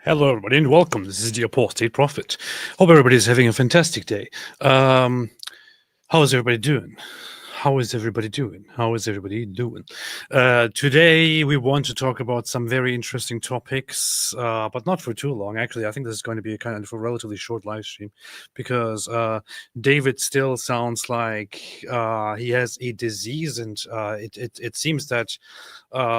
Hello, everybody, and welcome. This is the Apostate Prophet. Hope everybody's having a fantastic day. How is everybody doing? How is everybody doing? How is everybody doing? Today, we want to talk about some very interesting topics, but not for too long. Actually, I think this is going to be a kind of a relatively short live stream because David still sounds like he has a disease, and it seems that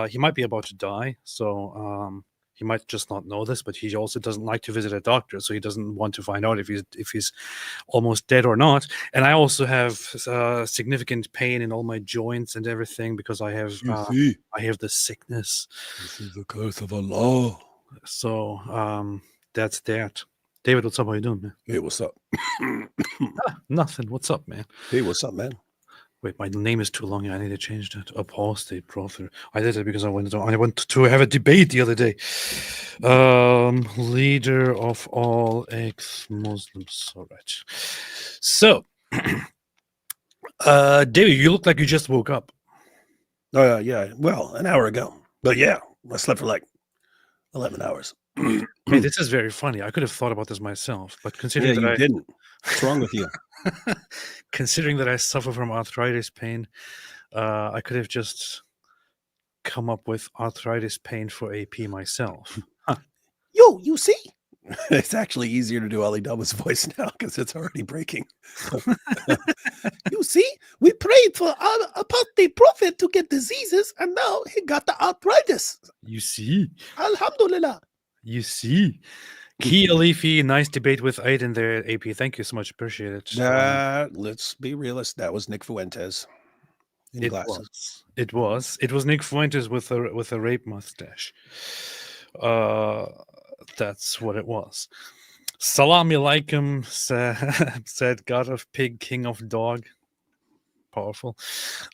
he might be about to die. So he might just not know this, but he also doesn't like to visit a doctor, so he doesn't want to find out if he's almost dead or not. And I also have significant pain in all my joints and everything because I have the sickness. This is the curse of Allah. So that's that. David, what's up? How you doing, man? Hey, what's up? Nothing. What's up, man? Hey, what's up, man? Wait, my name is too long. I need to change that. Apostate Prophet. I did it because I went to have a debate the other day. Leader of all ex-Muslims. All right. So, David, you look like you just woke up. Yeah. Well, an hour ago. But yeah, I slept for like 11 hours. Hey, this is very funny. I could have thought about this myself, but considering you didn't. What's wrong with you? Considering that I suffer from arthritis pain, I could have just come up with arthritis pain for AP myself. Yo, you see? It's actually easier to do Ali Dama's voice now because it's already breaking. You see? We prayed for our apostate prophet to get diseases, and now he got the arthritis. You see? Alhamdulillah. You see? Key Alifi, nice debate with Aiden there, AP. Thank you so much. Appreciate it. Let's be realistic. That was Nick Fuentes in glasses. It was Nick Fuentes with a rape mustache. That's what it was. Salam alaikum, said God of Pig, King of Dog. Powerful.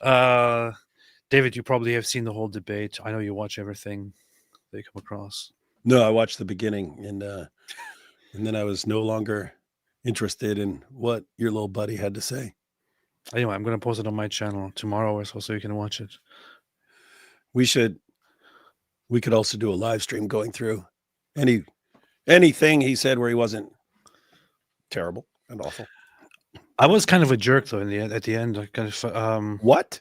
David, you probably have seen the whole debate. I know you watch everything they come across. No, I watched the beginning, and then I was no longer interested in what your little buddy had to say. Anyway, I'm going to post it on my channel tomorrow or so you can watch it. We could also do a live stream going through anything he said where he wasn't terrible and awful. I was kind of a jerk though at the end. I kind of what?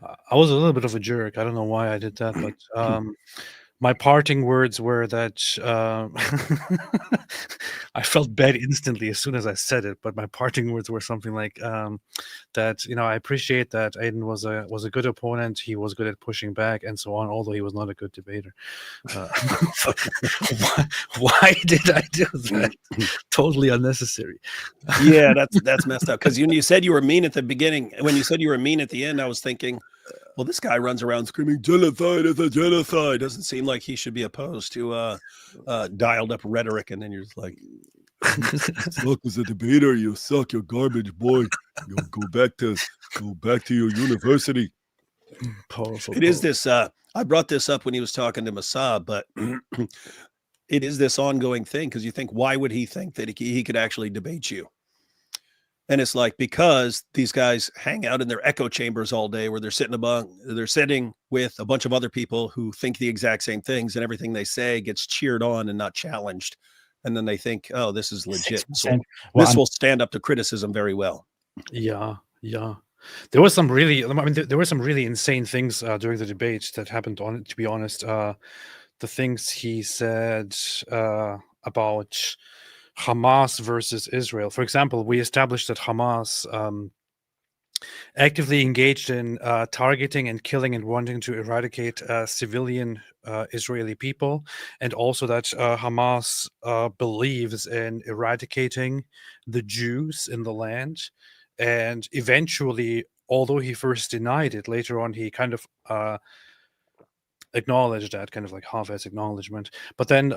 I was a little bit of a jerk. I don't know why I did that, but my parting words were that I felt bad instantly as soon as I said it. But my parting words were something like that. I appreciate that Aiden was a good opponent. He was good at pushing back and so on. Although he was not a good debater. Why did I do that? Totally unnecessary. Yeah, that's messed up. Because when you said you were mean at the beginning, when you said you were mean at the end, I was thinking, well, this guy runs around screaming, genocide is a genocide. Doesn't seem like he should be opposed to dialed up rhetoric. And then you're just like, suck as a debater. You suck. You're garbage, boy. Go back to your university. Powerful. It is this. I brought this up when he was talking to Masab, but it is this ongoing thing because you think, why would he think that he could actually debate you? And it's like, because these guys hang out in their echo chambers all day where they're sitting with a bunch of other people who think the exact same things, and everything they say gets cheered on and not challenged. And then they think, oh, this is legit. So this will stand up to criticism very well. Yeah. There were some really insane things during the debate that happened on it, to be honest. The things he said about Hamas versus Israel. For example, we established that Hamas actively engaged in targeting and killing and wanting to eradicate civilian Israeli people, and also that Hamas believes in eradicating the Jews in the land. And eventually, although he first denied it, later on he kind of acknowledged that, kind of like half-ass acknowledgement. But then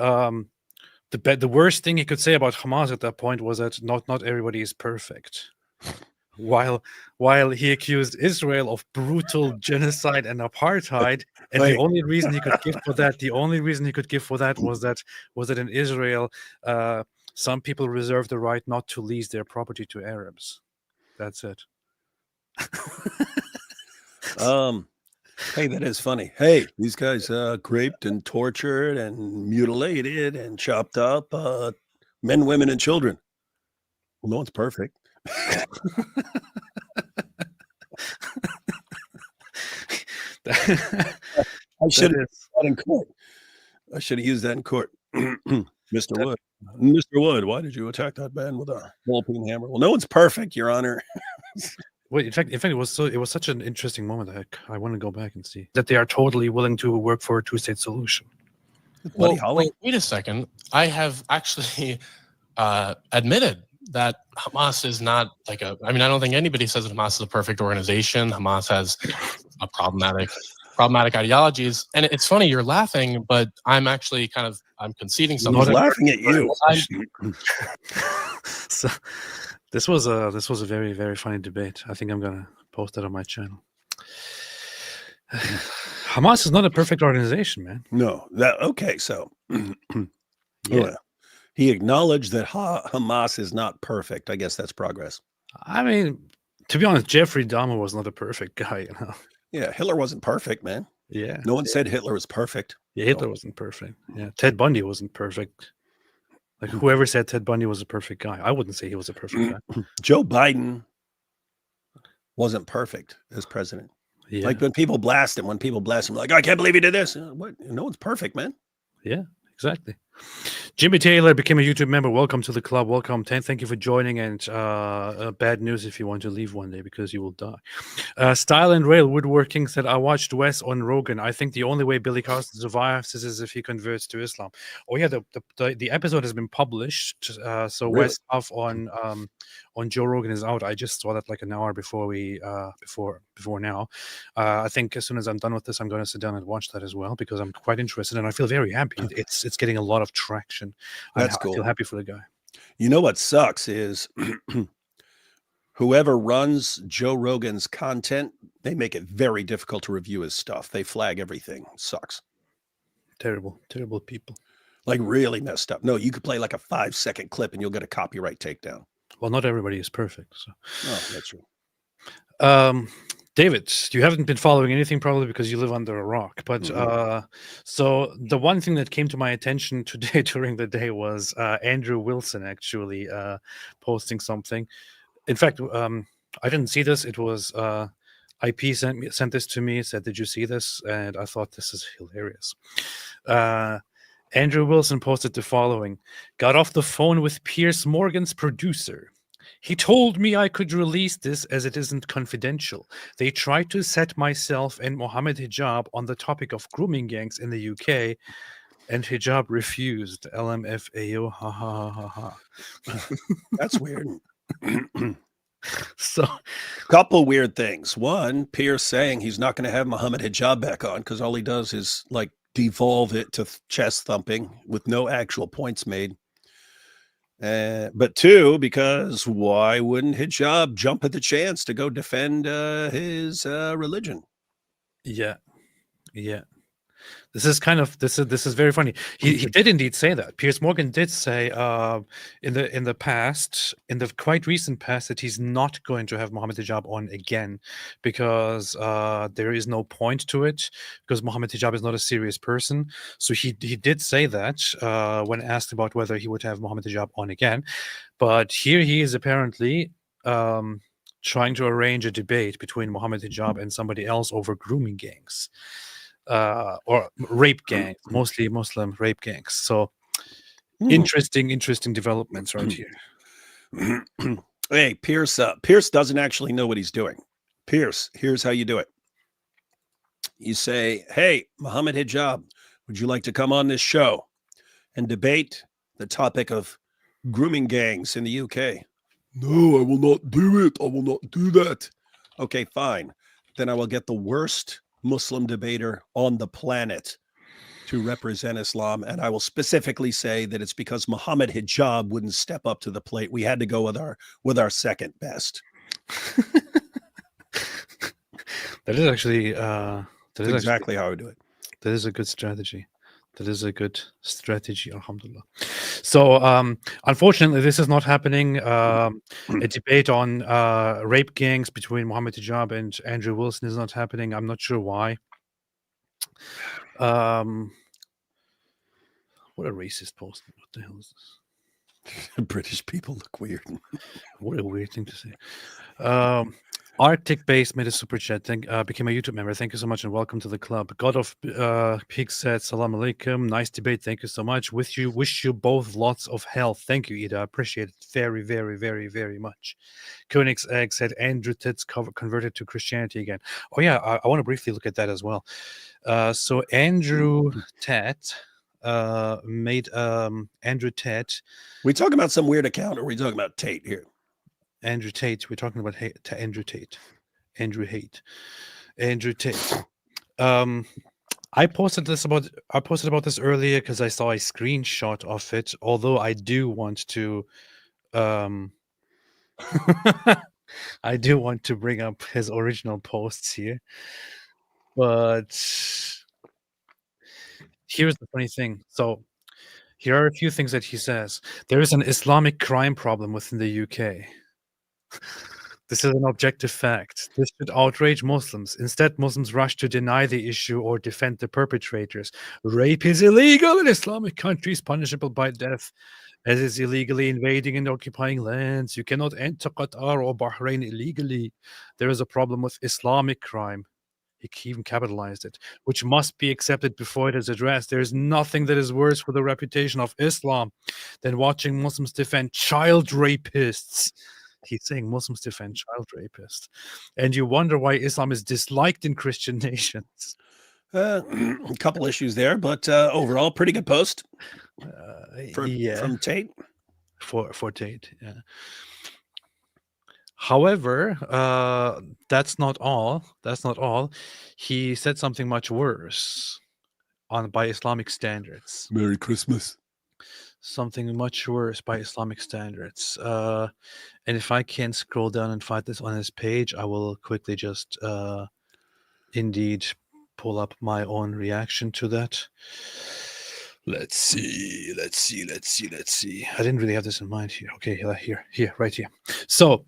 the worst thing he could say about Hamas at that point was that not everybody is perfect. While he accused Israel of brutal genocide and apartheid, and the only reason he could give for that was that in Israel, some people reserve the right not to lease their property to Arabs. That's it. Hey, that is funny. Hey, these guys raped and tortured and mutilated and chopped up men, women, and children. Well, no one's perfect. I should have used that in court. I should have used that in court. Mr. Wood. Mr. Wood, why did you attack that man with a ball-peen hammer? Well, no one's perfect, Your Honor. Wait, in fact, it was such an interesting moment. I want to go back and see that they are totally willing to work for a two-state solution. Well, wait a second. I have actually admitted that Hamas is not like a. I mean, I don't think anybody says that Hamas is a perfect organization. Hamas has a problematic ideologies, and it's funny you're laughing, but I'm actually I'm conceding something. I was laughing at you. So this was a very, very funny debate. I think I'm gonna post that on my channel. Hamas is not a perfect organization, man. No, okay. So yeah. He acknowledged that Hamas is not perfect. I guess that's progress. I mean, to be honest, Jeffrey Dahmer was not a perfect guy, you know. Yeah, Hitler wasn't perfect, man. Yeah. No one said Hitler was perfect. Yeah, Hitler wasn't perfect. Yeah, Ted Bundy wasn't perfect. Like, whoever said Ted Bundy was a perfect guy, I wouldn't say he was a perfect guy. Joe Biden wasn't perfect as president. Yeah. Like when people blast him, like, I can't believe he did this. What? No one's perfect, man. Yeah, exactly. Jimmy Taylor became a YouTube member. Welcome to the club. Welcome, 10. Thank you for joining. And bad news if you want to leave one day, because you will die. Style and Rail Woodworking said, I watched Wes on Rogan. I think the only way Billy Carson survives is if he converts to Islam. Oh yeah, the episode has been published. So really? Wes stuff on Joe Rogan is out. I just saw that like an hour before before now. I think as soon as I'm done with this, I'm going to sit down and watch that as well, because I'm quite interested and I feel very happy. It's getting a lot of traction. That's cool. I feel happy for the guy. You know what sucks is whoever runs Joe Rogan's content, they make it very difficult to review his stuff. They flag everything. Sucks. Terrible people. Like really messed up. No, you could play like a 5-second clip and you'll get a copyright takedown. Well, not everybody is perfect. So. Oh, that's true. David, you haven't been following anything probably because you live under a rock. But so the one thing that came to my attention today during the day was Andrew Wilson actually posting something. In fact, I didn't see this. It was IP sent this to me, said, did you see this? And I thought, this is hilarious. Andrew Wilson posted the following: got off the phone with Piers Morgan's producer. He told me I could release this as it isn't confidential. They tried to set myself and Mohammed Hijab on the topic of grooming gangs in the UK, and Hijab refused. LMFAO, ha ha ha ha. That's weird. So, couple weird things. One, Piers saying he's not going to have Mohammed Hijab back on because all he does is like devolve it to chest thumping with no actual points made. But two, because why wouldn't Hijab jump at the chance to go defend his religion? Yeah. This is very funny. He did indeed say that. Piers Morgan did say in the quite recent past that he's not going to have Mohammed Hijab on again because there is no point to it, because Mohammed Hijab is not a serious person. So he did say that when asked about whether he would have Mohammed Hijab on again. But here he is apparently trying to arrange a debate between Mohammed Hijab and somebody else over grooming gangs. Or rape gangs, mostly Muslim rape gangs. So interesting developments right here. Hey, Piers doesn't actually know what he's doing. Piers, here's how you do it. You say, hey, Mohammed Hijab, would you like to come on this show and debate the topic of grooming gangs in the UK? No, I will not do it. I will not do that. Okay, fine. Then I will get the worst Muslim debater on the planet to represent Islam, and I will specifically say that it's because Mohammed Hijab wouldn't step up to the plate. We had to go with our second best. That is actually exactly how I do it. That is a good strategy. Alhamdulillah. So unfortunately, this is not happening. A debate on rape gangs between Mohammed Hijab and Andrew Wilson is not happening. I'm not sure why. What a racist post. What the hell is this? British people look weird. What a weird thing to say. Arctic Base made a super chat. Became a YouTube member. Thank you so much and welcome to the club. God of Pig said, Salam alaikum. Nice debate. Thank you so much. Wish you both lots of health. Thank you, Ida. I appreciate it very, very, very, very much. Koenigsegg said, Andrew Titz converted to Christianity again. Oh, yeah. I want to briefly look at that as well. So Andrew Tate made Andrew Tate. We talking about some weird account, or are we talking about Tate here? Andrew Tate. We're talking about Andrew Tate. Andrew Tate. I posted about this earlier because I saw a screenshot of it. Although I do want to, I do want to bring up his original posts here, but here's the funny thing. So here are a few things that he says. There is an Islamic crime problem within the UK. This is an objective fact. This should outrage Muslims. Instead, Muslims rush to deny the issue or defend the perpetrators. Rape is illegal in Islamic countries, punishable by death, as is illegally invading and occupying lands. You cannot enter Qatar or Bahrain illegally. There is a problem with Islamic crime. He even capitalized it, which must be accepted before it is addressed. There is nothing that is worse for the reputation of Islam than watching Muslims defend child rapists. He's saying Muslims defend child rapists. And you wonder why Islam is disliked in Christian nations. A couple issues there, but overall, pretty good post from Tate. For Tate, yeah. However, that's not all. That's not all. He said something much worse by Islamic standards. Merry Christmas. Something much worse by Islamic standards. And if I can scroll down and find this on his page, I will quickly just indeed pull up my own reaction to that. Let's see. I didn't really have this in mind here. Okay, here, right here. So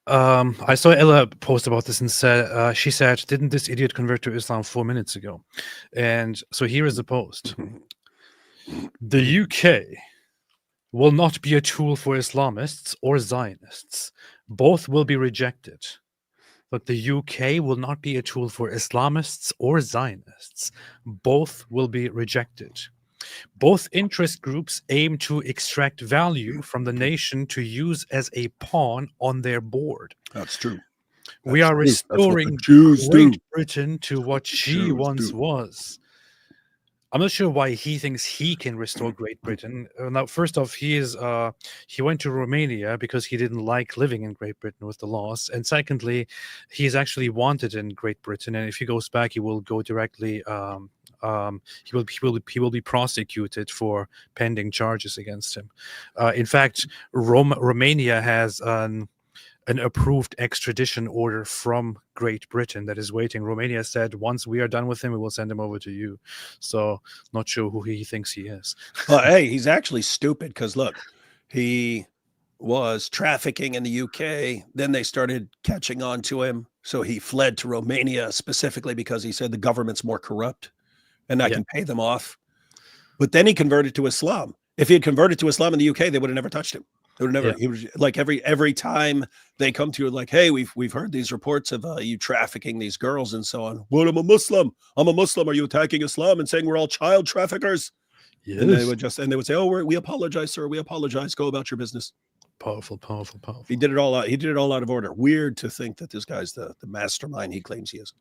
I saw Ella post about this and said, she said, didn't this idiot convert to Islam 4 minutes ago? And so here is the post. The UK will not be a tool for Islamists or Zionists. Both will be rejected. But the UK will not be a tool for Islamists or Zionists. Both will be rejected. Both interest groups aim to extract value from the nation to use as a pawn on their board. That's true. We are restoring Great Britain to what she once was. I'm not sure why he thinks he can restore Great Britain. Now, first off, he went to Romania because he didn't like living in Great Britain with the laws, and secondly, he is actually wanted in Great Britain. And if he goes back, he will go directly. He will be prosecuted for pending charges against him. In fact, Romania has an approved extradition order from Great Britain that is waiting. Romania said, once we are done with him, we will send him over to you. So not sure who he thinks he is. Well, hey, he's actually stupid because look, he was trafficking in the UK. Then they started catching on to him. So he fled to Romania specifically because he said the government's more corrupt and I can pay them off. But then he converted to Islam. If he had converted to Islam in the UK, they would have never touched him. They would never. He was like every time they come to you, like, hey, we've heard these reports of you trafficking these girls and so on. Well, I'm a Muslim. Are you attacking Islam and saying we're all child traffickers? Yes. And they would say, oh, we apologize, sir. We apologize. Go about your business. Powerful. He did it all out. He did it all out of order. Weird to think that this guy's the mastermind he claims he is.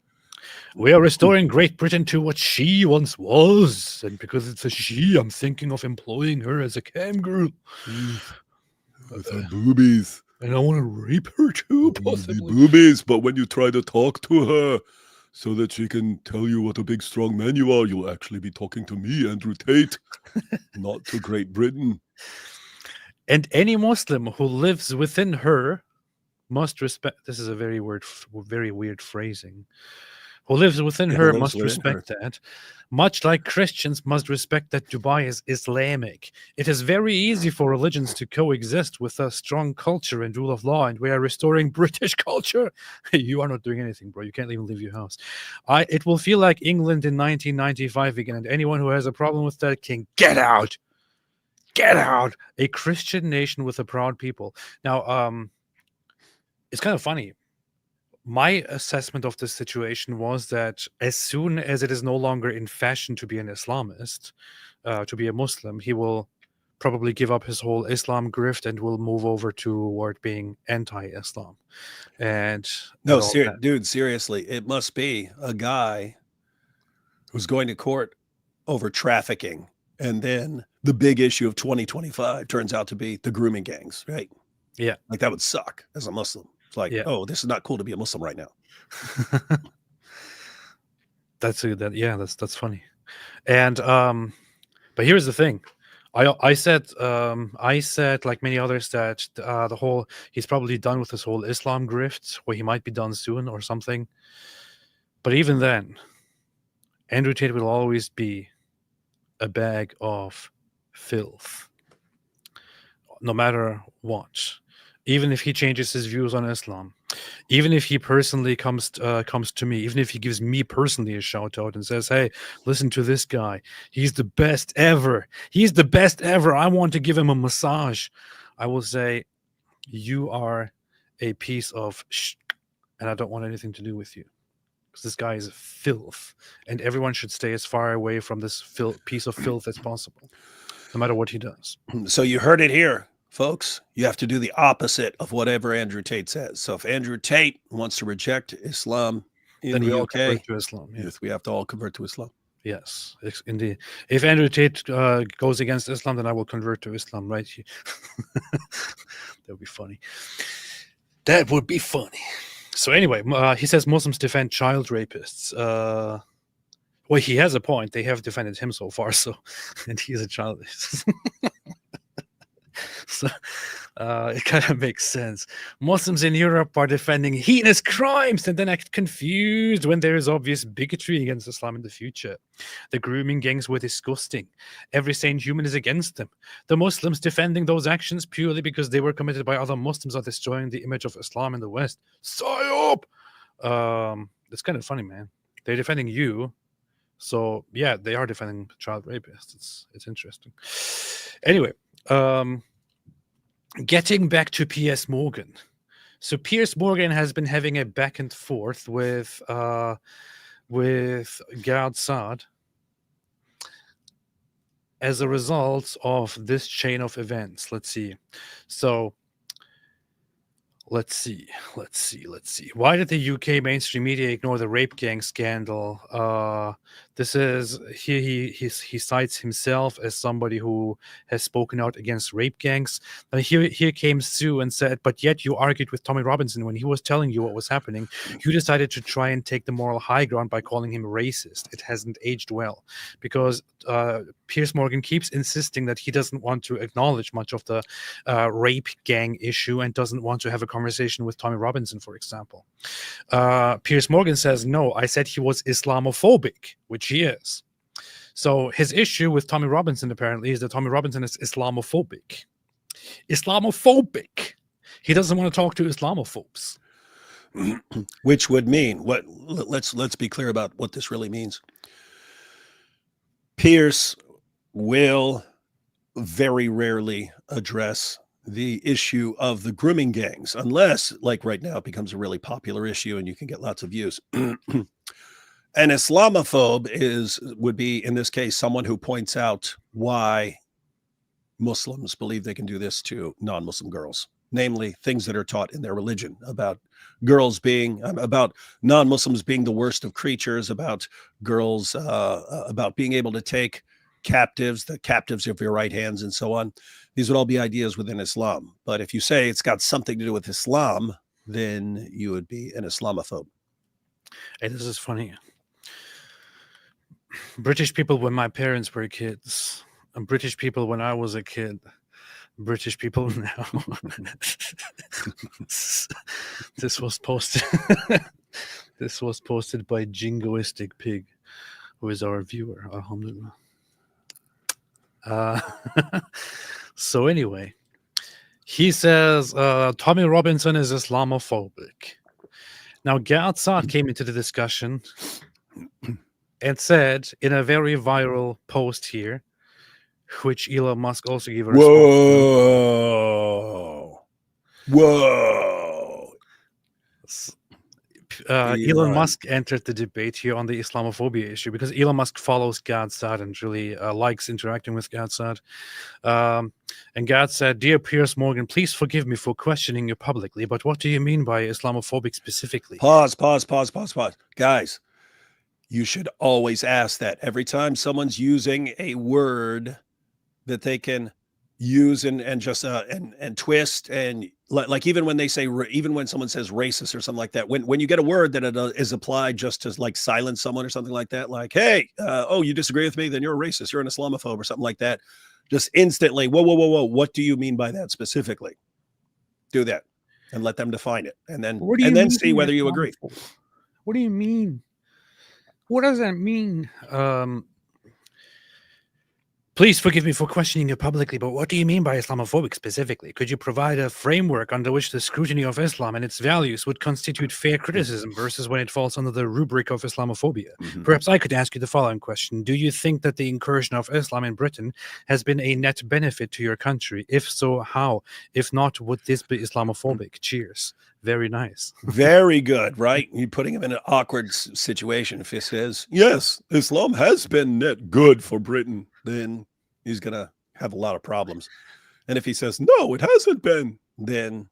We are restoring Great Britain to what she once was, and because it's a she, I'm thinking of employing her as a cam girl. With her boobies. And I want to rape her too, possibly. Boobies, but when you try to talk to her so that she can tell you what a big, strong man you are, you'll actually be talking to me, Andrew Tate, not to Great Britain. And any Muslim who lives within her must respect. This is a very weird phrasing. who lives within Yeah, her lives must within respect that. Much like Christians must respect that Dubai is Islamic. It is very easy for religions to coexist with a strong culture and rule of law, and we are restoring British culture. You are not doing anything, bro. You can't even leave your house. It will feel like England in 1995 again, and anyone who has a problem with that can get out. Get out. A Christian nation with a proud people. Now, it's kind of funny. My assessment of this situation was that as soon as it is no longer in fashion to be an Islamist, to be a Muslim, he will probably give up his whole Islam grift and will move over toward being anti-Islam. And No, all that. dude, seriously, it must be a guy who's going to court over trafficking, and then the big issue of 2025 turns out to be the grooming gangs, right? Yeah. Like that would suck as a Muslim. It's like, Yeah. oh, this is not cool to be a Muslim right now. That's funny. And but here's the thing. I said like many others that he's probably done with this whole Islam grift, or he might be done soon or something. But even then, Andrew Tate will always be a bag of filth, no matter what. Even if he changes his views on Islam, even if he personally comes to me, even if he gives me personally a shout out and says, "Hey, listen to this guy. He's the best ever. He's the best ever. I want to give him a massage," I will say, "You are a piece of and I don't want anything to do with you, because this guy is filth, and everyone should stay as far away from this piece of filth as possible, no matter what he does." So you heard it here, folks. You have to do the opposite of whatever Andrew Tate says. So if Andrew Tate wants to reject Islam in Then we the all UK, convert to Islam. Yeah. we have to all convert to Islam. Yes, indeed. If Andrew Tate goes against Islam, then I will convert to Islam, right? That would be funny. That would be funny. So anyway, he says Muslims defend child rapists. Well, he has a point. They have defended him so far, and he is a child. So it kind of makes sense. Muslims in Europe are defending heinous crimes and then act confused when there is obvious bigotry against Islam in the future. The grooming gangs were disgusting. Every sane human is against them. The Muslims defending those actions purely because they were committed by other Muslims are destroying the image of Islam in the West. Psyop! It's kind of funny, man. They're defending you. So, yeah, they are defending child rapists. It's interesting. Anyway, getting back to Piers Morgan. So Piers Morgan has been having a back and forth with Gad Saad as a result of this chain of events. Let's see. Why did the UK mainstream media ignore the rape gang scandal? This is he cites himself as somebody who has spoken out against rape gangs. And here came Sue and said, "But yet you argued with Tommy Robinson when he was telling you what was happening. You decided to try and take the moral high ground by calling him racist. It hasn't aged well," because Piers Morgan keeps insisting that he doesn't want to acknowledge much of the rape gang issue and doesn't want to have a conversation with Tommy Robinson, for example. Piers Morgan says, "No, I said he was Islamophobic," which he is. So his issue with Tommy Robinson apparently is that Tommy Robinson is Islamophobic. Islamophobic. He doesn't want to talk to Islamophobes. Which would mean what? Let's be clear about what this really means. Piers will very rarely address the issue of the grooming gangs, unless, like right now, it becomes a really popular issue and you can get lots of views. An Islamophobe would be, in this case, someone who points out why Muslims believe they can do this to non-Muslim girls, namely things that are taught in their religion about girls about non-Muslims being the worst of creatures, about girls, about being able to take captives, the captives of your right hands, and so on. These would all be ideas within Islam. But if you say it's got something to do with Islam, then you would be an Islamophobe. Hey, this is funny. British people when my parents were kids, and British people when I was a kid, British people now. This was posted. This was posted by Jingoistic Pig, who is our viewer. Alhamdulillah. So anyway, he says Tommy Robinson is Islamophobic. Now, Gad Saad came into the discussion and said in a very viral post here, which Elon Musk also gave a response to. Whoa. Elon Musk entered the debate here on the Islamophobia issue because Elon Musk follows Gad Saad and really likes interacting with Gad Saad. And Gad said, "Dear Piers Morgan, please forgive me for questioning you publicly, but what do you mean by Islamophobic specifically?" Pause. Guys, you should always ask that every time someone's using a word that they can use and just and twist, and like even when they say, even when someone says racist or something like that, when you get a word that is applied just to like silence someone or something like that, like, hey, oh, you disagree with me, then you're a racist, you're an Islamophobe or something like that, just instantly, whoa, what do you mean by that specifically? Do that and let them define it, and then see whether you agree. What do you mean? What does that mean? Please forgive me for questioning you publicly, but what do you mean by Islamophobic specifically? Could you provide a framework under which the scrutiny of Islam and its values would constitute fair criticism versus when it falls under the rubric of Islamophobia? Mm-hmm. Perhaps I could ask you the following question. Do you think that the incursion of Islam in Britain has been a net benefit to your country? If so, how? If not, would this be Islamophobic? Cheers. Very nice. Very good, right? You're putting him in an awkward situation. If he says, yes, Islam has been net good for Britain, then he's going to have a lot of problems. And if he says, no, it hasn't been, then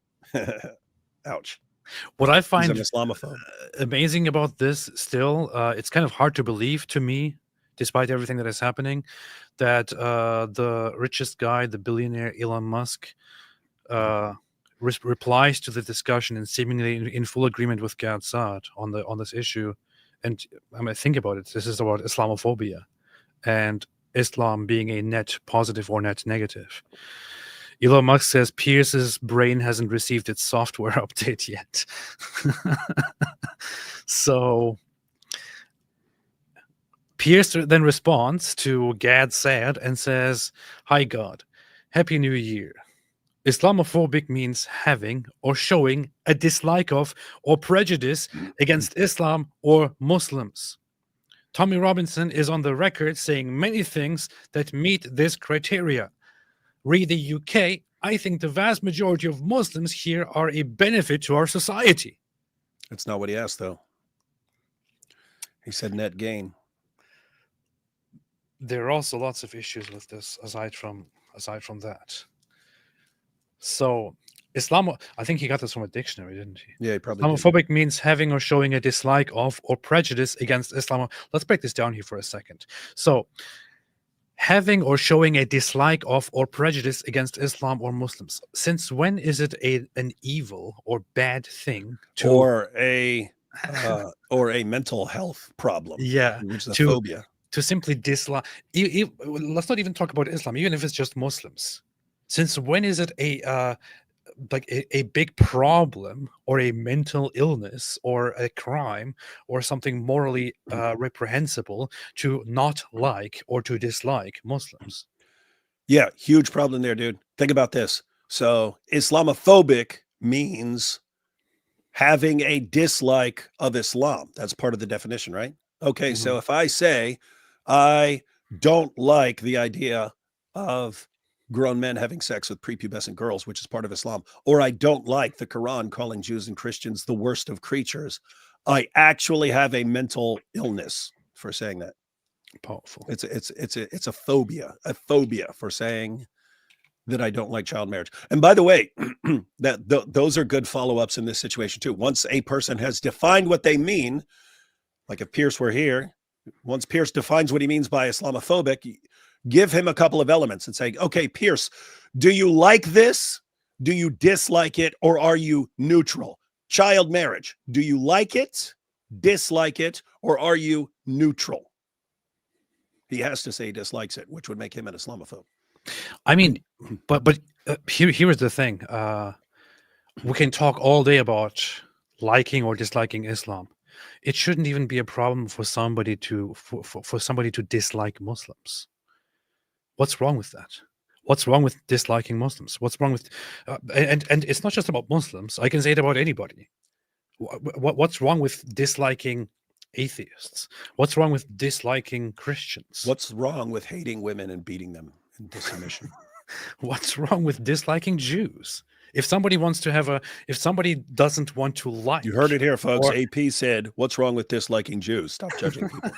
ouch. What I find he's an Islamophobe. Amazing about this still, it's kind of hard to believe to me, despite everything that is happening, that the richest guy, the billionaire Elon Musk, replies to the discussion and seemingly in full agreement with Gad Saad on this issue. And I mean, think about it. This is about Islamophobia and Islam being a net positive or net negative. Elon Musk says Pierce's brain hasn't received its software update yet. So Pierce then responds to Gad Saad and says, "Hi God, Happy New Year. Islamophobic means having or showing a dislike of or prejudice against Islam or Muslims. Tommy Robinson is on the record saying many things that meet this criteria. Read the UK, I think the vast majority of Muslims here are a benefit to our society." That's not what he asked, though. He said net gain. There are also lots of issues with this aside from that. So I think he got this from a dictionary, didn't he? Yeah, he probably Islamophobic means having or showing a dislike of or prejudice against Islam. Let's break this down here for a second. So having or showing a dislike of or prejudice against Islam or Muslims. Since when is it an evil or bad thing to or a mental health problem? Yeah, which is a phobia. To simply dislike. Let's not even talk about Islam, even if it's just Muslims. Since when is it a big problem or a mental illness or a crime or something morally reprehensible to not like or to dislike Muslims? Yeah, huge problem there, dude. Think about this. So Islamophobic means having a dislike of Islam. That's part of the definition, right? Okay, mm-hmm. So if I say I don't like the idea of grown men having sex with prepubescent girls, which is part of Islam, or I don't like the Quran calling Jews and Christians the worst of creatures, I actually have a mental illness for saying that. Powerful. It's a phobia for saying that I don't like child marriage. And by the way, those are good follow-ups in this situation too. Once a person has defined what they mean, like if Pierce were here, once Pierce defines what he means by Islamophobic, give him a couple of elements and say, okay, Pierce, do you like this? Do you dislike it? Or are you neutral? Child marriage. Do you like it, dislike it, or are you neutral? He has to say he dislikes it, which would make him an Islamophobe. I mean, but here's the thing. We can talk all day about liking or disliking Islam. it shouldn't even be a problem for somebody to dislike Muslims. What's wrong with that? What's wrong with disliking Muslims? What's wrong with and it's not just about Muslims. I can say it about anybody. What's wrong with disliking atheists? What's wrong with disliking Christians? What's wrong with hating women and beating them into submission? What's wrong with disliking Jews? If somebody doesn't want to like, You heard it here, folks. or- AP said, "What's wrong with disliking Jews? Stop judging people."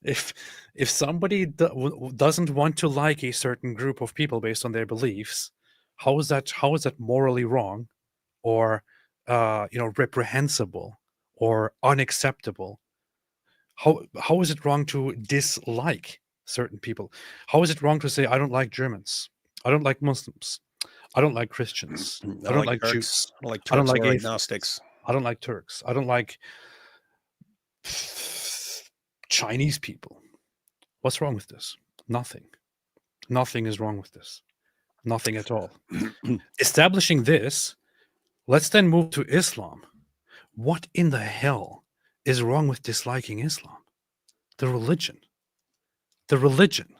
if somebody doesn't want to like a certain group of people based on their beliefs, how is that morally wrong, or reprehensible, or unacceptable? How is it wrong to dislike certain people? How is it wrong to say, I don't like Germans, I don't like Muslims, I don't like Christians, I don't like Turks. Jews, I don't like Turks I don't like or atheists. agnostics. I don't like Turks, I don't like Chinese people. What's wrong with this? Nothing. Nothing is wrong with this. Nothing at all. Establishing this, let's then move to Islam. What in the hell is wrong with disliking Islam? The religion. The religion,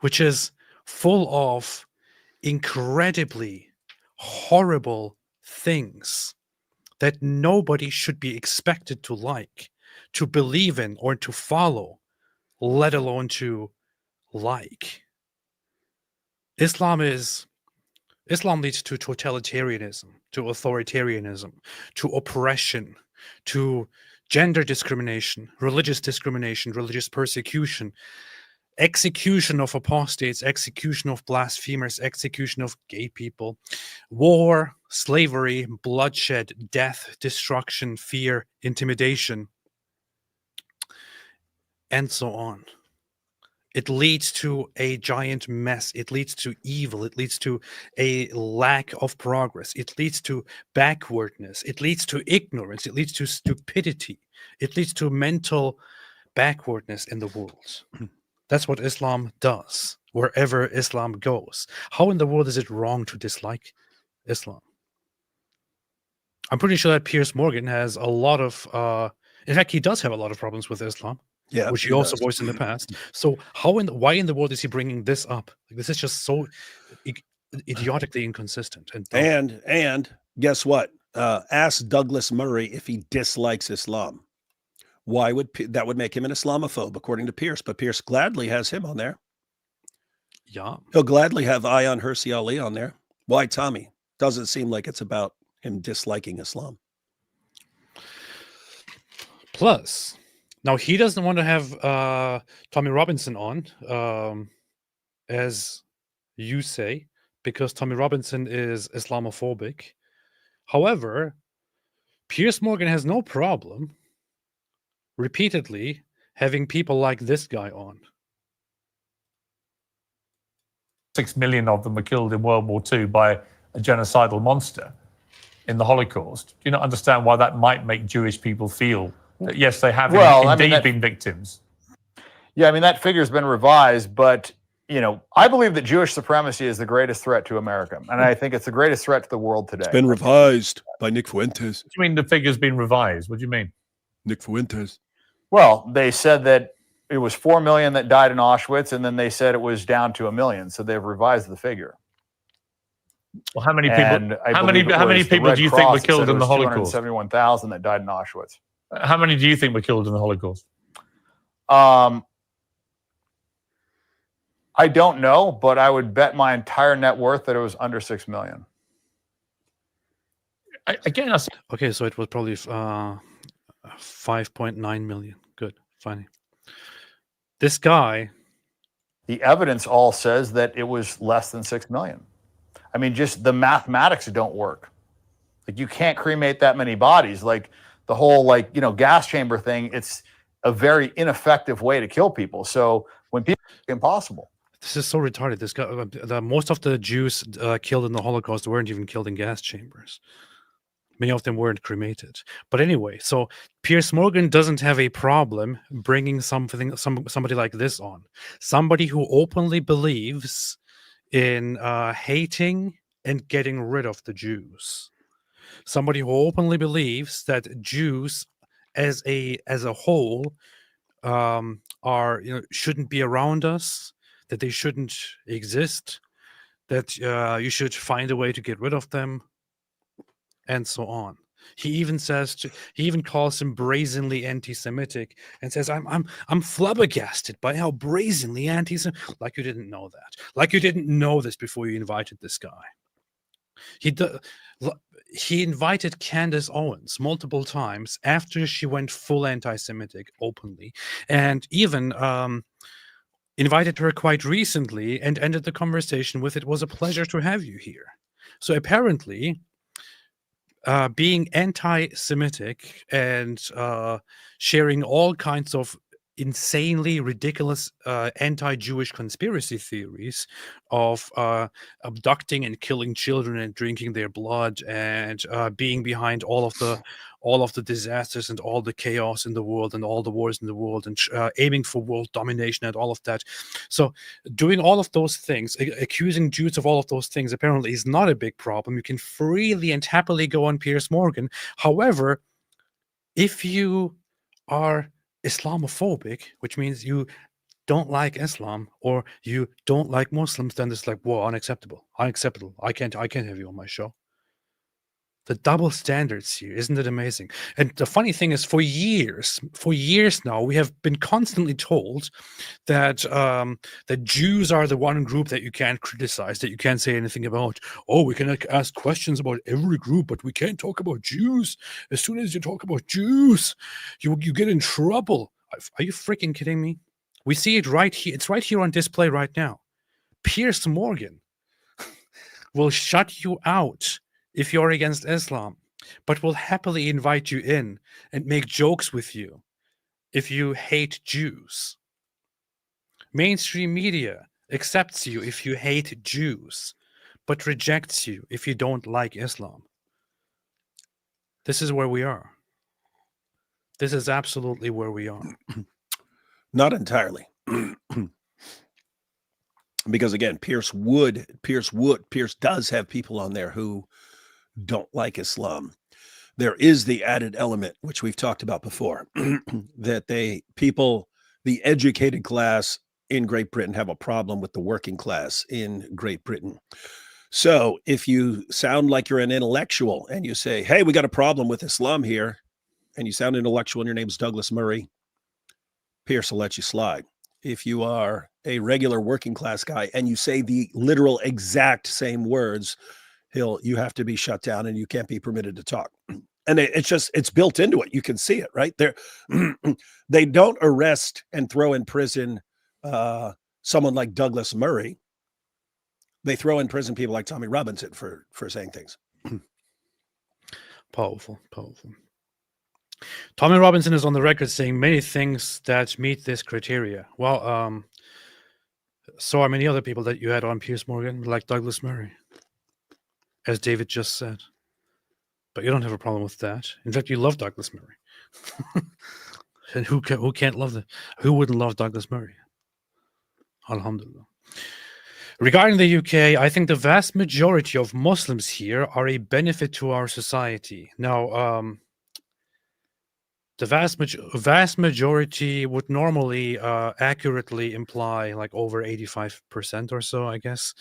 which is full of incredibly horrible things that nobody should be expected to like, to believe in, or to follow, let alone to like. Islam leads to totalitarianism, to authoritarianism, to oppression, to gender discrimination, religious persecution, execution of apostates, execution of blasphemers, execution of gay people, war, slavery, bloodshed, death, destruction, fear, intimidation, and so on. It leads to a giant mess. It leads to evil. It leads to a lack of progress. It leads to backwardness. It leads to ignorance. It leads to stupidity. It leads to mental backwardness in the world. That's what Islam does, wherever Islam goes. How in the world is it wrong to dislike Islam? I'm pretty sure that Piers Morgan has a lot of, in fact, he does have a lot of problems with Islam. Yeah, which he also voiced in the past. So why in the world is he bringing this up? Like, this is just so idiotically inconsistent. And guess what? Ask Douglas Murray if he dislikes Islam. Why would that would make him an Islamophobe, according to Pierce? But Pierce gladly has him on there. Yeah, he'll gladly have Ayan Hirsi Ali on there. Why, Tommy? Doesn't seem like it's about him disliking Islam. Plus, now he doesn't want to have Tommy Robinson on, as you say, because Tommy Robinson is Islamophobic. However, Piers Morgan has no problem repeatedly having people like this guy on. 6 million of them were killed in World War II by a genocidal monster in the Holocaust. Do you not understand why that might make Jewish people feel that, yes, they have indeed been victims? Yeah, I mean, that figure's been revised, but, I believe that Jewish supremacy is the greatest threat to America, and I think it's the greatest threat to the world today. It's been revised by Nick Fuentes. What do you mean the figure's been revised? What do you mean? Nick Fuentes. Well, they said that it was 4 million that died in Auschwitz, and then they said it was down to 1 million, so they've revised the figure. Well, how many people? How many people do you think were killed in the Holocaust? 271,000 that died in Auschwitz. How many do you think were killed in the Holocaust? I don't know, but I would bet my entire net worth that it was under 6 million. Okay, so it was probably 5.9 million. Good, funny. This guy. The evidence all says that it was less than 6 million. I mean, just the mathematics don't work. Like, you can't cremate that many bodies. Like, the whole, gas chamber thing, it's a very ineffective way to kill people. So when people, it's impossible. This is so retarded. This guy, most of the Jews killed in the Holocaust weren't even killed in gas chambers. Many of them weren't cremated. But anyway, so Piers Morgan doesn't have a problem bringing somebody like this on. Somebody who openly believes in hating and getting rid of the Jews. Somebody who openly believes that Jews as a whole are shouldn't be around us, that they shouldn't exist, that you should find a way to get rid of them, and so on. He even calls him brazenly anti-Semitic and says, I'm flabbergasted by how brazenly anti-Semitic. Like you didn't know that. Like you didn't know this before you invited this guy. He invited Candace Owens multiple times after she went full anti-Semitic openly, and even invited her quite recently and ended the conversation with, "It was a pleasure to have you here." So apparently, being anti-Semitic and sharing all kinds of insanely ridiculous anti-Jewish conspiracy theories of abducting and killing children and drinking their blood and being behind all of the disasters and all the chaos in the world and all the wars in the world and aiming for world domination and all of that. So doing all of those things, accusing Jews of all of those things, apparently is not a big problem. You can freely and happily go on Piers Morgan. However, if you are Islamophobic, which means you don't like Islam or you don't like Muslims, then it's like, whoa, unacceptable. I can't have you on my show. The double standards here, isn't it amazing? And the funny thing is, for years now, we have been constantly told that that Jews are the one group that you can't criticize, that you can't say anything about. Oh, we can ask questions about every group, but we can't talk about Jews. As soon as you talk about Jews, you get in trouble. Are you freaking kidding me? We see it right here. It's right here on display right now. Piers Morgan will shut you out if you're against Islam, but will happily invite you in and make jokes with you if you hate Jews. Mainstream media accepts you if you hate Jews, but rejects you if you don't like Islam. This is where we are. This is absolutely where we are. Not entirely. Because again, Piers does have people on there who don't like Islam. There is the added element, which we've talked about before, that the educated class in Great Britain have a problem with the working class in Great Britain. So if you sound like you're an intellectual and you say, hey, we got a problem with Islam here, and you sound intellectual and your name's Douglas Murray, Piers will let you slide. If you are a regular working class guy and you say the literal exact same words, you have to be shut down and you can't be permitted to talk. And it's built into it. You can see it right there. They don't arrest and throw in prison someone like Douglas Murray. They throw in prison people like Tommy Robinson for saying things. Powerful. Tommy Robinson is on the record saying many things that meet this criteria. Well, so are many other people that you had on Piers Morgan, like Douglas Murray, as David just said. But you don't have a problem with that. In fact, you love Douglas Murray. And who wouldn't love Douglas Murray? Alhamdulillah. Regarding the UK, I think the vast majority of Muslims here are a benefit to our society. Now, the vast majority would normally accurately imply like over 85% or so, I guess.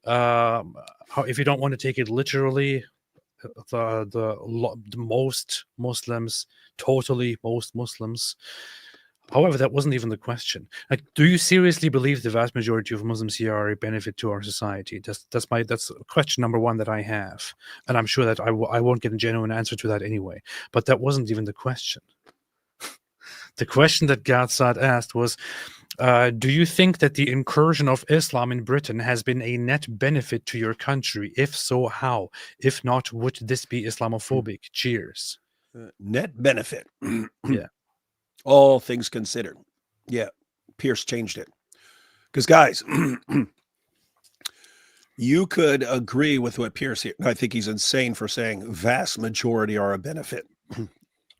If you don't want to take it literally, the most Muslims, totally most Muslims. However, that wasn't even the question. Like, do you seriously believe the vast majority of Muslims here are a benefit to our society? That's question number one that I have, and I'm sure that I won't get a genuine answer to that anyway. But that wasn't even the question. The question that Gadsad asked was, do you think that the incursion of Islam in Britain has been a net benefit to your country? If so, how? If not, would this be Islamophobic? Cheers. Net benefit. Yeah. All things considered. Yeah. Piers changed it. Because guys, you could agree with what Piers here. I think he's insane for saying vast majority are a benefit.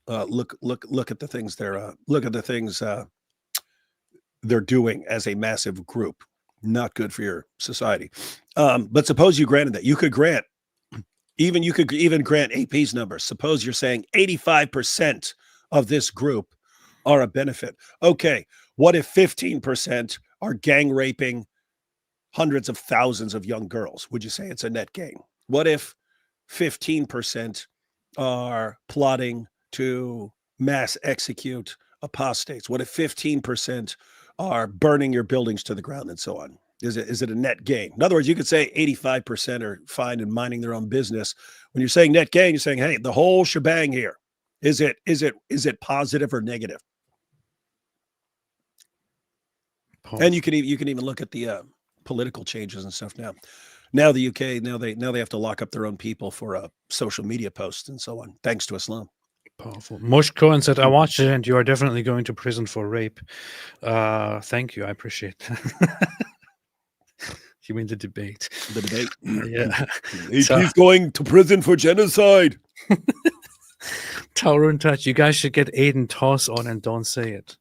Look at the things they're doing as a massive group. Not good for your society. But suppose you granted that. You could even grant AP's numbers. Suppose you're saying 85% of this group are a benefit. Okay, what if 15% are gang raping hundreds of thousands of young girls? Would you say it's a net gain? What if 15% are plotting to mass execute apostates? What if 15% are burning your buildings to the ground and so on? Is it a net gain? In other words, you could say 85% are fine and minding their own business. When you're saying net gain, you're saying, hey, the whole shebang here. Is it positive or negative? And you can even look at the political changes and stuff now. Now the UK, now they have to lock up their own people for social media posts and so on, thanks to Islam. Powerful. Mush Cohen said, I watched it and you are definitely going to prison for rape. Thank you. I appreciate that. You mean the debate? The debate. Yeah. He's going to prison for genocide. Tower and Touch. You guys should get Aiden Toss on and don't say it.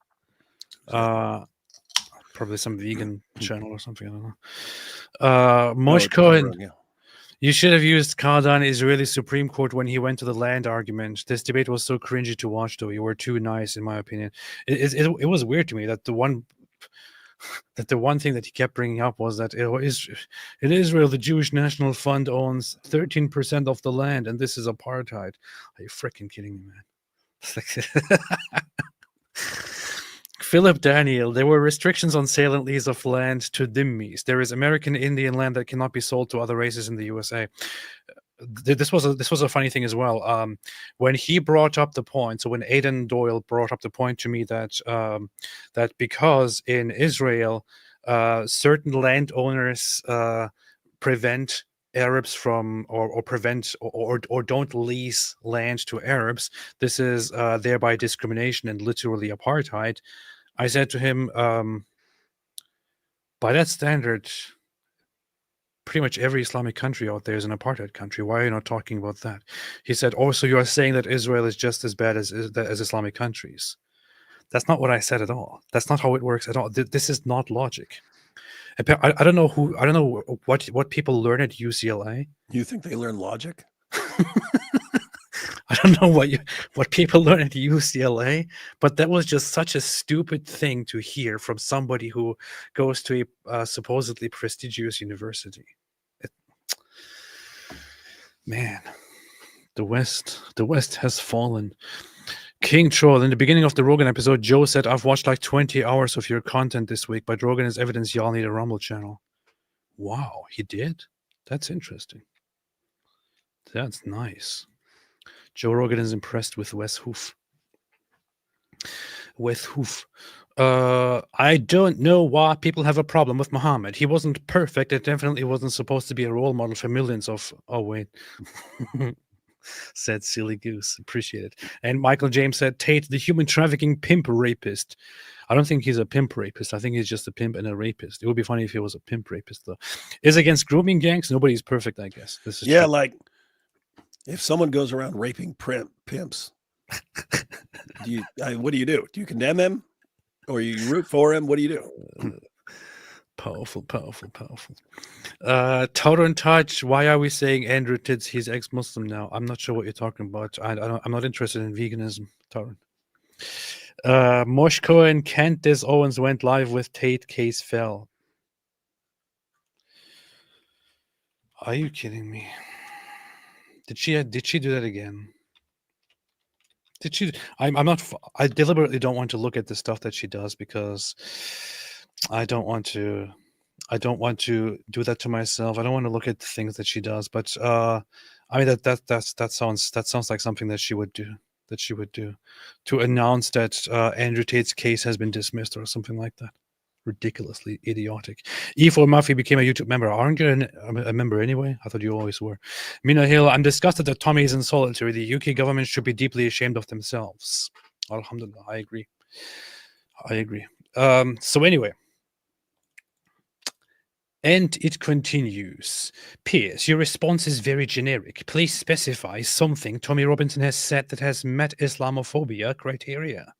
Probably some vegan channel or something. I don't know. Mush Cohen. Yeah. You should have used Cardano Israeli Supreme Court when he went to the land argument. This debate was so cringy to watch, though. You were too nice, in my opinion. It was weird to me that the one thing that he kept bringing up was that in Israel, the Jewish National Fund owns 13% of the land, and this is apartheid. Are you freaking kidding me, man? Philip Daniel, there were restrictions on sale and lease of land to dhimmis. There is American Indian land that cannot be sold to other races in the USA. This was a funny thing as well. When he brought up the point, so when Aidan Doyle brought up the point to me that that because in Israel, certain landowners prevent Arabs from or prevent or don't lease land to Arabs, this is thereby discrimination and literally apartheid. I said to him, by that standard, pretty much every Islamic country out there is an apartheid country. Why are you not talking about that? He said, also, you are saying that Israel is just as bad as Islamic countries. That's not what I said at all. That's not how it works at all. This is not logic. I don't know what people learn at UCLA. You think they learn logic? I don't know what people learn at UCLA, but that was just such a stupid thing to hear from somebody who goes to a supposedly prestigious university. Man, the West has fallen. King Troll, in the beginning of the Rogan episode, Joe said, I've watched like 20 hours of your content this week, but Rogan is evidence y'all need a Rumble channel. Wow, he did? That's interesting. That's nice. Joe Rogan is impressed with Wes Hoof. I don't know why people have a problem with Muhammad. He wasn't perfect. It definitely wasn't supposed to be a role model for millions of... Oh, wait. Said Silly Goose. Appreciate it. And Michael James said, Tate, the human trafficking pimp rapist. I don't think he's a pimp rapist. I think he's just a pimp and a rapist. It would be funny if he was a pimp rapist, though. Is against grooming gangs. Nobody's perfect, I guess. This is true. Like... If someone goes around raping pimps, what do you do? Do you condemn him, or you root for him? What do you do? Powerful. Tower and Touch. Why are we saying Andrew Titz? He's ex-Muslim now. I'm not sure what you're talking about. I'm not interested in veganism. Tower. Mosh Cohen, Candace Owens went live with Tate. Case fell. Are you kidding me? Did she do that again? Did she? I'm not. I deliberately don't want to look at the stuff that she does because I don't want to do that to myself. I don't want to look at the things that she does. But I mean that sounds like something that she would do. To announce that Andrew Tate's case has been dismissed or something like that. Ridiculously idiotic. E4 Murphy became a YouTube member. Aren't you a member anyway? I thought you always were. Mina Hill, I'm disgusted that Tommy is in solitary. The UK government should be deeply ashamed of themselves. Alhamdulillah, I agree. So anyway. And it continues. Piers, your response is very generic. Please specify something Tommy Robinson has said that has met Islamophobia criteria.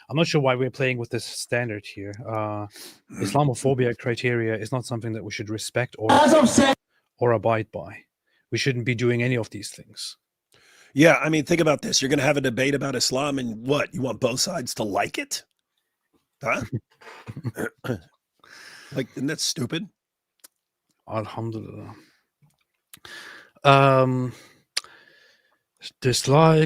I'm not sure why we're playing with this standard here. Islamophobia criteria is not something that we should respect or abide by. We shouldn't be doing any of these things. Yeah, I mean, think about this. You're going to have a debate about Islam, and what? You want both sides to like it? Huh? Like, isn't that stupid? Alhamdulillah.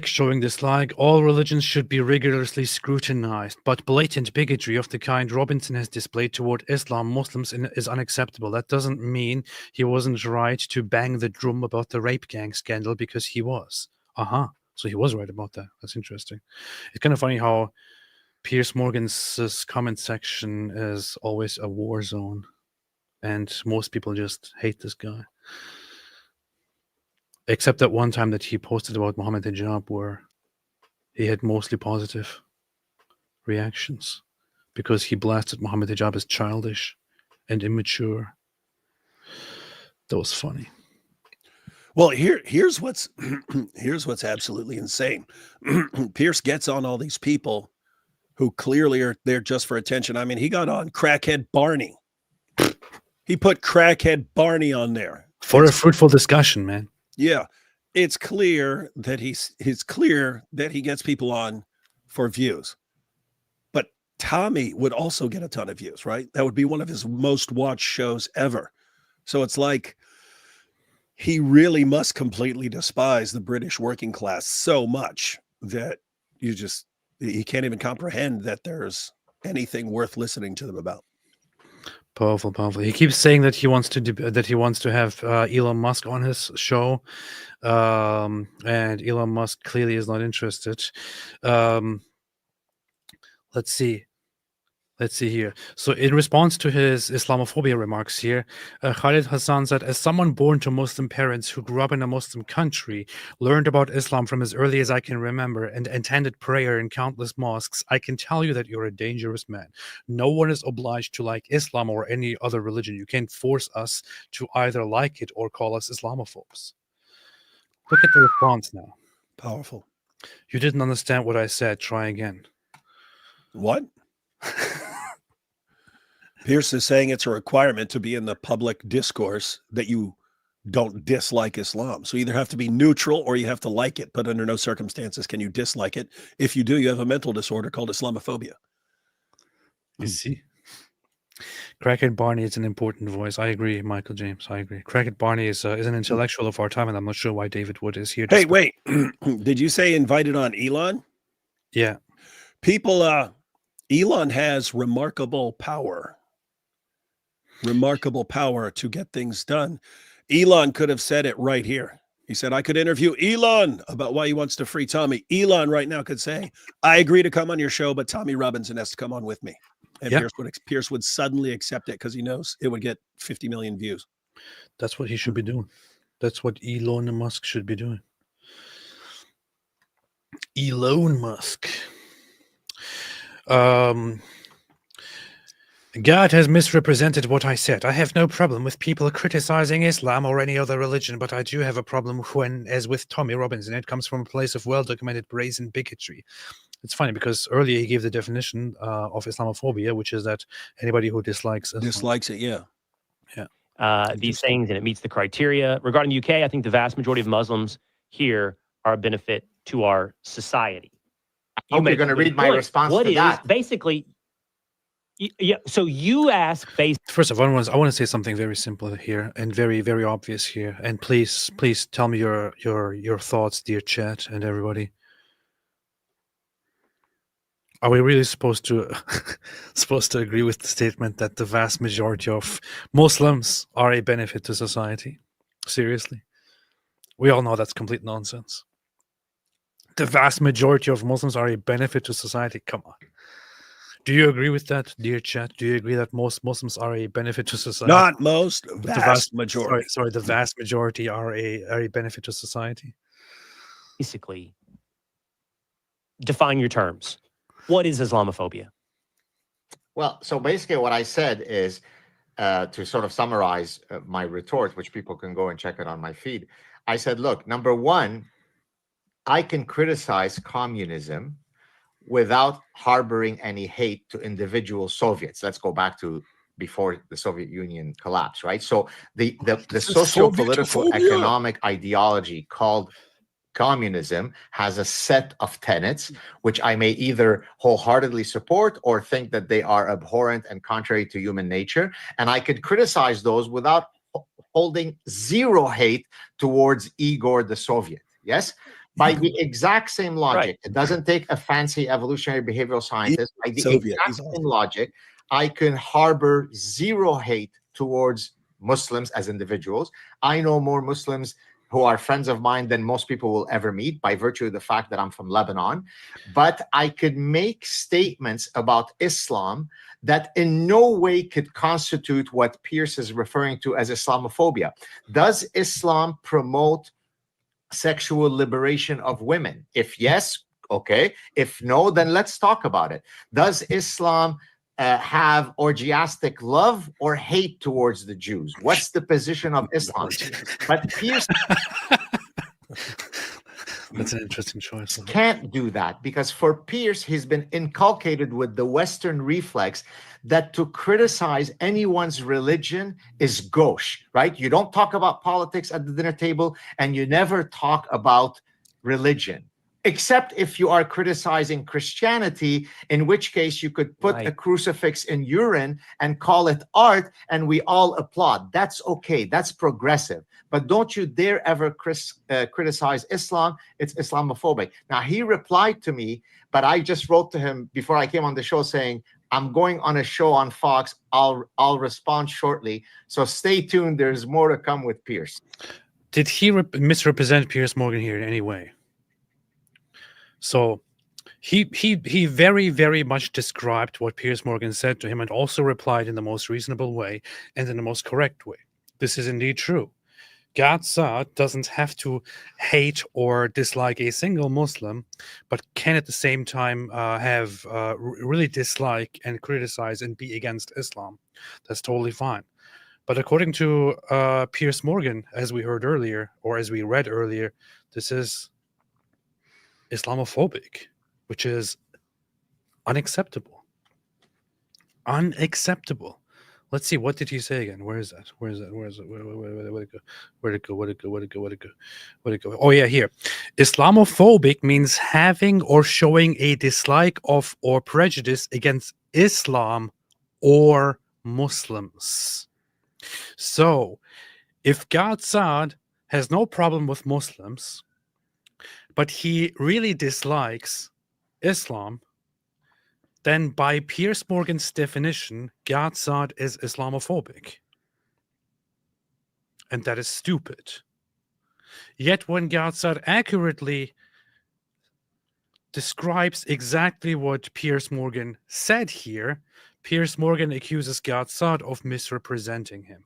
Showing dislike. All religions should be rigorously scrutinized, but blatant bigotry of the kind Robinson has displayed toward Islam Muslims is unacceptable. That doesn't mean he wasn't right to bang the drum about the rape gang scandal, because he was. So he was right about that. That's interesting. It's kind of funny how Piers Morgan's comment section is always a war zone, and most people just hate this guy. Except that one time that he posted about Muhammad Hijab, where he had mostly positive reactions because he blasted Muhammad Hijab as childish and immature. That was funny. Well, here's what's here's what's absolutely insane. Pierce gets on all these people who clearly are there just for attention. I mean, he got on crackhead Barney. He put crackhead Barney on there for a fruitful discussion, man. Yeah, it's clear that it's clear that he gets people on for views. But Tommy would also get a ton of views, right? That would be one of his most watched shows ever. So it's like he really must completely despise the British working class so much that he can't even comprehend that there's anything worth listening to them about. Powerful. He keeps saying that he wants to have Elon Musk on his show, and Elon Musk clearly is not interested. Let's see here. So in response to his Islamophobia remarks here, Khalid Hassan said, as someone born to Muslim parents who grew up in a Muslim country, learned about Islam from as early as I can remember, and attended prayer in countless mosques, I can tell you that you're a dangerous man. No one is obliged to like Islam or any other religion. You can't force us to either like it or call us Islamophobes. Look at the response now. Powerful. You didn't understand what I said. Try again. What? Pierce is saying it's a requirement to be in the public discourse that you don't dislike Islam. So you either have to be neutral or you have to like it, but under no circumstances can you dislike it. If you do, you have a mental disorder called Islamophobia. You see? Crackhead Barney is an important voice. I agree, Michael James. I agree. Crackhead Barney is an intellectual of our time, and I'm not sure why David Wood is here. Hey, wait. Did you say invited on Elon? Yeah. People, Elon has remarkable power to get things done. Elon could have said it right here. He said, I could interview Elon about why he wants to free Tommy. Elon right now could say, I agree to come on your show, but Tommy Robinson has to come on with me. And yep. Pierce would suddenly accept it because he knows it would get 50 million views. That's what he should be doing. That's what Elon Musk should be doing. Elon Musk. God has misrepresented what I said. I have no problem with people criticizing Islam or any other religion, but I do have a problem when, as with Tommy Robinson, it comes from a place of well-documented brazen bigotry. It's funny because earlier he gave the definition of Islamophobia, which is that anybody who dislikes Islam. Dislikes it, yeah. These things, and it meets the criteria. Regarding the UK, I think the vast majority of Muslims here are a benefit to our society. You're going to read my response to that. Basically, yeah. So you ask First of all, I want to say something very simple here and very, very obvious here. And please tell me your thoughts, dear chat and everybody. Are we really supposed to agree with the statement that the vast majority of Muslims are a benefit to society? Seriously? We all know that's complete nonsense. The vast majority of Muslims are a benefit to society. Come on. Do you agree with that, dear chat? Do you agree that most Muslims are a benefit to society? Not most, vast majority. Sorry, the vast majority are a benefit to society. Basically, define your terms. What is Islamophobia? Well, so basically what I said is, to sort of summarize my retort, which people can go and check it on my feed. I said, look, number one, I can criticize communism without harboring any hate to individual Soviets. Let's go back to before the Soviet Union collapsed, right? So the socio-political economic ideology called communism has a set of tenets which I may either wholeheartedly support or think that they are abhorrent and contrary to human nature, and I could criticize those without holding zero hate towards Igor the Soviet. Yes? By the exact same logic, it doesn't take a fancy evolutionary behavioral scientist. By the exact same logic, I can harbor zero hate towards Muslims as individuals. I know more Muslims who are friends of mine than most people will ever meet by virtue of the fact that I'm from Lebanon. But I could make statements about Islam that in no way could constitute what Piers is referring to as Islamophobia. Does Islam promote sexual liberation of women? If yes, okay. If no, then let's talk about it. Does Islam have orgiastic love or hate towards the Jews? What's the position of Islam? But Piers that's an interesting choice. Can't do that, because for Piers, he's been inculcated with the Western reflex that to criticize anyone's religion is gauche, right? You don't talk about politics at the dinner table, and you never talk about religion, except if you are criticizing Christianity, in which case you could put a crucifix in urine and call it art, and we all applaud. That's okay. That's progressive. But don't you dare ever criticize Islam. It's Islamophobic. Now, he replied to me, but I just wrote to him before I came on the show saying, I'm going on a show on Fox. I'll respond shortly. So stay tuned. There's more to come with Piers. Did he misrepresent Piers Morgan here in any way? So he very, very much described what Piers Morgan said to him and also replied in the most reasonable way and in the most correct way. This is indeed true. Gaza doesn't have to hate or dislike a single Muslim, but can at the same time have really dislike and criticize and be against Islam. That's totally fine. But according to Piers Morgan, as we heard earlier, or as we read earlier, this is Islamophobic, which is unacceptable. Unacceptable. Let's see. What did he say again? Where is that? Where is that? Where is it? Where'd it go? Where'd it go? Where'd it go? Where'd it go? Where'd it go? Where'd it go? Oh yeah, here. Islamophobic means having or showing a dislike of or prejudice against Islam or Muslims. So, if Gadsad has no problem with Muslims, but he really dislikes Islam, then by Piers Morgan's definition, Gadsad is Islamophobic. And that is stupid. Yet when Gadsad accurately describes exactly what Piers Morgan said here, Piers Morgan accuses Gadsad of misrepresenting him.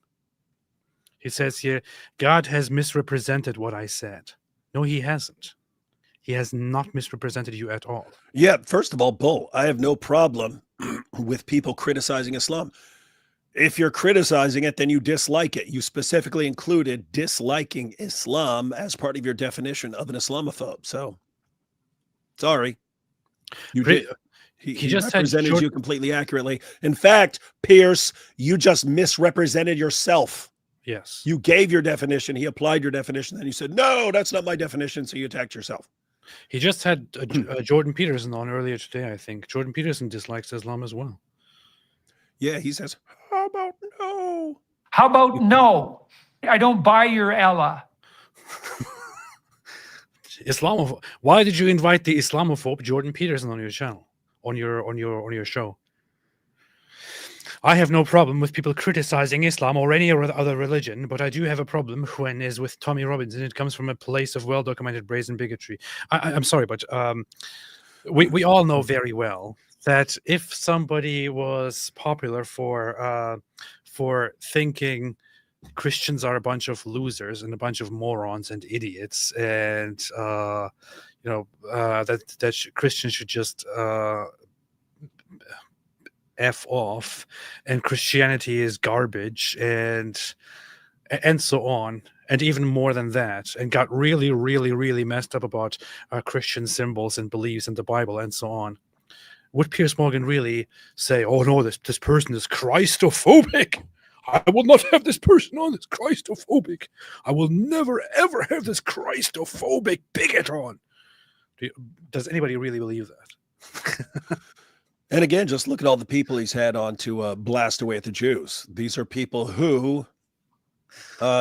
He says here, God has misrepresented what I said. No, he hasn't. He has not misrepresented you at all. Yeah, first of all, Bo, I have no problem with people criticizing Islam. If you're criticizing it, then you dislike it. You specifically included disliking Islam as part of your definition of an Islamophobe. So, sorry. You did. He just represented you completely accurately. In fact, Piers, you just misrepresented yourself. Yes. You gave your definition. He applied your definition. Then you said, no, that's not my definition. So you attacked yourself. He just had Jordan Peterson on earlier today, I think. Jordan Peterson dislikes Islam as well. Yeah, he says, how about no? How about no? I don't buy your Ella. Islamophobe. Why did you invite the Islamophobe Jordan Peterson on your channel, on your show? I have no problem with people criticizing Islam or any other religion, but I do have a problem when is with Tommy Robbins, and it comes from a place of well-documented brazen bigotry. I'm sorry, but we all know very well that if somebody was popular for thinking Christians are a bunch of losers and a bunch of morons and idiots, and that Christians should just F off, and Christianity is garbage, and so on, and even more than that, and got really, really, really messed up about Christian symbols and beliefs in the Bible and so on. Would Piers Morgan really say, oh no, this person is Christophobic? I will not have this person on, this Christophobic. I will never, ever have this Christophobic bigot on. Does anybody really believe that? And again, just look at all the people he's had on to blast away at the Jews. These are people who,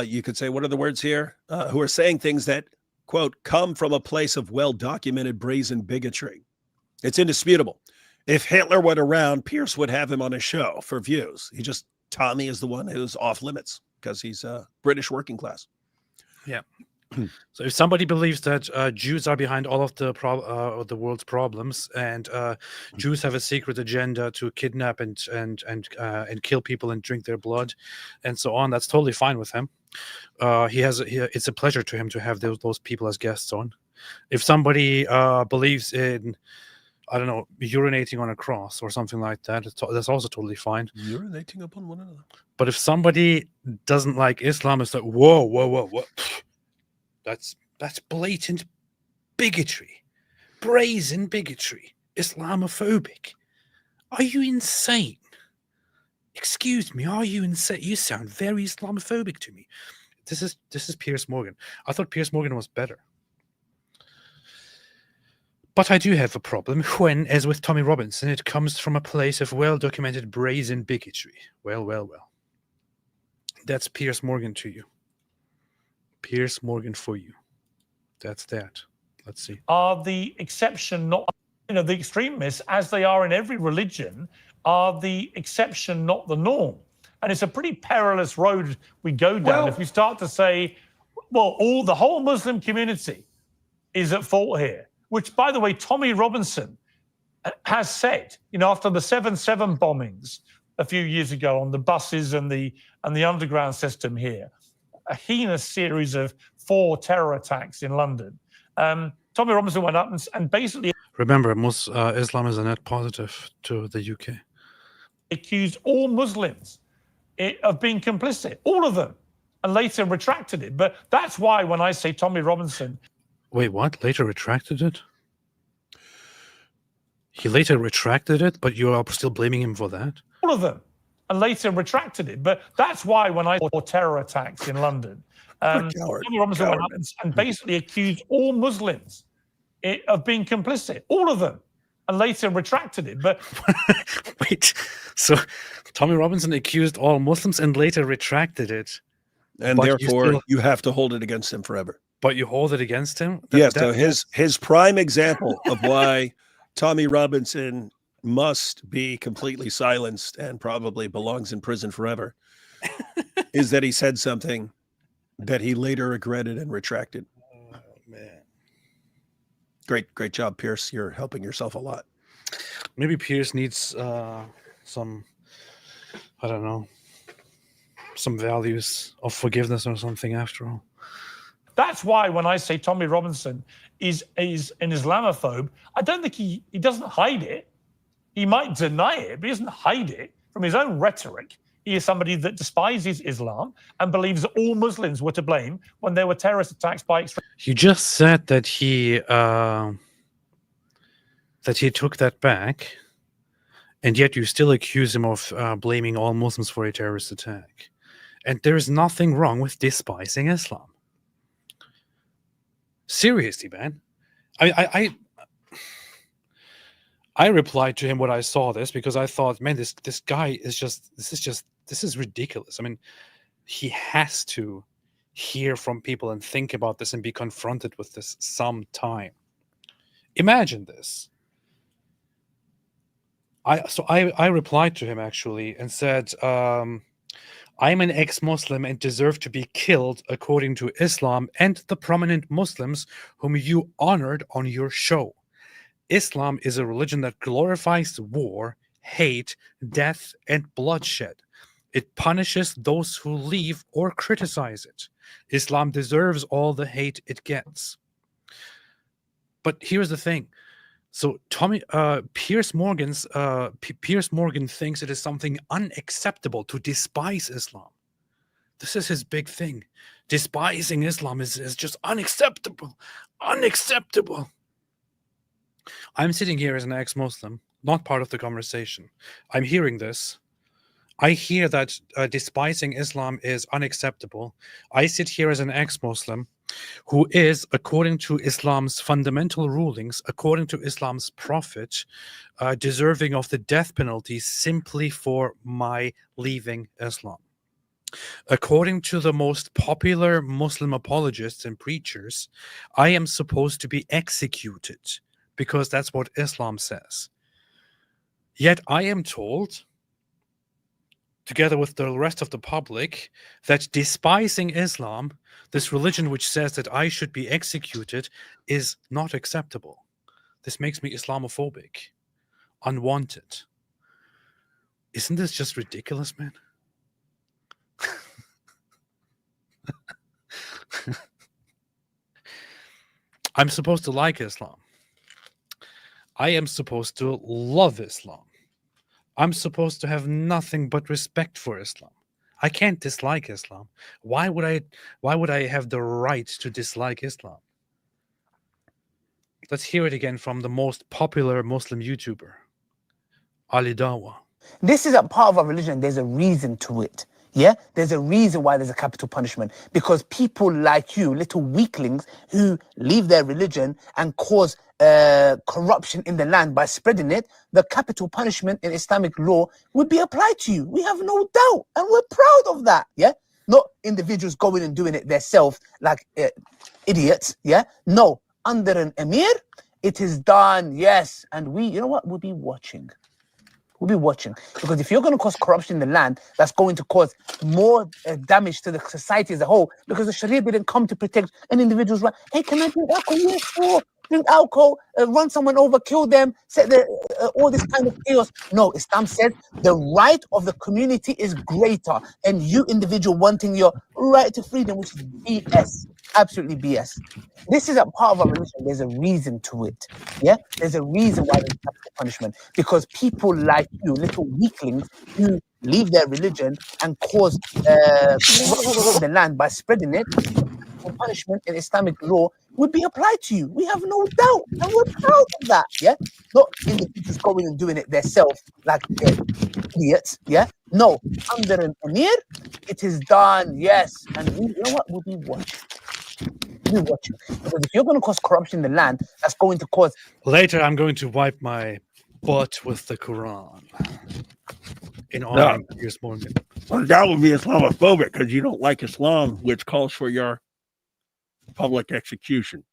you could say, what are the words here? Who are saying things that, quote, come from a place of well-documented brazen bigotry. It's indisputable. If Hitler went around, Pierce would have him on his show for views. Tommy is the one who's off limits because he's British working class. Yeah. So if somebody believes that Jews are behind all of the world's problems, and Jews have a secret agenda to kidnap and kill people and drink their blood, and so on, that's totally fine with him. It's a pleasure to him to have those people as guests on. If somebody believes in, I don't know, urinating on a cross or something like that, that's also totally fine. Urinating upon one another. But if somebody doesn't like Islam, it's like, whoa. That's blatant bigotry, brazen bigotry, Islamophobic. Are you insane? Excuse me, are you insane? You sound very Islamophobic to me. This is Piers Morgan. I thought Piers Morgan was better. But I do have a problem when, as with Tommy Robinson, it comes from a place of well-documented brazen bigotry. Well. That's Piers Morgan to you. Piers Morgan for you. That's that. Let's see. Are the exception, not, the extremists, as they are in every religion, are the exception, not the norm. And it's a pretty perilous road we go down if we start to say, well, the whole Muslim community is at fault here, which, by the way, Tommy Robinson has said, after the 7/7 bombings a few years ago on the buses and the underground system here, a heinous series of 4 terror attacks in London. Tommy Robinson went up and basically... Remember, Islam is a net positive to the UK. Accused all Muslims of being complicit, all of them, and later retracted it. But that's why when I say Tommy Robinson... Wait, what? Later retracted it? He later retracted it, but you are still blaming him for that? All of them. And later retracted it. But that's why when I saw terror attacks in London, Tommy Robinson went up and basically accused all Muslims of being complicit, all of them, and later retracted it. But wait, so Tommy Robinson accused all Muslims and later retracted it, and therefore you have to hold it against him forever. But you hold it against him? So his prime example of why Tommy Robinson must be completely silenced and probably belongs in prison forever is that he said something that he later regretted and retracted. Oh, man. Great job, Pierce. You're helping yourself a lot. Maybe Pierce needs some, I don't know, some values of forgiveness or something after all. That's why when I say Tommy Robinson is an Islamophobe, I don't think he doesn't hide it. He might deny it, but he doesn't hide it from his own rhetoric. He is somebody that despises Islam and believes that all Muslims were to blame when there were terrorist attacks by extremists. You just said that he took that back, and yet you still accuse him of blaming all Muslims for a terrorist attack. And there is nothing wrong with despising Islam. Seriously, man. I replied to him when I saw this because I thought, man, this guy is this is ridiculous. I mean, he has to hear from people and think about this and be confronted with this sometime. Imagine this. I replied to him actually and said, I'm an ex-Muslim and deserve to be killed according to Islam and the prominent Muslims whom you honored on your show. Islam is a religion that glorifies war, hate, death, and bloodshed. It punishes those who leave or criticize it. Islam deserves all the hate it gets. But here's the thing. So Piers Morgan thinks it is something unacceptable to despise Islam. This is his big thing. Despising Islam is just unacceptable. Unacceptable. I'm sitting here as an ex-Muslim, not part of the conversation. I'm hearing this. I hear that despising Islam is unacceptable. I sit here as an ex-Muslim who is, according to Islam's fundamental rulings, according to Islam's prophet, deserving of the death penalty simply for my leaving Islam. According to the most popular Muslim apologists and preachers, I am supposed to be executed because that's what Islam says. Yet I am told, together with the rest of the public, that despising Islam, this religion which says that I should be executed, is not acceptable. This makes me Islamophobic, unwanted. Isn't this just ridiculous, man? I'm supposed to like Islam. I am supposed to love Islam. I'm supposed to have nothing but respect for Islam. I can't dislike Islam. Why would I have the right to dislike Islam? Let's hear it again from the most popular Muslim YouTuber, Ali Dawa. This is a part of our religion. There's a reason to it. Yeah, there's a reason why there's a capital punishment, because people like you, little weaklings who leave their religion and cause corruption in the land by spreading it, the capital punishment in Islamic law would be applied to you. We have no doubt, and we're proud of that. Yeah, not individuals going and doing it themselves like idiots. Yeah, no, under an emir, it is done. Yes, and we, you know what, we'll be watching. We'll be watching, because if you're going to cause corruption in the land, that's going to cause more damage to the society as a whole, because the Sharia didn't come to protect an individual's right. Hey, can I drink alcohol? Yes, sure. Drink alcohol, run someone over, kill them, set all this kind of chaos. No, Islam said the right of the community is greater, and you individual wanting your right to freedom, which is BS, absolutely BS. This is a part of our religion. There's a reason to it. Yeah, there's a reason why there's capital punishment, because people like you, little weaklings who leave their religion and cause corruption in the land by spreading it, punishment in Islamic law would be applied to you. We have no doubt, and we're proud of that. Yeah, not individuals going and doing it themselves like idiots. Yeah, no, under an emir, it is done. Yes, and we, you know what, we'll be watching. We'll be watching, because if you're going to cause corruption in the land, that's going to cause. Later, I'm going to wipe my butt with the Quran in honor of Piers Morgan. Well, that would be Islamophobic, because you don't like Islam, which calls for your public execution.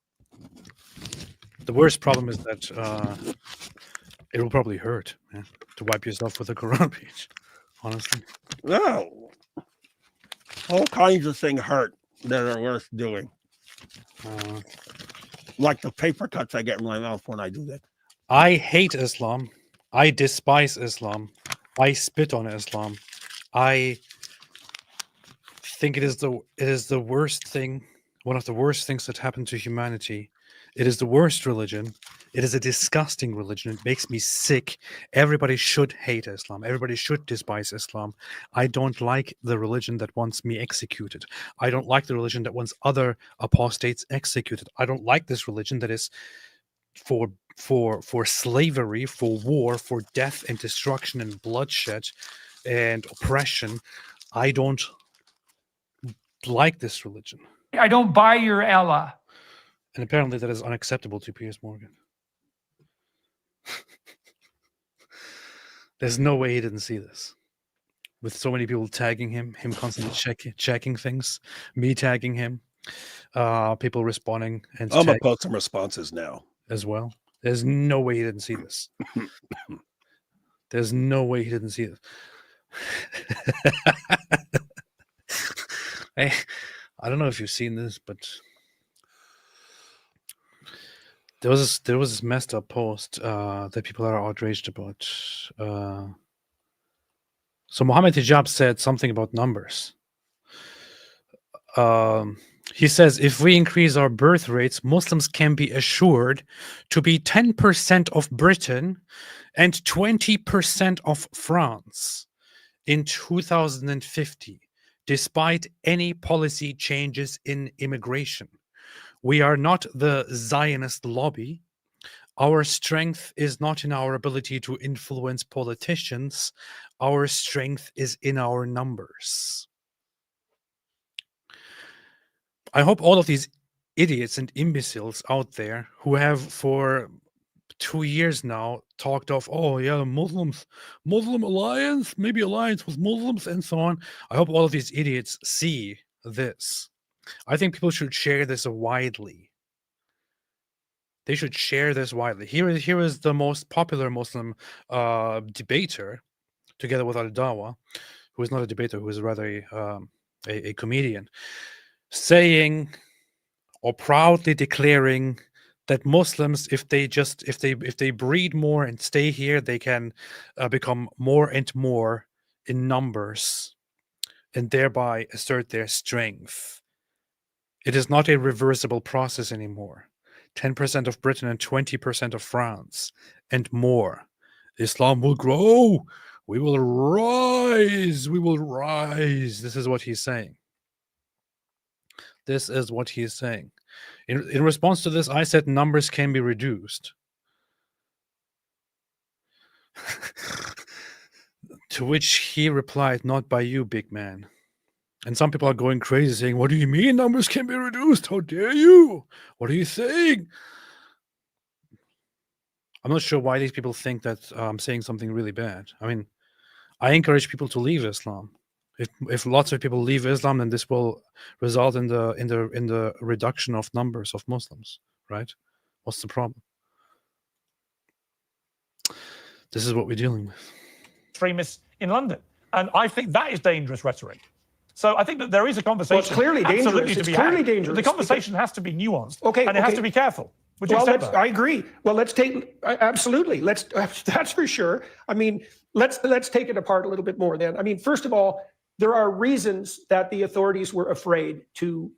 The worst problem is that it will probably hurt, man, to wipe yourself with a Quran page, honestly. No. All kinds of things hurt that are worth doing. Like the paper cuts I get in my mouth when I do that. I hate Islam. I despise Islam. I spit on Islam. I think it is the worst thing, one of the worst things that happened to humanity. It is the worst religion. It is a disgusting religion. It makes me sick. Everybody should hate Islam. Everybody should despise Islam. I don't like the religion that wants me executed. I don't like the religion that wants other apostates executed. I don't like this religion that is for slavery, for war, for death and destruction and bloodshed and oppression. I don't like this religion. I don't buy your Allah. And apparently that is unacceptable to Piers Morgan. There's no way he didn't see this. With so many people tagging him constantly checking things, me tagging him, people responding. And I'm going to post some responses now. As well. There's no way he didn't see this. There's no way he didn't see this. Hey, I don't know if you've seen this, but there was this messed up post that people are outraged about. So Mohammed Hijab said something about numbers. He says, if we increase our birth rates, Muslims can be assured to be 10% of Britain and 20% of France in 2050, despite any policy changes in immigration. We are not the Zionist lobby. Our strength is not in our ability to influence politicians. Our strength is in our numbers. I hope all of these idiots and imbeciles out there who have for 2 years now talked of, oh yeah, Muslim alliance, maybe alliance with Muslims and so on. I hope all of these idiots see this. I think people should share this widely. They should share this widely. Here is the most popular Muslim debater, together with Al-Dawa, who is not a debater, who is rather a comedian, saying or proudly declaring that Muslims, if they breed more and stay here, they can become more and more in numbers, and thereby assert their strength. It is not a reversible process anymore. 10% of Britain and 20% of France and more. Islam will grow. We will rise. We will rise. This is what he's saying. This is what he's saying. In response to this, I said numbers can be reduced. To which he replied, not by you, big man. And some people are going crazy saying, what do you mean numbers can be reduced? How dare you? What are you saying? I'm not sure why these people think that I'm saying something really bad. I mean, I encourage people to leave Islam. If lots of people leave Islam, then this will result in the reduction of numbers of Muslims, right? What's the problem? This is what we're dealing with. Extremists in London. And I think that is dangerous rhetoric. So I think that there is a conversation. Well, it's clearly dangerous. It's clearly dangerous. The conversation has to be nuanced. Okay, and it has to be careful. Would you well, say that? I agree. Well, let's take absolutely. That's for sure. I mean, let's take it apart a little bit more. Then, I mean, first of all, there are reasons that the authorities were afraid to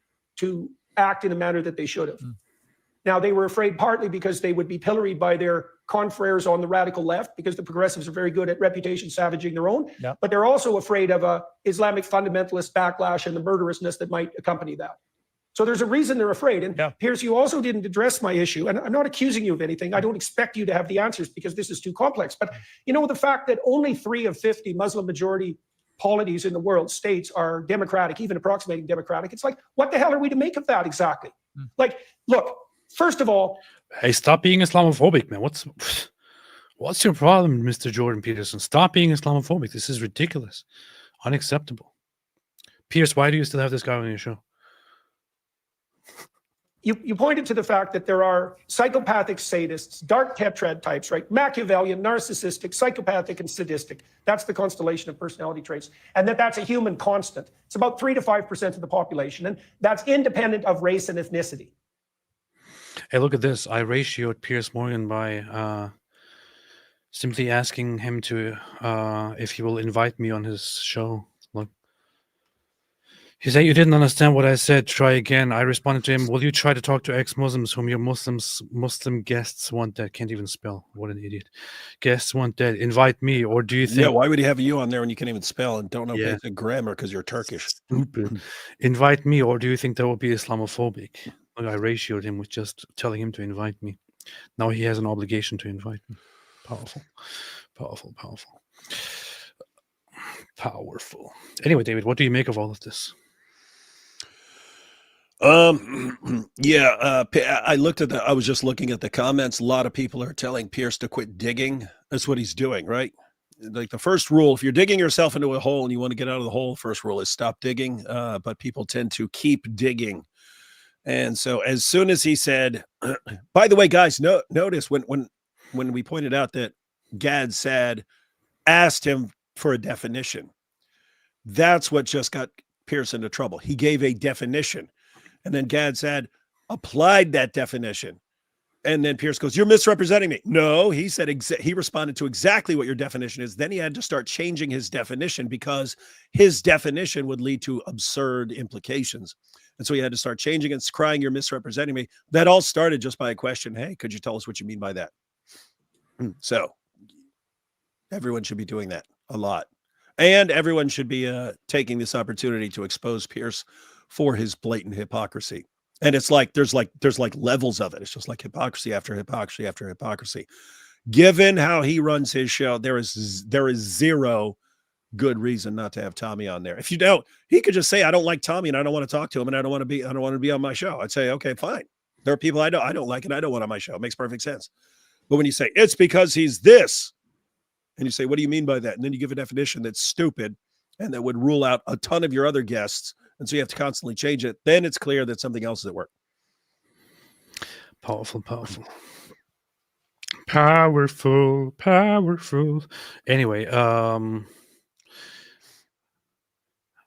act in a manner that they should have. Now, they were afraid partly because they would be pilloried by their confreres on the radical left, because the progressives are very good at reputation savaging their own. Yep. But they're also afraid of a Islamic fundamentalist backlash and the murderousness that might accompany that. So there's a reason they're afraid. And Piers, you also didn't address my issue. And I'm not accusing you of anything. I don't expect you to have the answers because this is too complex. But you know, the fact that only 3 of 50 Muslim majority polities in the world, states, are democratic, even approximating democratic. It's like, what the hell are we to make of that exactly? Like, look, first of all, hey, stop being Islamophobic, man. What's your problem, Mr. Jordan Peterson? Stop being Islamophobic. This is ridiculous. Unacceptable. Piers, why do you still have this guy on your show? You pointed to the fact that there are psychopathic sadists, dark tetrad types, right? Machiavellian, narcissistic, psychopathic, and sadistic. That's the constellation of personality traits. And that's a human constant. It's about 3 to 5% of the population. And that's independent of race and ethnicity. Hey, look at this. I ratioed Piers Morgan by simply asking him to if he will invite me on his show. Look. He said, you didn't understand what I said. Try again. I responded to him, will you try to talk to ex-Muslims whom your Muslim guests want dead? Can't even spell. What an idiot. Guests want dead. Invite me. Or do you think... Yeah, why would he have you on there when you can't even spell and don't know basic grammar because you're Turkish? Stupid. Invite me, or do you think that would be Islamophobic? I ratioed him with just telling him to invite me. Now he has an obligation to invite me. Powerful. Powerful, powerful. Powerful. Anyway, David, what do you make of all of this? I looked at I was just looking at the comments. A lot of people are telling Piers to quit digging. That's what he's doing, right? Like the first rule, if you're digging yourself into a hole and you want to get out of the hole, first rule is stop digging. But people tend to keep digging. And so as soon as he said, by the way, guys, notice when we pointed out that Gad Saad asked him for a definition, that's what just got Piers into trouble. He gave a definition. And then Gad Saad applied that definition. And then Piers goes, you're misrepresenting me. No, he said, he responded to exactly what your definition is. Then he had to start changing his definition because his definition would lead to absurd implications. And so he had to start changing it, crying, you're misrepresenting me. That all started just by a question. Hey, could you tell us what you mean by that? So everyone should be doing that a lot. And everyone should be taking this opportunity to expose Piers for his blatant hypocrisy. And it's like there's levels of it. It's just like hypocrisy after hypocrisy after hypocrisy. Given how he runs his show, there is zero good reason not to have Tommy on there. If you don't, he could just say, I don't like Tommy and I don't want to talk to him and I don't want to be on my show. I'd say, okay, fine. There are people I don't like and I don't want on my show. It makes perfect sense. But when you say it's because he's this, and you say, what do you mean by that? And then you give a definition that's stupid and that would rule out a ton of your other guests. And so you have to constantly change it. Then it's clear that something else is at work. Powerful. Powerful. Anyway,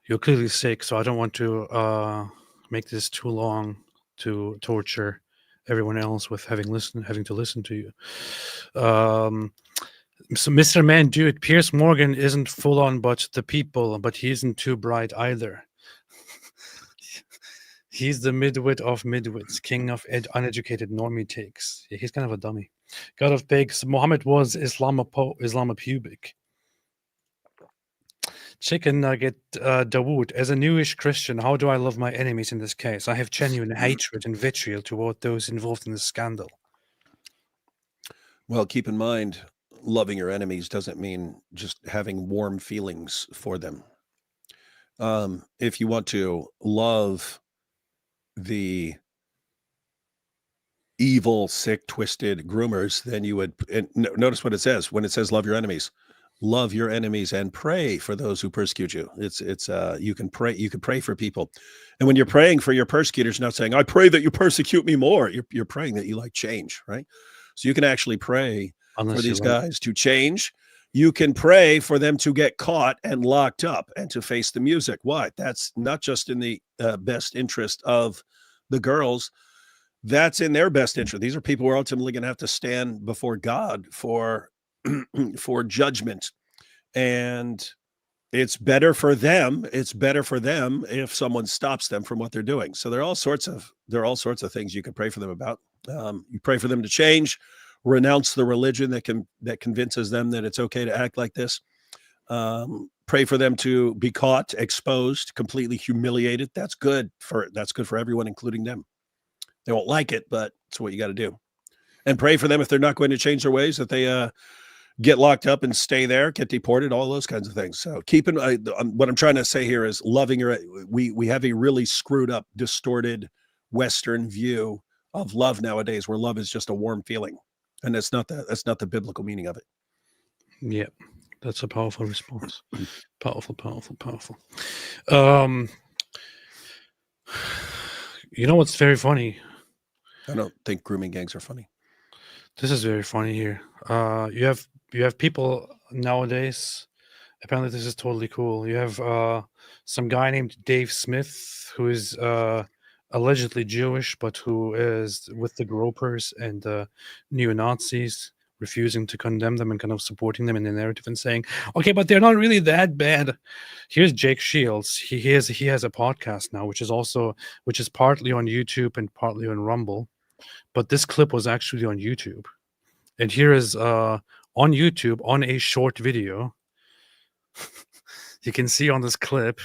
you're clearly sick, so I don't want to make this too long to torture everyone else with having to listen to you. So Mr. Man Dude, Piers Morgan isn't full on but the people, but he isn't too bright either. He's the midwit of midwits, king of uneducated normie takes. Yeah, he's kind of a dummy. God of pigs, Muhammad was Islamophobic. Chicken nugget, Dawood, as a newish Christian, how do I love my enemies in this case? I have genuine hatred and vitriol toward those involved in this scandal. Well, keep in mind, loving your enemies doesn't mean just having warm feelings for them. If you want to love the evil, sick, twisted groomers, then you would notice what it says when it says love your enemies. Love your enemies and pray for those who persecute you. It's you can pray for people. And when you're praying for your persecutors, you're not saying, I pray that you persecute me more. You're praying that you like change, right? So you can actually pray for these guys to change. You can pray for them to get caught and locked up and to face the music. Why? That's not just in the best interest of the girls. That's in their best interest. These are people who are ultimately going to have to stand before God for judgment. And it's better for them. It's better for them if someone stops them from what they're doing. So there are all sorts of things you can pray for them about. You pray for them to change, renounce the religion that convinces them that it's okay to act like this. Pray for them to be caught, exposed, completely humiliated. That's good for everyone, including them. They won't like it, but it's what you got to do. And pray for them if they're not going to change their ways, that they get locked up and stay there, get deported, all those kinds of things. So what I'm trying to say here is loving we have a really screwed up, distorted Western view of love nowadays, where love is just a warm feeling. And that's not the biblical meaning of it. Yeah, that's a powerful response. Powerful. You know what's very funny? I don't think grooming gangs are funny. This is very funny here. You have people nowadays. Apparently, this is totally cool. You have some guy named Dave Smith who is allegedly Jewish, but who is with the gropers and the neo-Nazis, refusing to condemn them and kind of supporting them in the narrative and saying, okay, but they're not really that bad. Here's Jake Shields. He has a podcast now, which is partly on YouTube and partly on Rumble. But this clip was actually on YouTube. And here is on YouTube, on a short video, you can see on this clip,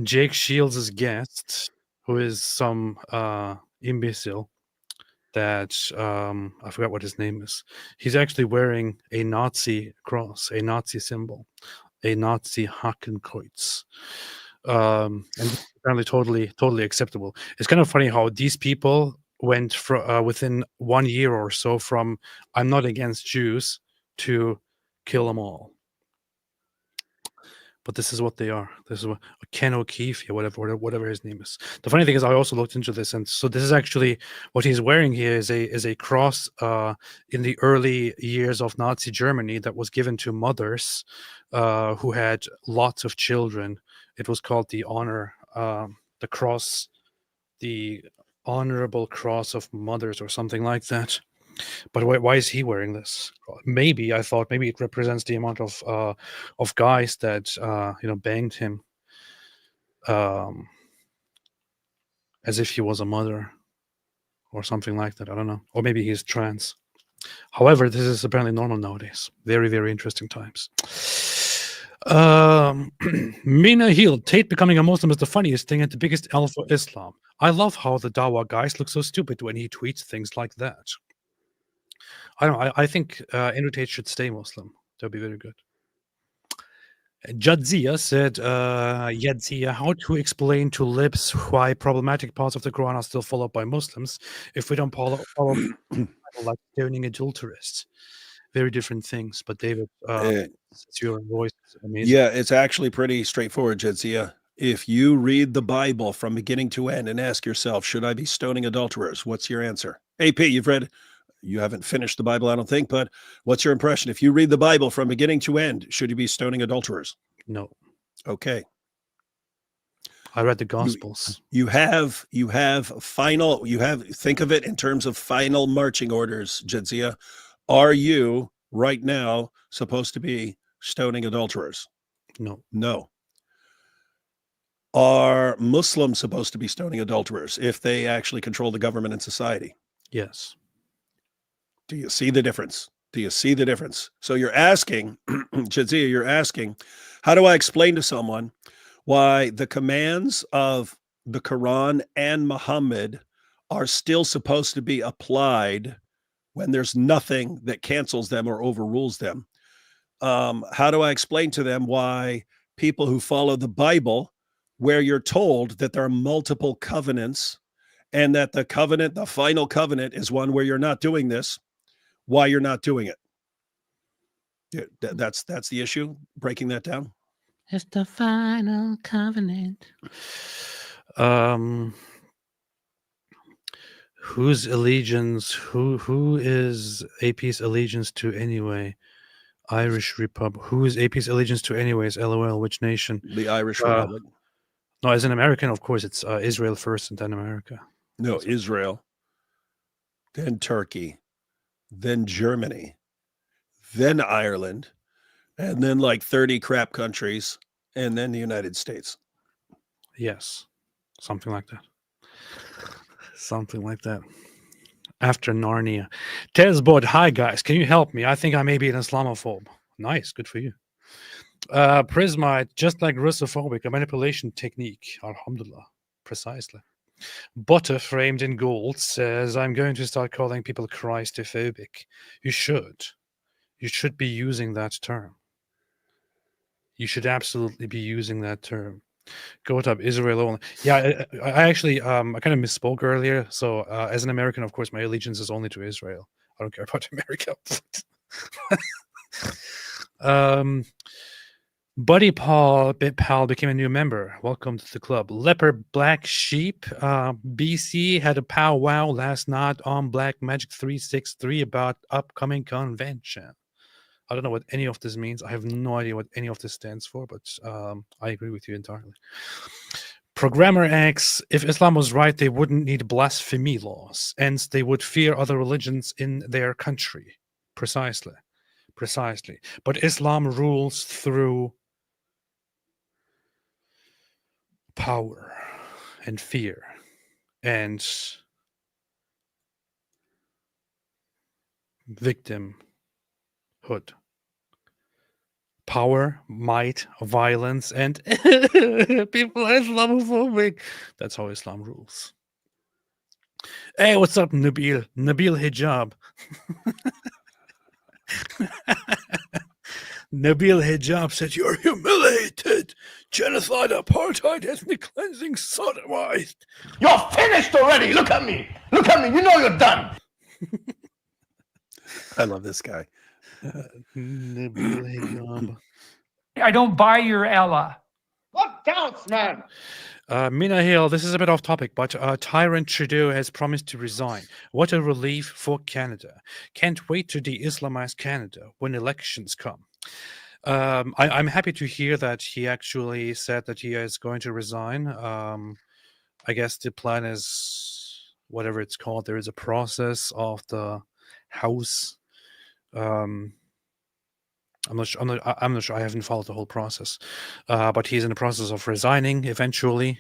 Jake Shields' guest, who is some imbecile that I forgot what his name is. He's actually wearing a Nazi cross, a Nazi symbol, a Nazi Hakenkreuz. And apparently totally acceptable. It's kind of funny how these people went within 1 year or so from I'm not against Jews to kill them all. But this is what they are. This is what Ken O'Keefe, whatever his name is. The funny thing is, I also looked into this, and so this is actually what he's wearing here is a cross in the early years of Nazi Germany that was given to mothers who had lots of children. It was called the Honorable Cross of Mothers or something like that. But why is he wearing this? Maybe I thought maybe it represents the amount of guys that banged him as if he was a mother or something like that. I don't know. Or maybe he's trans. However, this is apparently normal nowadays. Very, very interesting times. Mina Hill, Tate becoming a Muslim is the funniest thing and the biggest L for Islam. I love how the Dawa guys look so stupid when he tweets things like that. I don't know. I think Andrew Tate should stay Muslim. That would be very good. Jadzia said, Yadzia, how to explain to libs why problematic parts of the Quran are still followed by Muslims if we don't follow like stoning adulterists. Very different things, but David, it's your voice. Amazing. Yeah, it's actually pretty straightforward, Jadzia. If you read the Bible from beginning to end and ask yourself, should I be stoning adulterers? What's your answer? AP, you haven't finished the Bible, I don't think, but what's your impression? If you read the Bible from beginning to end, should you be stoning adulterers? No. Okay. I read the Gospels. Think of it in terms of final marching orders, Jadzia. Are you right now supposed to be stoning adulterers? No. No. Are Muslims supposed to be stoning adulterers if they actually control the government and society? Yes. Do you see the difference? Do you see the difference? So you're asking, Jadzia, you're asking, how do I explain to someone why the commands of the Quran and Muhammad are still supposed to be applied when there's nothing that cancels them or overrules them? How do I explain to them why people who follow the Bible, where you're told that there are multiple covenants and that the final covenant is one where you're not doing this, why you're not doing it? Yeah, that's the issue, breaking that down. It's the final covenant. Whose allegiance? Who is AP's allegiance to anyway? Irish Republic. Who is AP's allegiance to anyways? LOL. Which nation? The Irish Republic. No, as an American, of course, it's Israel first and then America. No, Israel, then Turkey, then Germany, then Ireland, and then like 30 crap countries, and then the United States. Yes, something like that. Something like that. After Narnia. Tezbot, hi guys, can you help me? I think I may be an Islamophobe. Nice, good for you. Prismite, just like Russophobic, a manipulation technique. Alhamdulillah, precisely. Butter framed in gold says, I'm going to start calling people Christophobic. You should. You should be using that term. You should absolutely be using that term. Go up Israel only. Yeah, I actually I kind of misspoke earlier. So as an American, of course, my allegiance is only to Israel. I don't care about America. Buddy Paul became a new member. Welcome to the club. Leopard Black Sheep. BC had a powwow last night on Black Magic 363 about upcoming convention. I don't know what any of this means. I have no idea what any of this stands for, but I agree with you entirely. Programmer X, if Islam was right, they wouldn't need blasphemy laws, and they would fear other religions in their country. Precisely. But Islam rules through power and fear and victimhood. Power, might, violence, and people are Islamophobic. That's how Islam rules. Hey, what's up, Nabil? Nabil Hijab. Nabil Hijab said, you're humiliated. Genocide, apartheid, ethnic cleansing, sodomized. You're finished already. Look at me. Look at me. You know you're done. I love this guy. Nabil Hijab. I don't buy your Ella. What counts, man? Mina Hill, this is a bit off topic, but Tyrant Trudeau has promised to resign. What a relief for Canada. Can't wait to de-Islamize Canada when elections come. I'm happy to hear that he actually said that he is going to resign. I guess the plan is whatever it's called. There is a process of the House. I'm not sure. I haven't followed the whole process, but he's in the process of resigning eventually.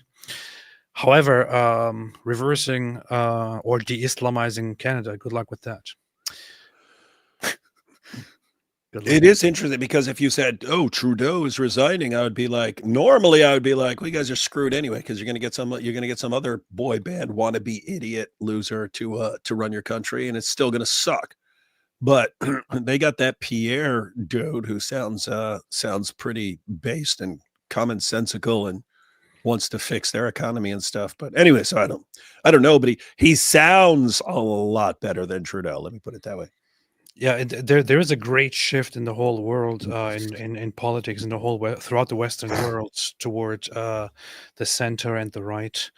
However, reversing or de-Islamizing Canada, good luck with that. It is interesting because if you said, "Oh, Trudeau is resigning," I would be like, normally I would be like, "Well, you guys are screwed anyway," because you're going to get some other boy band wannabe idiot loser to run your country, and it's still going to suck. But they got that Pierre dude who sounds pretty based and commonsensical and wants to fix their economy and stuff. But anyway, so I don't know, but he sounds a lot better than Trudeau. Let me put it that way. Yeah, there is a great shift in the whole world, in politics, in the whole throughout the Western world toward the center and the right,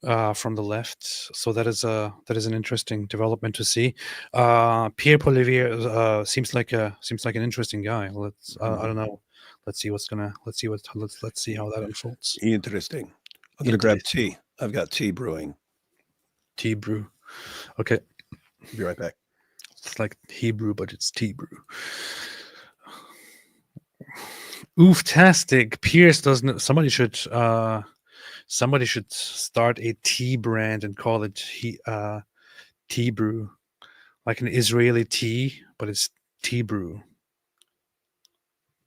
from the left. So that is an interesting development to see. Pierre Poilievre seems like an interesting guy. I don't know. Let's see how that unfolds. Interesting. I'm gonna grab tea. I've got tea brewing. Tea brew. Okay. Be right back. It's like Hebrew, but it's tea brew. Ooftastic. Piers doesn't. Somebody should start a tea brand and call it tea brew, like an Israeli tea, but it's tea brew.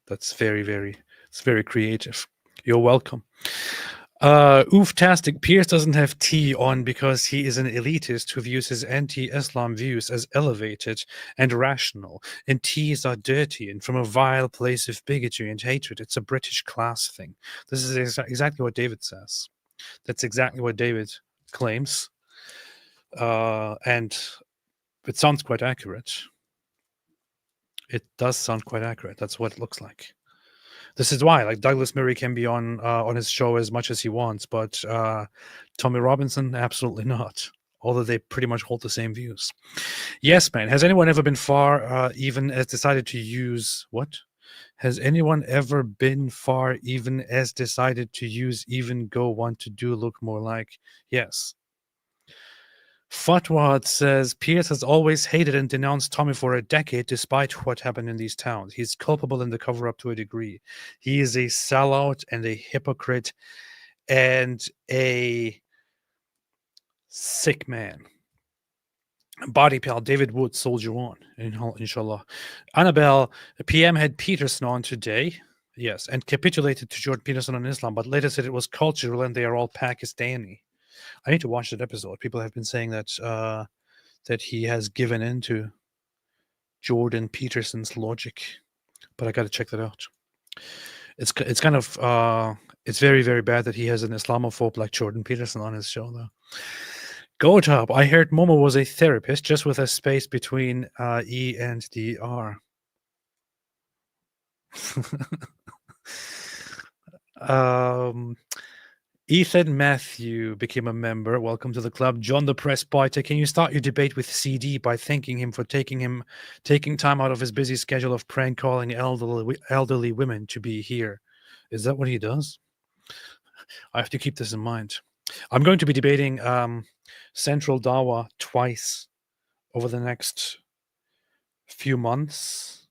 That's it's very creative. You're welcome. Ooftastic. Piers doesn't have tea on because he is an elitist who views his anti-Islam views as elevated and rational, and teas are dirty and from a vile place of bigotry and hatred. It's a British class thing. This is exactly what David says. That's exactly what David claims, and it sounds quite accurate. It does sound quite accurate. That's what it looks like. This is why, like, Douglas Murray can be on his show as much as he wants, but Tommy Robinson, absolutely not. Although they pretty much hold the same views. Yes, man. Has anyone ever been far even as decided to use what? Has anyone ever been far even as decided to use even go want to do look more like? Yes. Fatwad says, Piers has always hated and denounced Tommy for a decade despite what happened in these towns. He's culpable in the cover-up to a degree. He is a sellout and a hypocrite and a sick man. Body pal, David Wood, soldier on, inshallah. Annabelle, PM had Peterson on today, yes, and capitulated to Jordan Peterson on Islam, but later said it was cultural and they are all Pakistani. I need to watch that episode. People have been saying that that he has given in to Jordan Peterson's logic, but I got to check that out. It's kind of it's very, very bad that he has an Islamophobe like Jordan Peterson on his show, though. Go top. I heard Momo was a therapist, just with a space between E and the R. Ethan Matthew became a member. Welcome to the club. John the Presbyter, can you start your debate with CD by thanking him for taking time out of his busy schedule of prank calling elderly women to be here? Is that what he does? I have to keep this in mind. I'm going to be debating Central Dawa twice over the next few months.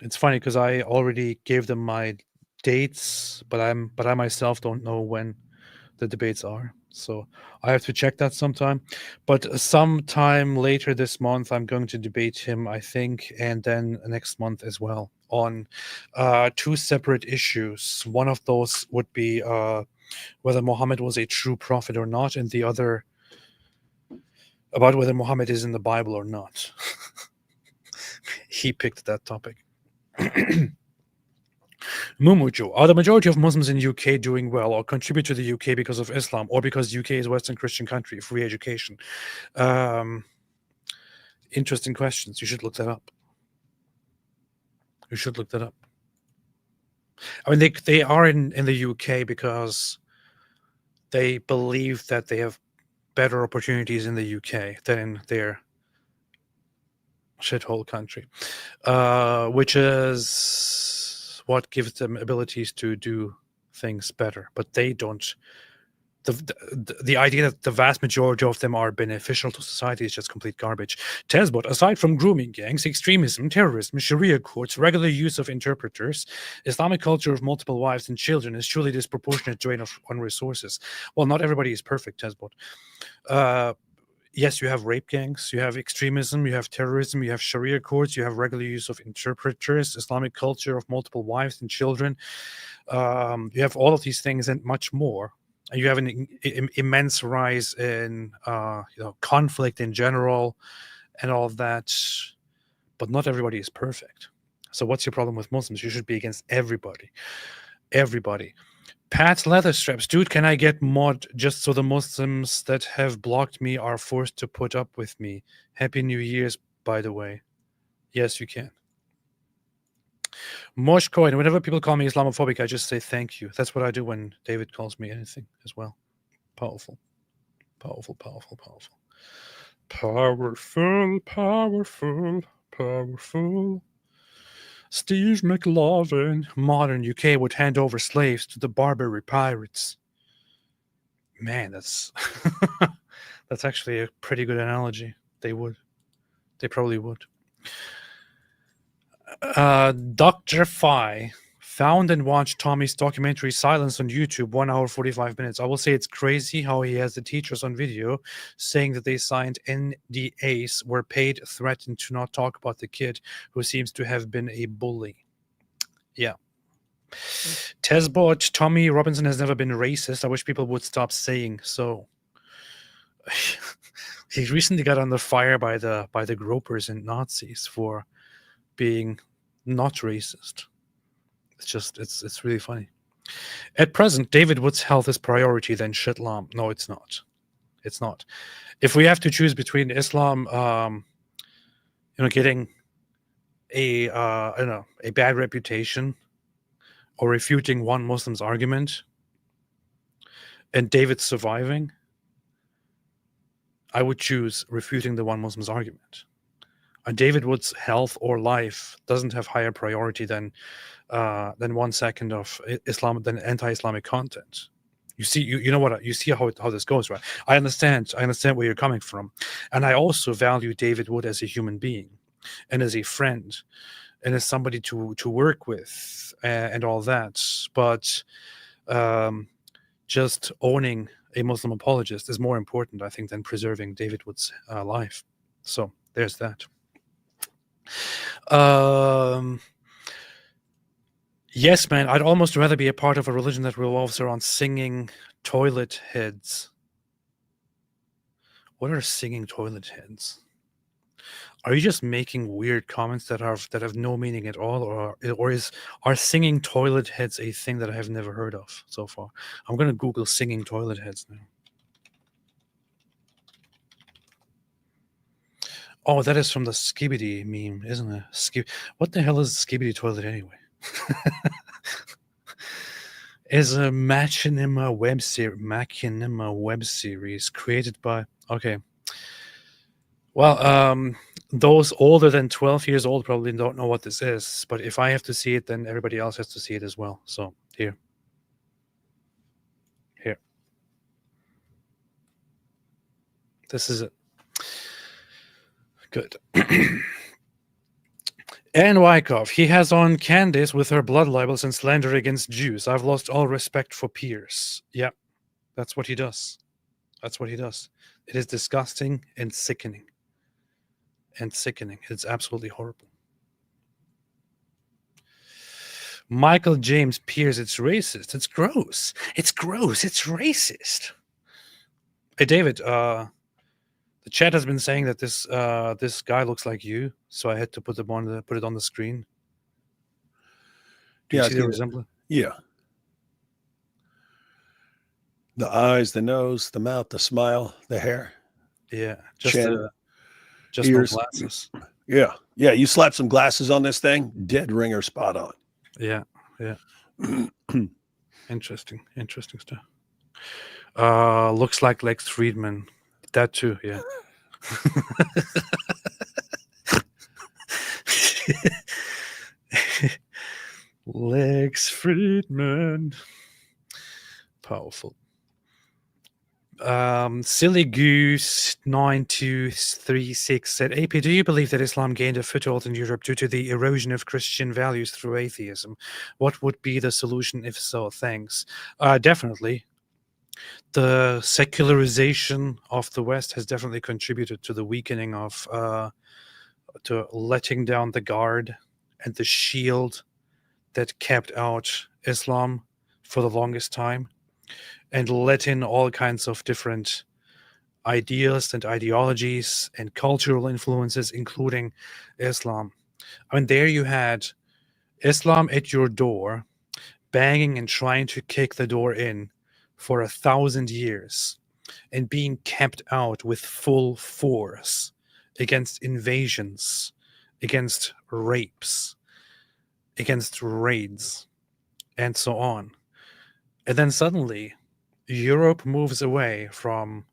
It's funny because I already gave them my dates, but I myself don't know when the debates are, so I have to check that sometime. But sometime later this month, I'm going to debate him, I think, and then next month as well on two separate issues. One of those would be whether Muhammad was a true prophet or not, and the other about whether Muhammad is in the Bible or not. He picked that topic. Mumujo, are the majority of Muslims in UK doing well or contribute to the UK because of Islam or because UK is a Western Christian country, free education? Interesting questions. You should look that up. I mean, they are in the UK because they believe that they have better opportunities in the UK than in their shithole country, which is what gives them abilities to do things better. But they don't. The idea that the vast majority of them are beneficial to society is just complete garbage. Tesbot, aside from grooming gangs, extremism, terrorism, Sharia courts, regular use of interpreters, Islamic culture of multiple wives and children is truly disproportionate drain on resources. Well, not everybody is perfect, Tesbot. yes, you have rape gangs, you have extremism, you have terrorism, you have Sharia courts, you have regular use of interpreters, Islamic culture of multiple wives and children. You have all of these things and much more. And you have an immense rise in conflict in general and all of that. But not everybody is perfect. So what's your problem with Muslims? You should be against everybody. Everybody. Pat's leather straps. Dude, can I get mod just so the Muslims that have blocked me are forced to put up with me? Happy New Year's, by the way. Yes, you can. Mosh Coin. Whenever people call me Islamophobic, I just say thank you. That's what I do when David calls me anything as well. Powerful. Powerful, powerful, powerful. Powerful, powerful, powerful. Steve McLovin, modern UK would hand over slaves to the Barbary pirates. Man, that's that's actually a pretty good analogy. They would. They probably would. Dr. Phi found and watched Tommy's documentary Silence on YouTube, 1 hour 45 minutes. I will say it's crazy how he has the teachers on video saying that they signed NDAs, were paid, threatened to not talk about the kid who seems to have been a bully. Yeah. Tesbot, Tommy Robinson has never been racist. I wish people would stop saying so. He recently got under fire by the gropers and Nazis for being not racist. It's really funny. At present, David Wood's health is priority than Shitlam. No, it's not. It's not. If we have to choose between Islam, getting a bad reputation or refuting one Muslim's argument, and David surviving, I would choose refuting the one Muslim's argument. And David Wood's health or life doesn't have higher priority than 1 second of than anti-Islamic content. You see, you know what you see how this goes, right? I understand where you're coming from, and I also value David Wood as a human being, and as a friend, and as somebody to work with, and all that. But just owning a Muslim apologist is more important, I think, than preserving David Wood's life. So there's that. Yes, man, I'd almost rather be a part of a religion that revolves around singing toilet heads. What are singing toilet heads? Are you just making weird comments that have no meaning at all, or are singing toilet heads a thing that I have never heard of so far? I'm gonna Google singing toilet heads now. Oh, that is from the Skibidi meme, isn't it? What the hell is Skibidi toilet anyway? Is a Machinima web series created by. Okay. Well, those older than 12 years old probably don't know what this is, but if I have to see it, then everybody else has to see it as well. So here. This is it. Good. Anne Wyckoff, he has on Candace with her blood libels and slander against Jews. I've lost all respect for Piers. Yeah, that's what he does. That's what he does. It is disgusting and sickening. It's absolutely horrible. Michael James Piers, it's racist. It's gross. It's racist. Hey, David, the chat has been saying that this guy looks like you, so I had to put it on the screen. Do you see the resemblance? Yeah. The eyes, the nose, the mouth, the smile, the hair. Yeah, just ears. No glasses. Yeah. You slap some glasses on this thing, dead ringer, spot on. Yeah. Interesting stuff. Looks like Lex Friedman. That too, yeah. Lex Friedman. Powerful. Silly Goose 9236 said, AP, do you believe that Islam gained a foothold in Europe due to the erosion of Christian values through atheism? What would be the solution if so? Thanks. Definitely. The secularization of the West has definitely contributed to the weakening of, to letting down the guard and the shield that kept out Islam for the longest time, and let in all kinds of different ideas and ideologies and cultural influences, including Islam. I mean, there you had Islam at your door, banging and trying to kick the door in for 1,000 years, and being kept out with full force against invasions, against rapes, against raids, and so on. And then suddenly, Europe moves away from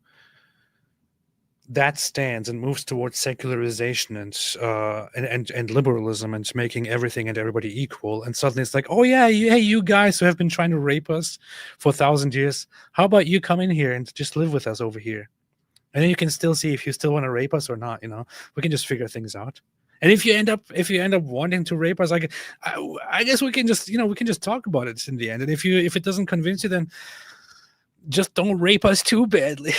that stance and moves towards secularization and liberalism and making everything and everybody equal. And suddenly it's like, oh yeah, hey, you guys who have been trying to rape us for 1,000 years, how about you come in here and just live with us over here? And then you can still see if you still want to rape us or not. We can just figure things out. And if you end up wanting to rape us, I guess we can just we can just talk about it in the end. And if it doesn't convince you, then just don't rape us too badly.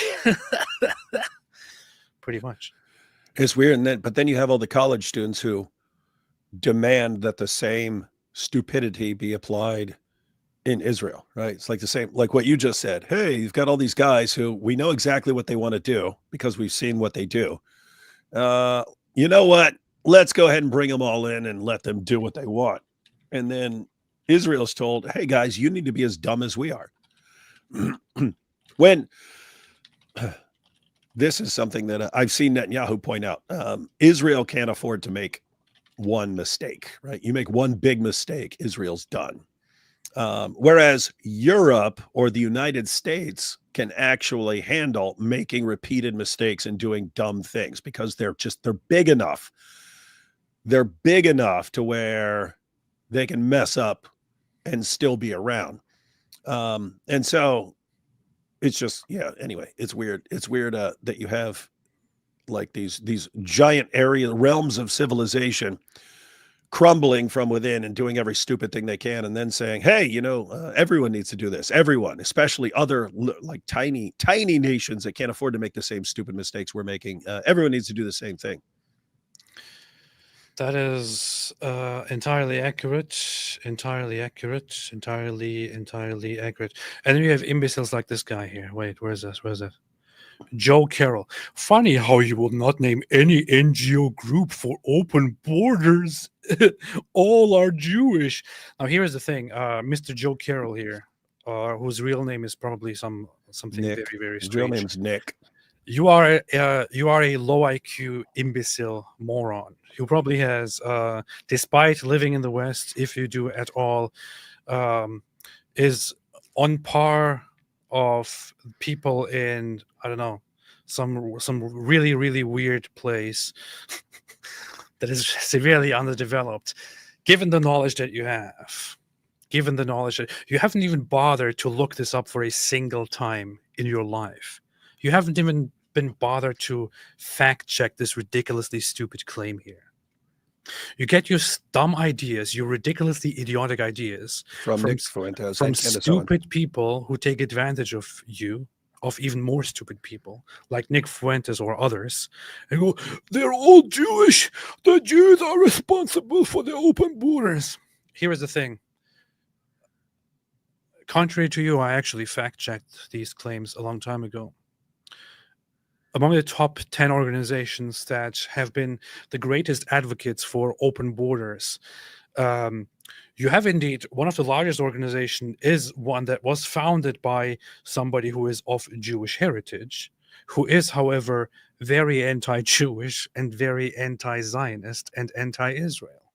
Pretty much. It's weird, but then you have all the college students who demand that the same stupidity be applied in Israel, right? It's like the same, like what you just said. Hey, you've got all these guys who we know exactly what they want to do because we've seen what they do. You know what? Let's go ahead and bring them all in and let them do what they want. And then Israel's told, hey guys, you need to be as dumb as we are. When this is something that I've seen Netanyahu point out. Israel can't afford to make one mistake, right? You make one big mistake, Israel's done. Whereas Europe or the United States can actually handle making repeated mistakes and doing dumb things because they're big enough. They're big enough to where they can mess up and still be around. And so it's just, anyway, it's weird. It's weird that you have like these giant realms of civilization crumbling from within and doing every stupid thing they can, and then saying, hey, everyone needs to do this. Everyone, especially other like tiny nations that can't afford to make the same stupid mistakes we're making. Everyone needs to do the same thing. That is entirely accurate. Entirely accurate. And then you have imbeciles like this guy here. Wait, where is that? Joe Carroll. Funny how you will not name any NGO group for open borders. All are Jewish. Now here's the thing. Mr. Joe Carroll here, whose real name is probably something Nick. very, very His strange. real name is Nick. You are a low IQ imbecile moron who probably has, despite living in the West, if you do at all, is on par of people in, I don't know, some really, really weird place that is severely underdeveloped, given the knowledge that you have. Given the knowledge that you haven't even bothered to look this up for a single time in your life. You haven't even been bothered to fact check this ridiculously stupid claim here. You get your dumb ideas, your ridiculously idiotic ideas from Nick Fuentes, from stupid people who take advantage of you, of even more stupid people like Nick Fuentes or others, and go, they're all Jewish. The Jews are responsible for the open borders. Here is the thing. Contrary to you, I actually fact-checked these claims a long time ago. Among the top 10 organizations that have been the greatest advocates for open borders, you have indeed one of the largest organizations is one that was founded by somebody who is of Jewish heritage, who is, however, very anti-Jewish and very anti-Zionist and anti-Israel.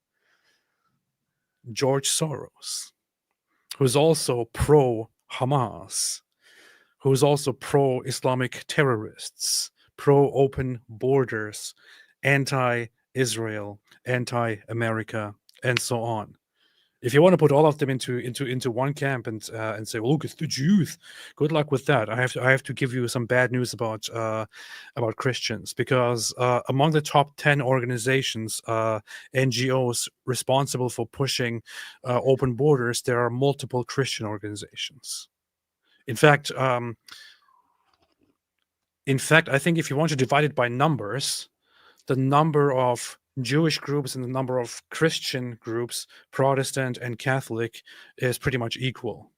George Soros, who's also pro-Hamas, who's also pro-Islamic terrorists, pro-open borders, anti-Israel, anti-America, and so on. If you want to put all of them into one camp and say, well, look, it's the Jews, good luck with that. I have to give you some bad news about Christians, because among the top 10 organizations, NGOs responsible for pushing open borders, there are multiple Christian organizations. In fact, I think if you want to divide it by numbers, the number of Jewish groups and the number of Christian groups, Protestant and Catholic, is pretty much equal,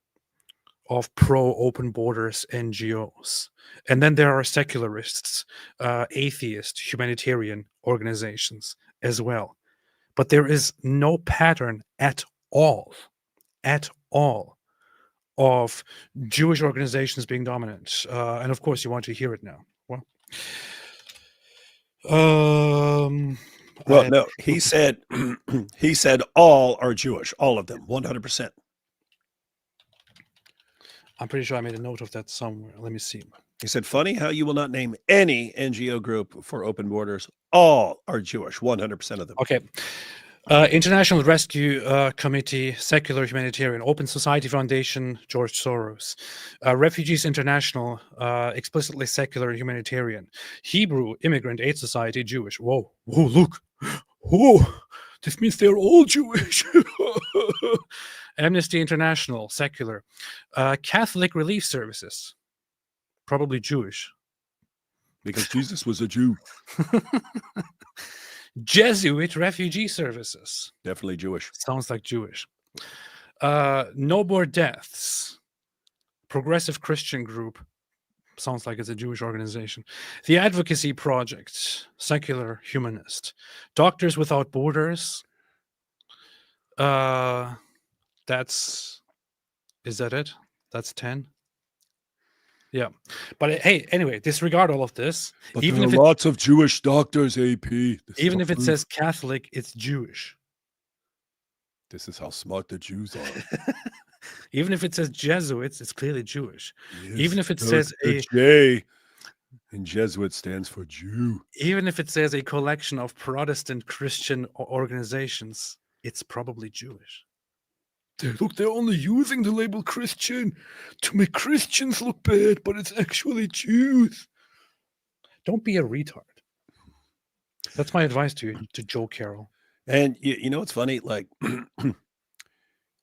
of pro-open borders NGOs. And then there are secularists, atheist, humanitarian organizations as well. But there is no pattern at all, of Jewish organizations being dominant. And of course, you want to hear it now. Well, no, he said he said all are Jewish, all of them, 100%. I'm pretty sure I made a note of that somewhere. Let me see. He said, funny how you will not name any NGO group for open borders. All are Jewish, 100% of them. Okay. International Rescue Committee, Secular Humanitarian, Open Society Foundation, George Soros. Refugees International, explicitly secular humanitarian. Hebrew Immigrant Aid Society, Jewish. Whoa, look. Whoa, this means they're all Jewish. Amnesty International, secular. Catholic Relief Services, probably Jewish. Because Jesus was a Jew. Jesuit Refugee Services. Definitely Jewish. Sounds like Jewish. No More Deaths. Progressive Christian group. Sounds like it's a Jewish organization. The Advocacy Project. Secular humanist. Doctors Without Borders. Is that it? That's 10? Yeah. But hey, anyway, disregard all of this. But even there are lots of Jewish doctors, AP. Even if it says Catholic, it's Jewish. This is how smart the Jews are. Even if it says Jesuits, it's clearly Jewish. Yes, even if it says a J in Jesuit stands for Jew. Even if it says a collection of Protestant Christian organizations, it's probably Jewish. Look, they're only using the label Christian to make Christians look bad, but it's actually Jews. Don't be a retard. That's my advice to you, to Joe Carroll. And you know what's funny? Like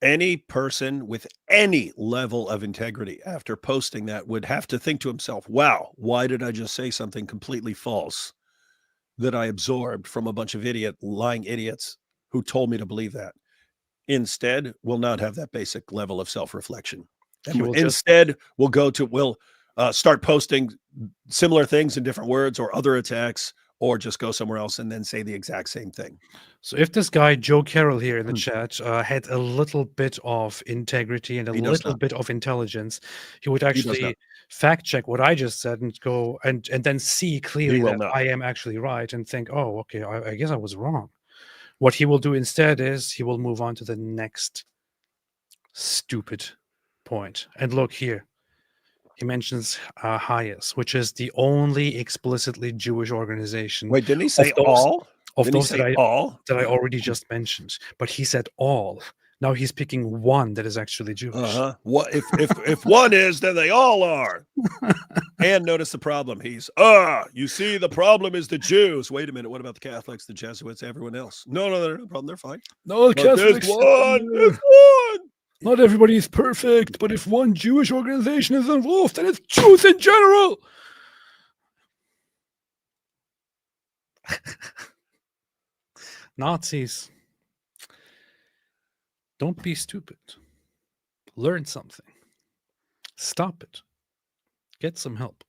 any person with any level of integrity after posting that would have to think to himself, wow, why did I just say something completely false that I absorbed from a bunch of lying idiots who told me to believe that? Instead, will not have that basic level of self-reflection. And instead, we'll start posting similar things in different words or other attacks, or just go somewhere else and then say the exact same thing. So if this guy, Joe Carroll here in the chat, had a little bit of integrity and a little bit of intelligence, he would actually fact check what I just said and go and then see clearly that I am actually right and think, oh, okay, I guess I was wrong. What he will do instead is he will move on to the next stupid point. And look here. He mentions Hayas, which is the only explicitly Jewish organization. Wait, didn't he say all? Of those that I already just mentioned. But he said all. Now he's picking one that is actually Jewish. What if one is, then they all are. And notice the problem. He's you see, the problem is the Jews. Wait a minute. What about the Catholics, the Jesuits, everyone else? No, they're no problem. They're fine. No, the Catholics. There's one. Not everybody is perfect, but if one Jewish organization is involved, then it's Jews in general. Nazis. Don't be stupid. Learn something. Stop it. Get some help.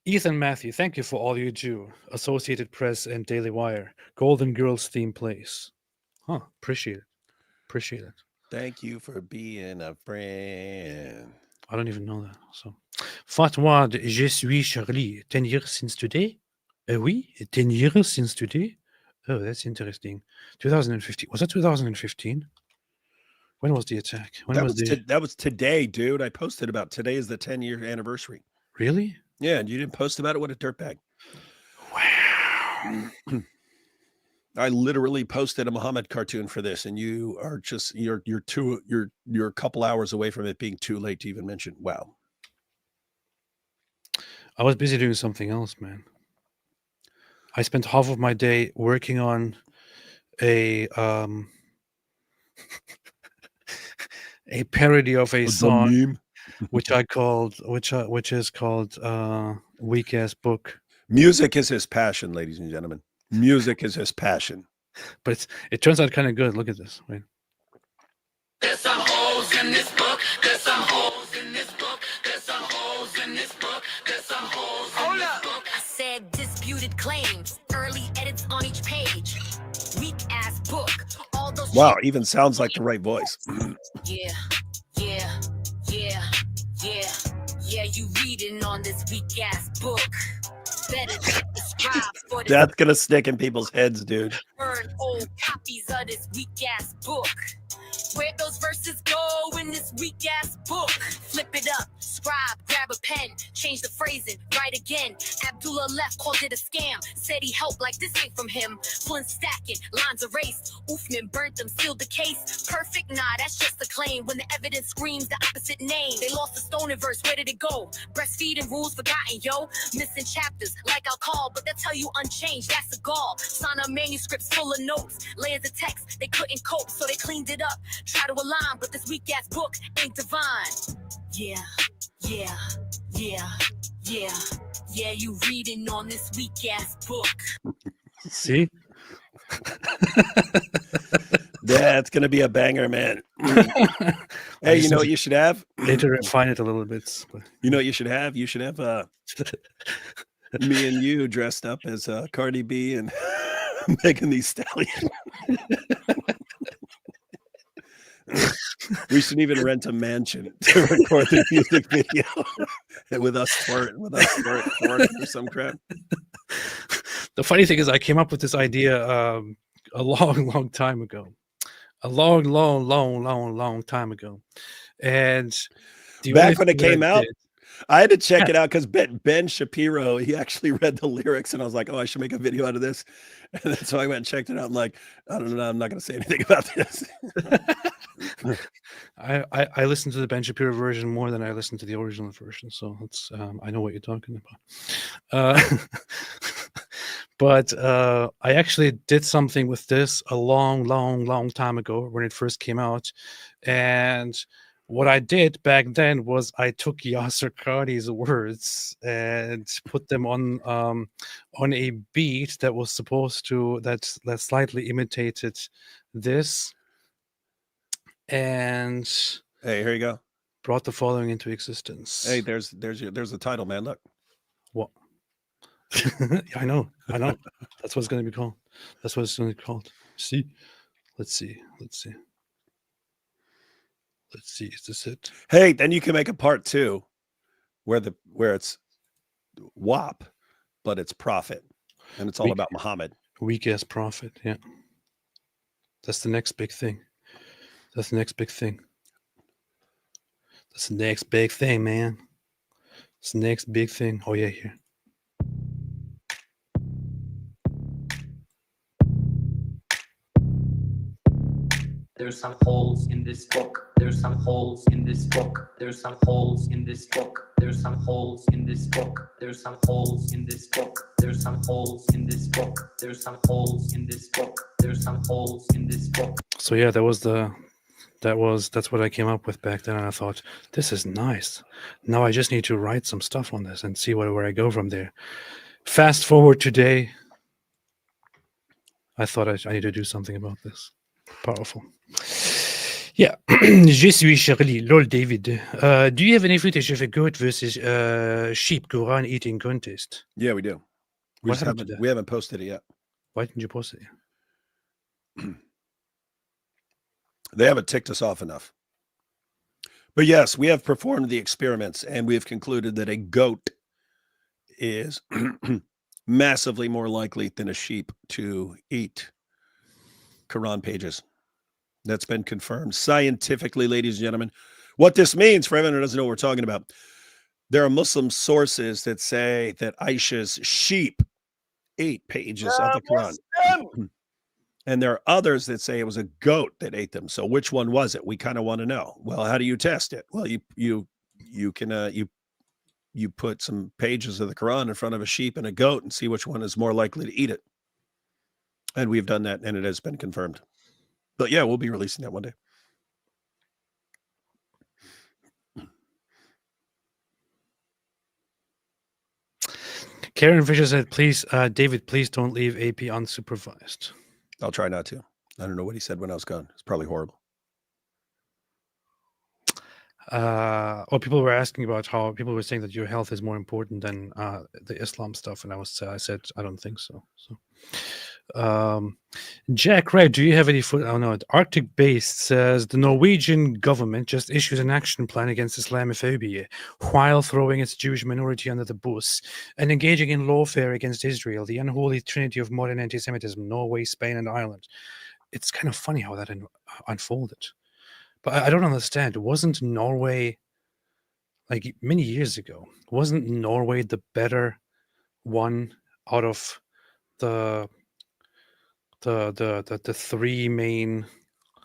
Ethan Matthew, thank you for all you do. Associated Press and Daily Wire. Golden Girls theme plays. Huh, appreciate it. Appreciate it. Thank you for being a friend. I don't even know that. So, Fatwa, je suis Charlie. 10 years since today? Oui, 10 years since today? Oh, that's interesting. 2015. Was that 2015? When was the attack? That was today, dude. I posted about today is the 10-year anniversary. Really? Yeah, and you didn't post about it? What a dirtbag. Wow. I literally posted a Muhammad cartoon for this, and you are just you're a couple hours away from it being too late to even mention. Wow. I was busy doing something else, man. I spent half of my day working on a a parody of a The song meme. which is called Weak Ass Book. Music is his passion, ladies and gentlemen. Music is his passion. But it turns out kind of good. Look at this. Wait. There's some holes in this book. There's some holes in this book. There's some holes in this book. There's some holes in this book. I said disputed claims. Early edits on each page. Weak ass book. All those. Wow, even sounds like the right voice. Yeah. You reading on this weak ass book. Better subscribe for this. That's gonna stick in people's heads, dude. Burn old copies of this weak ass book. Where'd those verses go in this weak ass book? Flip it up, scribe, grab a pen, change the phrasing, write again. Abdullah left, called it a scam. Said he helped like this ain't from him. Flint stacking, lines erased. Oofman burnt them, sealed the case. Perfect, nah, that's just a claim. When the evidence screams the opposite name. They lost the stolen verse, where did it go? Breastfeeding rules forgotten, yo. Missing chapters, like I'll call, but they'll tell you unchanged, that's a gall. Sign up manuscripts full of notes. Layers of text, they couldn't cope, so they cleaned it up. Try to align, but this weak ass book ain't divine. Yeah, you reading on this weak ass book. See? That's gonna be a banger, man. Hey, you know what you should have? Later refine it a little bit. But... You know what you should have? You should have me and you dressed up as Cardi B and Megan Thee Stallion. We should even rent a mansion to record the music video with us twerking or some crap. The funny thing is, I came up with this idea a long time ago. A long time ago. And back when it came out, I had to check it out because Ben Shapiro, he actually read the lyrics, and I was like, oh, I should make a video out of this. And so I went and checked it out. I'm like, I don't know, I'm not going to say anything about this. I listened to the Ben Shapiro version more than I listened to the original version, so it's I know what you're talking about. But I actually did something with this a long time ago when it first came out, and what I did back then was I took Yasser Qadi's words and put them on a beat that was supposed to that slightly imitated this, and hey, here you go. Brought the following into existence. Hey, there's the title, man. Look. What? I know. That's what it's going to be called. That's what it's going to be called. See? Let's see. Is this it? Hey, then you can make a part 2 where it's WAP, but it's prophet, and it's all about Muhammad. Weak ass prophet, yeah. That's the next big thing. That's the next big thing, man. It's the next big thing. Oh yeah, here. There's some holes in this book. There's some holes in this book. There's some holes in this book. There's some holes in this book. There's some holes in this book. There's some holes in this book. There's some holes in this book. There's some holes in this book. So yeah, that's what I came up with back then, and I thought, this is nice. Now I just need to write some stuff on this and see where I go from there. Fast forward today, I thought I need to do something about this. Powerful. Yeah. Je suis Shirley. Lol, David. Do you have any footage of a goat versus sheep Quran eating contest? Yeah, we do. We haven't posted it yet. Why didn't you post it yet? They haven't ticked us off enough. But yes, we have performed the experiments, and we have concluded that a goat is massively more likely than a sheep to eat Quran pages. That's been confirmed scientifically, ladies and gentlemen. What this means for everyone who doesn't know what we're talking about, there are Muslim sources that say that Aisha's sheep ate pages of the Quran. And there are others that say it was a goat that ate them. So which one was it? We kind of want to know. Well, how do you test it? Well, you can put some pages of the Quran in front of a sheep and a goat and see which one is more likely to eat it. And we've done that, and it has been confirmed. But yeah, we'll be releasing that one day. Karen Fisher said, "Please, David, please don't leave AP unsupervised." I'll try not to. I don't know what he said when I was gone. It's probably horrible. People were asking about how people were saying that your health is more important than the Islam stuff, and I said I don't think so. Jack Red, do you have any foot? Oh no, Arctic Based says the Norwegian government just issued an action plan against Islamophobia while throwing its Jewish minority under the bus and engaging in lawfare against Israel, the unholy trinity of modern anti-Semitism, Norway, Spain, and Ireland. It's kind of funny how that unfolded. But I don't understand. Wasn't Norway, like many years ago, wasn't Norway the better one out of the three main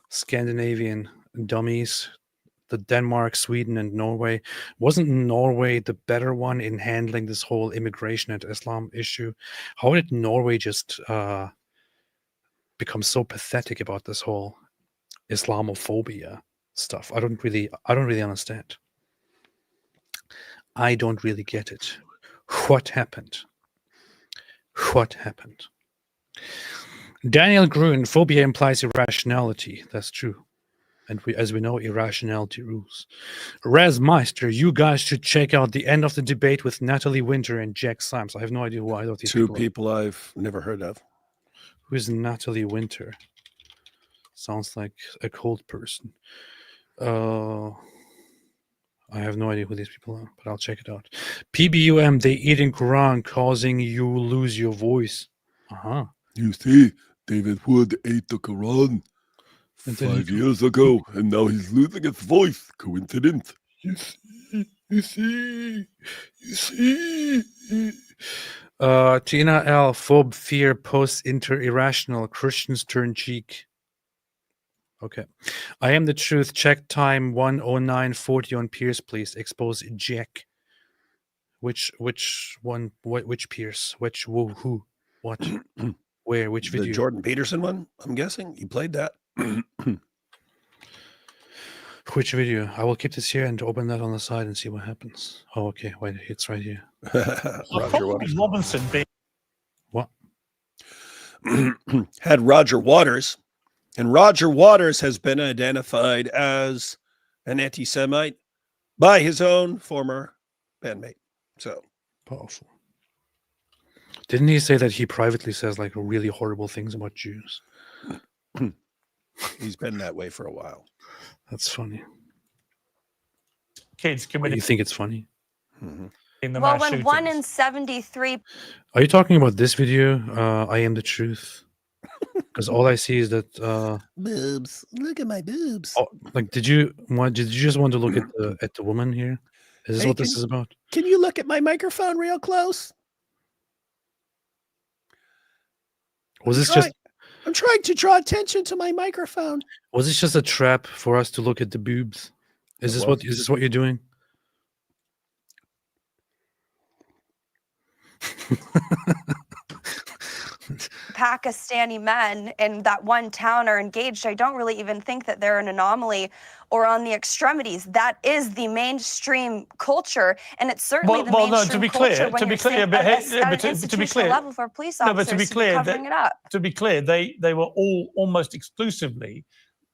Scandinavian dummies, the Denmark, Sweden, and Norway? Wasn't Norway the better one in handling this whole immigration and Islam issue? How did Norway just become so pathetic about this whole Islamophobia stuff? I don't really understand. I don't really get it. What happened? Daniel Gruen, phobia implies irrationality. That's true. And as we know, irrationality rules. Raz Meister, you guys should check out the end of the debate with Natalie Winter and Jack Symes. I have no idea who either of these people I've never heard of. Who is Natalie Winter? Sounds like a cold person. I have no idea who these people are, but I'll check it out. PBUM, they eat in Quran, causing you lose your voice. You see, David Wood ate the Quran 5 years ago, and now he's losing his voice. Coincidence? You see. Tina L, phobe, fear, post, inter, irrational, Christians turn cheek. Okay. I am the truth. Check time 1:09:40 on Piers, please. Expose Jack. Which one? Which Piers? Which who? What? Where? Which video? The Jordan Peterson one, I'm guessing. You played that. Which video? I will keep this here and open that on the side and see what happens. Oh, okay. Wait, it's right here. Roger Waters. Robinson being what? Had Roger Waters. And Roger Waters has been identified as an anti-Semite by his own former bandmate. So powerful. Didn't he say that he privately says like really horrible things about Jews? He's been that way for a while. That's funny. Kids committing. You think it's funny? In the Well, mass when shootings. 1 in 73. Are you talking about this video? I am the truth. Because all I see is that boobs. Look at my boobs. Oh, like, did you just want to look at the woman here? Is this what this is about? Can you look at my microphone real close? Was this just? I'm trying to draw attention to my microphone. Was this just a trap for us to look at the boobs? Is this what you're doing? Pakistani men in that one town are engaged. I don't really even think that they're an anomaly or on the extremities. That is the mainstream culture, and it's certainly the mainstream culture when you're seeing at an institutional level for police officers but to be clear, covering it up. To be clear, they were all almost exclusively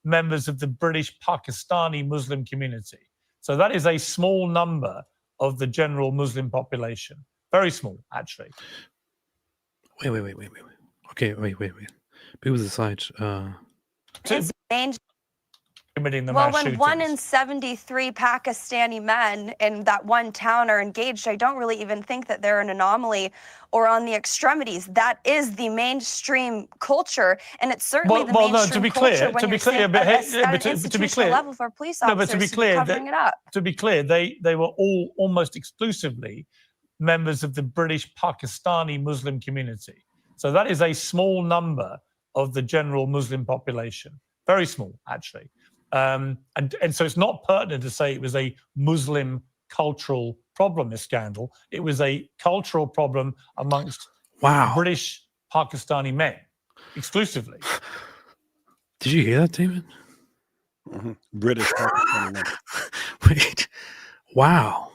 members of the British Pakistani Muslim community. So that is a small number of the general Muslim population. Very small, actually. Wait. Okay, wait. People aside. Committing the well, mass when shootings. 1 in 73 Pakistani men in that one town are engaged, I don't really even think that they're an anomaly or on the extremities. That is the mainstream culture, and it's certainly the mainstream culture when you're seeing at an institutional level for police officers covering it up. To be clear, they were all almost exclusively members of the British Pakistani Muslim community. So that is a small number of the general Muslim population. Very small, actually. And so it's not pertinent to say it was a Muslim cultural problem, this scandal. It was a cultural problem amongst British Pakistani men, exclusively. Did you hear that, David? British Pakistani men. Wait. Wow.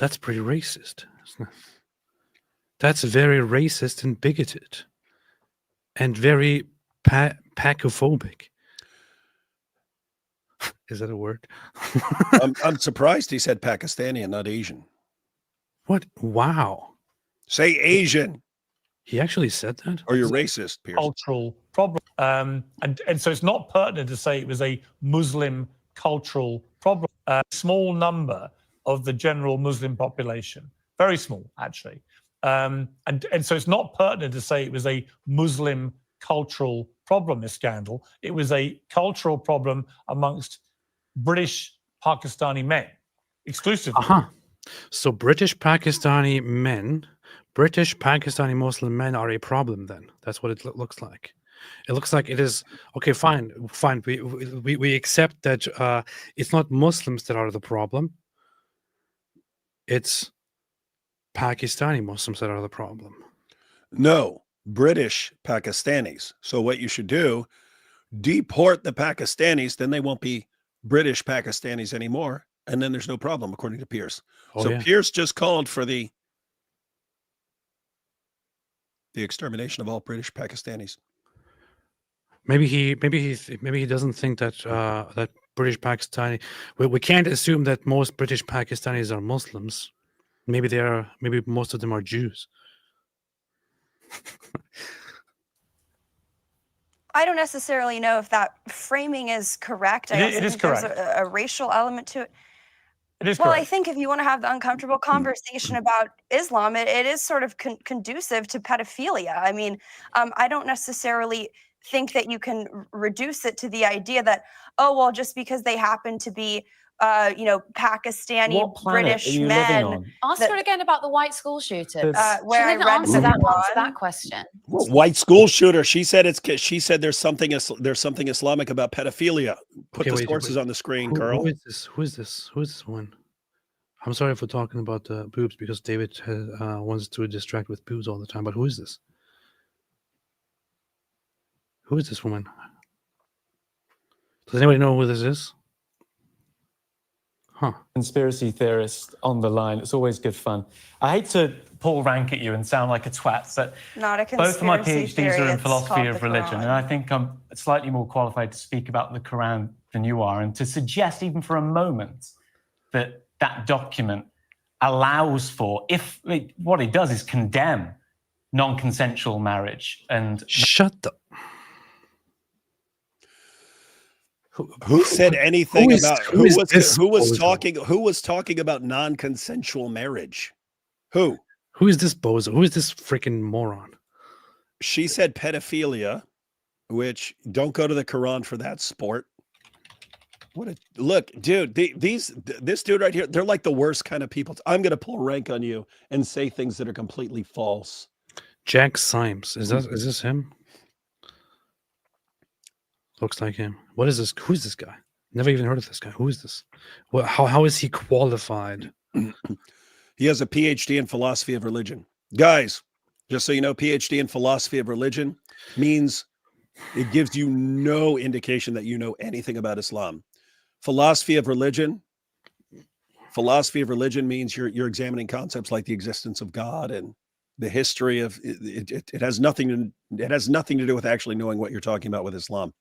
That's pretty racist. That's very racist and bigoted, and very pacophobic. Is that a word? I'm surprised he said Pakistani and not Asian. What? Wow. Say Asian. He actually said that? Or you're racist, Piers. Cultural problem. And so it's not pertinent to say it was a Muslim cultural problem. A small number of the general Muslim population, very small, actually. And so it's not pertinent to say it was a Muslim cultural problem, this scandal. It was a cultural problem amongst British Pakistani men, exclusively. So British Pakistani Muslim men are a problem then. That's what it looks like. It looks like it is, okay, fine. We accept that it's not Muslims that are the problem. It's Pakistani Muslims that are the problem. No, British Pakistanis. So what you should do, deport the Pakistanis, then they won't be British Pakistanis anymore. And then there's no problem, according to Piers. Piers just called for the extermination of all British Pakistanis. Maybe he doesn't think that that British Pakistani. We can't assume that most British Pakistanis are Muslims. Maybe most of them are Jews. I don't necessarily know if that framing is correct. It is correct. There's a racial element to it. It is well, correct. I think if you want to have the uncomfortable conversation about Islam, it is sort of conducive to pedophilia. I mean, I don't necessarily think that you can reduce it to the idea that, oh, well, just because they happen to be, Pakistani, British men. Ask her again about the white school shooter. Where I read answer that question. White school shooter. She said there's something Islamic about pedophilia. Put the sources on the screen, girl. Who is this one? I'm sorry for talking about boobs because David wants to distract with boobs all the time. But who is this? Who is this woman? Does anybody know who this is? Conspiracy theorist on the line. It's always good fun. I hate to pull rank at you and sound like a twat, but not a both of my PhDs theory, are in philosophy of religion, Quran. and I think I'm slightly more qualified to speak about the Quran than you are, and to suggest even for a moment that that document allows for, what it does is condemn non-consensual marriage and... Shut up. Who said anything about who was talking about non-consensual marriage? Who is this bozo? Who is this freaking moron? She said pedophilia, which don't go to the Quran for that sport. Look, dude, this dude right here, they're like the worst kind of people. I'm gonna pull rank on you and say things that are completely false. Jack Symes, is this him? Looks like him. What is this? Who is this guy? Never even heard of this guy. Who is this? Well, how is he qualified? He has a PhD in philosophy of religion. Guys, just so you know, PhD in philosophy of religion means it gives you no indication that you know anything about Islam. Philosophy of religion means you're examining concepts like the existence of God and the history of it. It has nothing to do with actually knowing what you're talking about with Islam.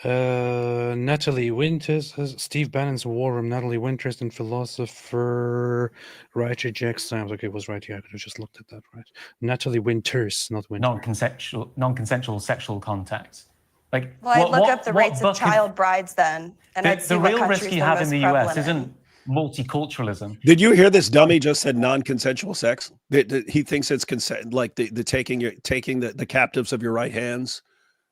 Natalie Winters, Steve Bannon's War Room. Natalie Winters and philosopher writer Jack Symes. Okay, it was right here. I could have just looked at that, right? Natalie Winters, not Winters. Non-consensual sexual contact. I'd look up the rates of child brides then, and I'd see the what real risk countries you they're have in most the US prevalent in. isn't multiculturalism. Did you hear this dummy just said non-consensual sex? He thinks it's consent, like the taking the captives of your right hands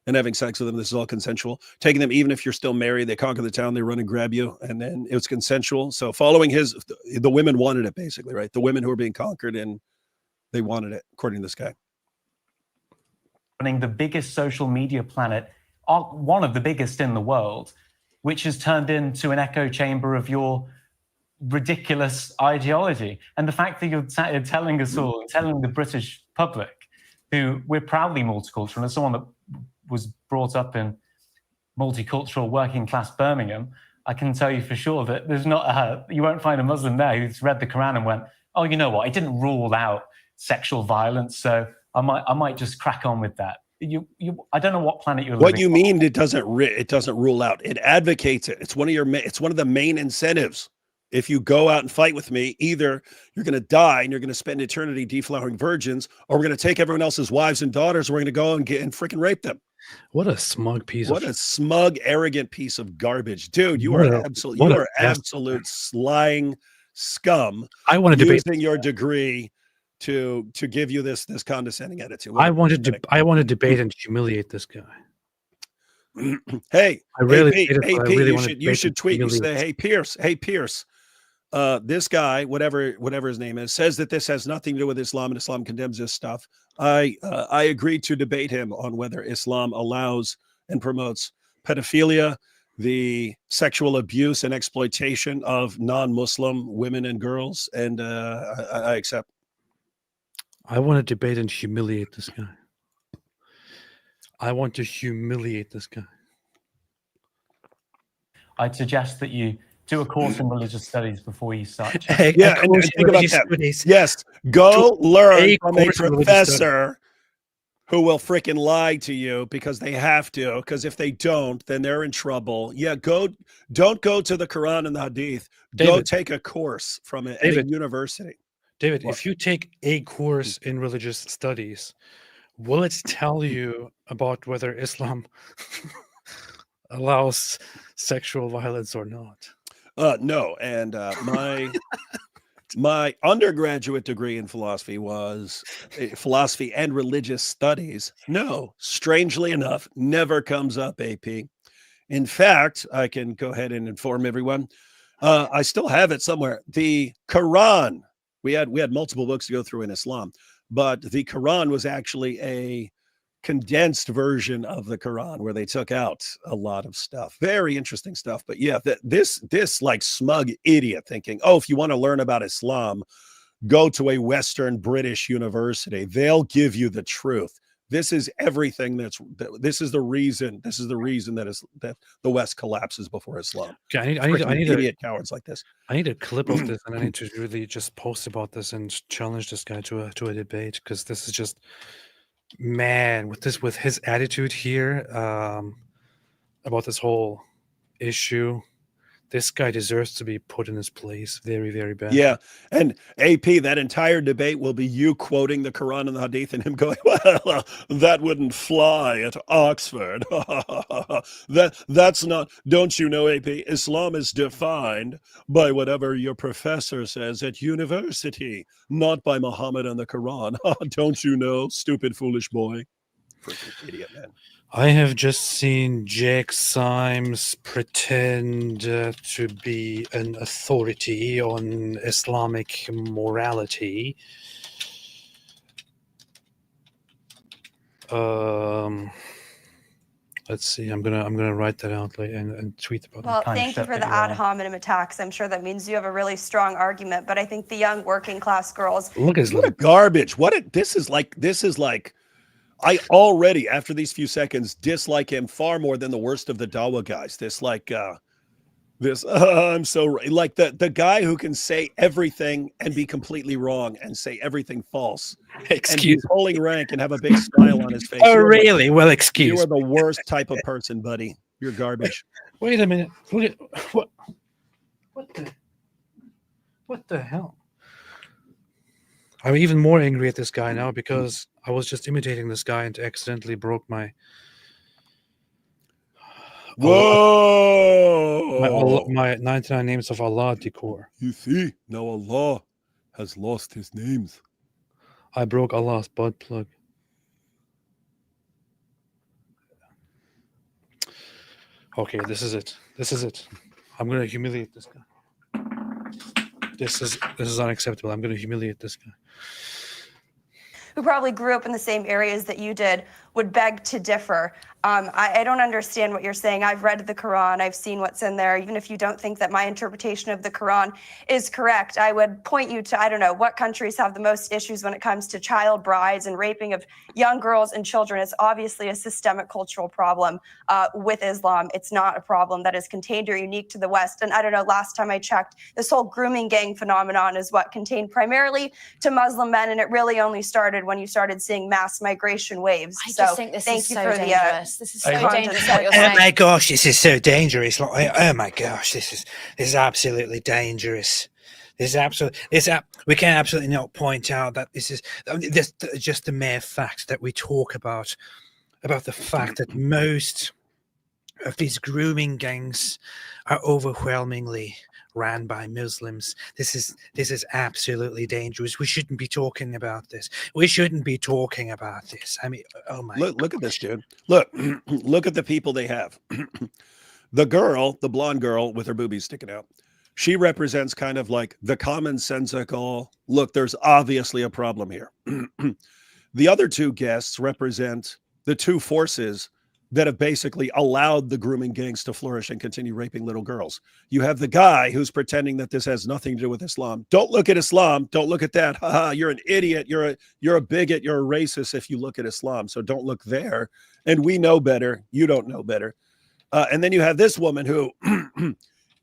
and having sex with them. This is all consensual. Taking them, even if you're still married, they conquer the town, they run and grab you, and then it was consensual. So following the women wanted it, basically, right? The women who were being conquered, and they wanted it, according to this guy. Running the biggest social media planet, one of the biggest in the world, which has turned into an echo chamber of your ridiculous ideology. And the fact that you're telling us all, telling the British public, who we're proudly multicultural, as someone that was brought up in multicultural working class Birmingham, I can tell you for sure that there's not you won't find a Muslim there who's read the Quran and went, oh, you know what? It didn't rule out sexual violence, so I might just crack on with that. I don't know what planet you're living on. What you mean it doesn't rule out? It advocates it. It's one of the main incentives. If you go out and fight with me, either you're going to die and you're going to spend eternity deflowering virgins, or we're going to take everyone else's wives and daughters. And we're going to go and freaking rape them. What a smug piece What a smug, arrogant piece of garbage, dude! You are absolute slying scum. I want to debate using your degree to give you this condescending attitude. I want to debate and humiliate this guy. Hey, I really, you should tweet and say, hey Pierce, this guy, whatever his name is, says that this has nothing to do with Islam, and Islam condemns this stuff. I agreed to debate him on whether Islam allows and promotes pedophilia, the sexual abuse and exploitation of non-Muslim women and girls, and I accept. I want to debate and humiliate this guy. I want to humiliate this guy. I'd suggest that you do a course in religious studies before you start. And think about that. Yes, go learn from a professor who will freaking lie to you because they have to. Because if they don't, then they're in trouble. Yeah, don't go to the Quran and the Hadith. Go take a course from a university. David, if you take a course in religious studies, will it tell you about whether Islam allows sexual violence or not? No, and my undergraduate degree in philosophy was philosophy and religious studies. No, strangely enough, never comes up, AP. In fact, I can go ahead and inform everyone. I still have it somewhere. The Quran. We had multiple books to go through in Islam, but the Quran was actually a condensed version of the Quran where they took out a lot of stuff. Very interesting stuff. But yeah, this like smug idiot thinking, oh, if you want to learn about Islam, go to a Western British university. They'll give you the truth. This is everything. This is the reason that the West collapses before Islam. Okay, I need idiot cowards like this. I need a clip of this, and I need to really just post about this and challenge this guy to a debate, because this is just, man, with his attitude here about this whole issue. This guy deserves to be put in his place very, very bad. Yeah. And AP, that entire debate will be you quoting the Quran and the Hadith and him going, well, that wouldn't fly at Oxford. That's not, don't you know, AP, Islam is defined by whatever your professor says at university, not by Muhammad and the Quran. Don't you know, stupid, foolish boy. Freaking idiot, man. I have just seen Jake Symes pretend to be an authority on Islamic morality. Let's see. I'm gonna write that out later and tweet about it. Well, thank you for the ad hominem attacks. I'm sure that means you have a really strong argument. But I think the young working class girls. Look at what garbage. This is like. I already, after these few seconds, dislike him far more than the worst of the Dawa guys. I'm so like the guy who can say everything and be completely wrong and say everything false. Excuse me. Holding rank and have a big smile on his face. Oh, really? Well, excuse me. You are the worst type of person, buddy. You're garbage. Wait a minute. Look at what the hell? I'm even more angry at this guy now because I was just imitating this guy and accidentally broke my. Whoa! My 99 names of Allah decor. You see, now Allah has lost his names. I broke Allah's butt plug. Okay, this is it. I'm gonna humiliate this guy. This is unacceptable. I'm gonna humiliate this guy. Who probably grew up in the same areas that you did, would beg to differ. I don't understand what you're saying. I've read the Quran. I've seen what's in there. Even if you don't think that my interpretation of the Quran is correct, I would point you to, I don't know, what countries have the most issues when it comes to child brides and raping of young girls and children. It's obviously a systemic cultural problem with Islam. It's not a problem that is contained or unique to the West. And I don't know, last time I checked, this whole grooming gang phenomenon is what contained primarily to Muslim men, and it really only started when you started seeing mass migration waves. I just think this is so dangerous. This is so dangerous what you're Oh saying. my gosh, this is so dangerous. Like, oh my gosh, this is absolutely dangerous. We can absolutely not point out that this is just the mere fact that we talk about the fact that most of these grooming gangs are overwhelmingly ran by Muslims. This is absolutely dangerous. We shouldn't be talking about this. I mean, oh my God. Look at this, dude. Look at the people they have. The girl, the blonde girl with her boobies sticking out, she represents kind of like the commonsensical, look, there's obviously a problem here. The other two guests represent the two forces that have basically allowed the grooming gangs to flourish and continue raping little girls. You have the guy who's pretending that this has nothing to do with Islam. Don't look at Islam. Don't look at that. Haha, you're an idiot. You're a bigot. You're a racist if you look at Islam. So don't look there. And we know better. You don't know better. And then you have this woman who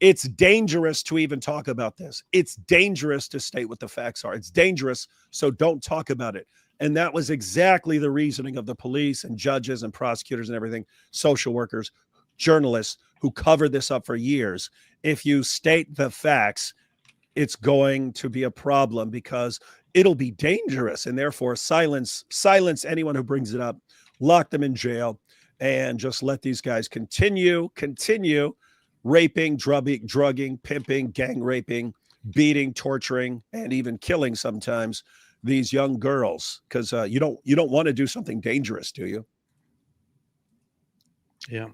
it's dangerous to even talk about this. It's dangerous to state what the facts are. It's dangerous. So don't talk about it. And that was exactly the reasoning of the police and judges and prosecutors and everything, social workers, journalists who covered this up for years. If you state the facts, it's going to be a problem because it'll be dangerous, and therefore silence anyone who brings it up, lock them in jail, and just let these guys continue raping, drugging, pimping, gang raping, beating, torturing, and even killing sometimes these young girls, because you don't want to do something dangerous, do you? Yeah.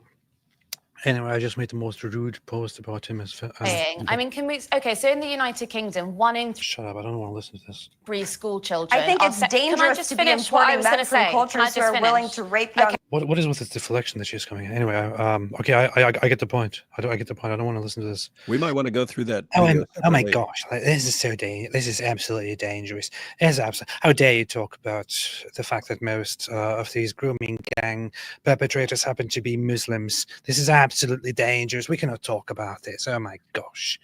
Anyway, I just made the most rude post about him as. I mean, can we? Okay, so in the United Kingdom, 1 in 3 Shut up! I don't want to listen to this. school children. I think it's dangerous to be importing men from cultures who are willing to rape young. What is with this deflection that she's coming? Anyway, okay, I get the point. I get the point. I don't want to listen to this. We might want to go through that. Oh my gosh, this is so dangerous. This is absolutely dangerous. How dare you talk about the fact that most of these grooming gang perpetrators happen to be Muslims? This is absolutely dangerous. We cannot talk about this. Oh my gosh.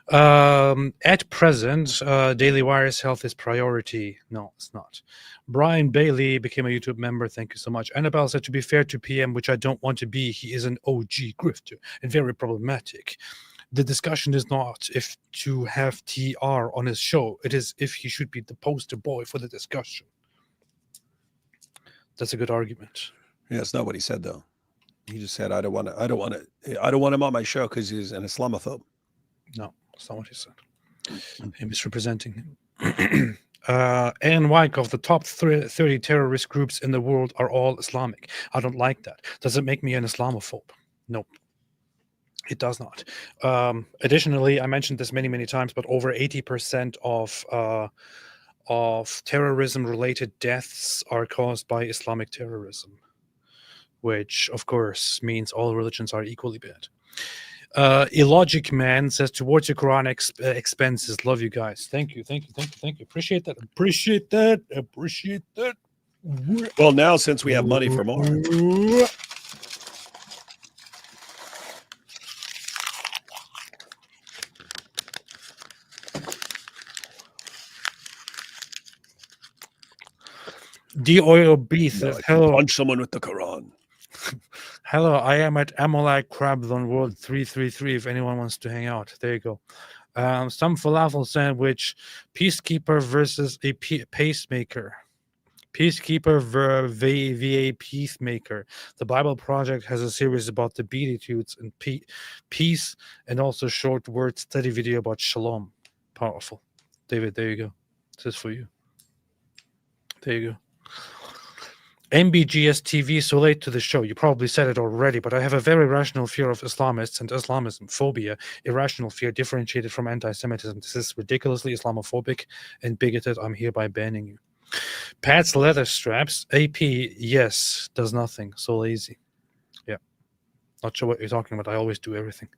At present, Daily Wire's health is priority. No, it's not. Brian Bailey became a YouTube member. Thank you so much. Annabelle said, to be fair to PM, which I don't want to be, he is an OG grifter and very problematic. The discussion is not if to have TR on his show. It is if he should be the poster boy for the discussion. That's a good argument. Yeah, it's not what he said though. He just said, I don't want him on my show because he's an Islamophobe. No, that's not what he said. Him misrepresenting him. Anne Wyckoff, the top 30 terrorist groups in the world are all Islamic. I don't like that. Does it make me an Islamophobe? Nope. It does not. Additionally, I mentioned this many times, but over 80% of terrorism-related deaths are caused by Islamic terrorism, which, of course, means all religions are equally bad. Illogic Man says, towards your Quran expenses. Love you guys. Thank you. Appreciate that. Well, now since we have money for more. D-Oil B says, hello. Punch someone with the Quran. Hello, I am at Amolak Crabs on World 333 if anyone wants to hang out. There you go. Some falafel sandwich, peacekeeper versus a pacemaker. Peacekeeper VA peacemaker. The Bible Project has a series about the Beatitudes and peace, and also short word study video about shalom. Powerful. David, there you go. This is for you. There you go. MBGS TV, so late to the show. You probably said it already, but I have a very rational fear of Islamists and Islamism phobia. Irrational fear differentiated from anti-Semitism. This is ridiculously Islamophobic and bigoted. I'm hereby banning you. Pat's leather straps. AP, yes, does nothing. So lazy. Yeah. Not sure what you're talking about. I always do everything.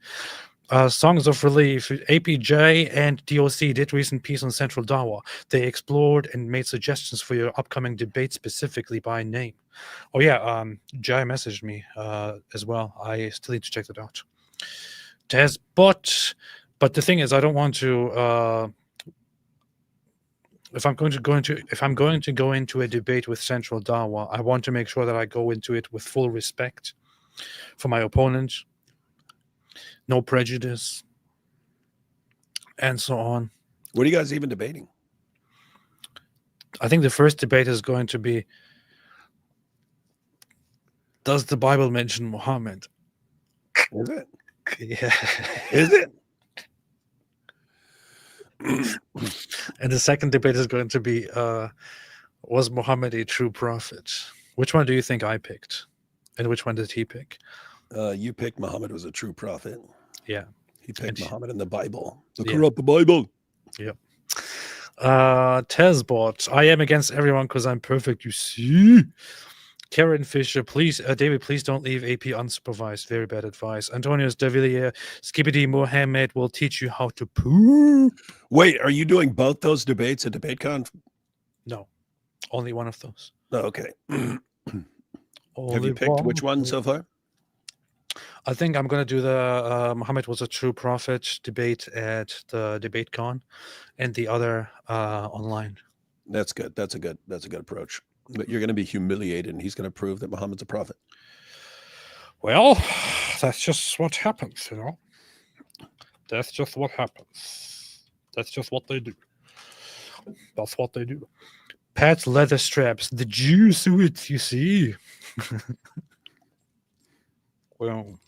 Songs of Relief. APJ and DOC did recent piece on Central Dawa. They explored and made suggestions for your upcoming debate specifically by name. Oh yeah, Jai messaged me as well. I still need to check that out. But the thing is, I don't want to. If I'm going to go into a debate with Central Dawa, I want to make sure that I go into it with full respect for my opponent, no prejudice, and so on. What are you guys even debating? I think the first debate is going to be: does the Bible mention Muhammad? Is it? Yeah. Is it? And the second debate is going to be: was Muhammad a true prophet? Which one do you think I picked? And which one did he pick? You picked Muhammad was a true prophet. Yeah. He picked Muhammad in the Bible. The Yeah. corrupt Bible. Yep. Tesbot, I am against everyone because I'm perfect, you see. Karen Fisher, please, David, please don't leave AP unsupervised. Very bad advice. Antonius de Villiers, Skibbity Mohammed will teach you how to poo. Wait, are you doing both those debates at DebateCon? No, only one of those. Oh, okay. Have Only you picked which one so far? I think I'm going to do the Muhammad was a true prophet debate at the DebateCon, and the other online. That's good. That's a good approach. But you're going to be humiliated, and he's going to prove that Muhammad's a prophet. Well, that's just what happens, you know. That's just what happens. That's just what they do. That's what they do. Pat's leather straps, the juice of it, you see. Well,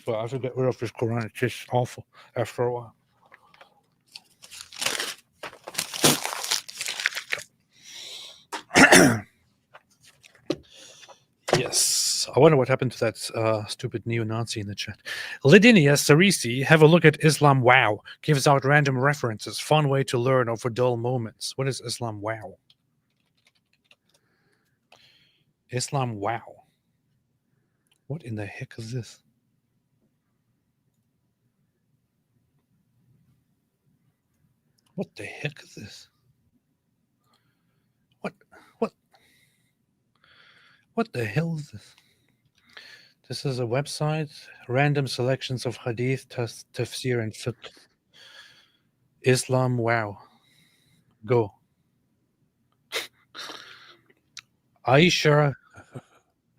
I should get rid of this Quran. It's just awful after a while. Yes. I wonder what happened to that stupid neo-Nazi in the chat. Lidinia Sarisi, have a look at Islam Wow. Gives out random references. Fun way to learn over dull moments. What is Islam Wow? Islam Wow. What in the heck is this? What the heck is this? What the hell is this? This is a website. Random selections of Hadith, Tafsir, and Fiqh. Islam Wow. Go. Aisha,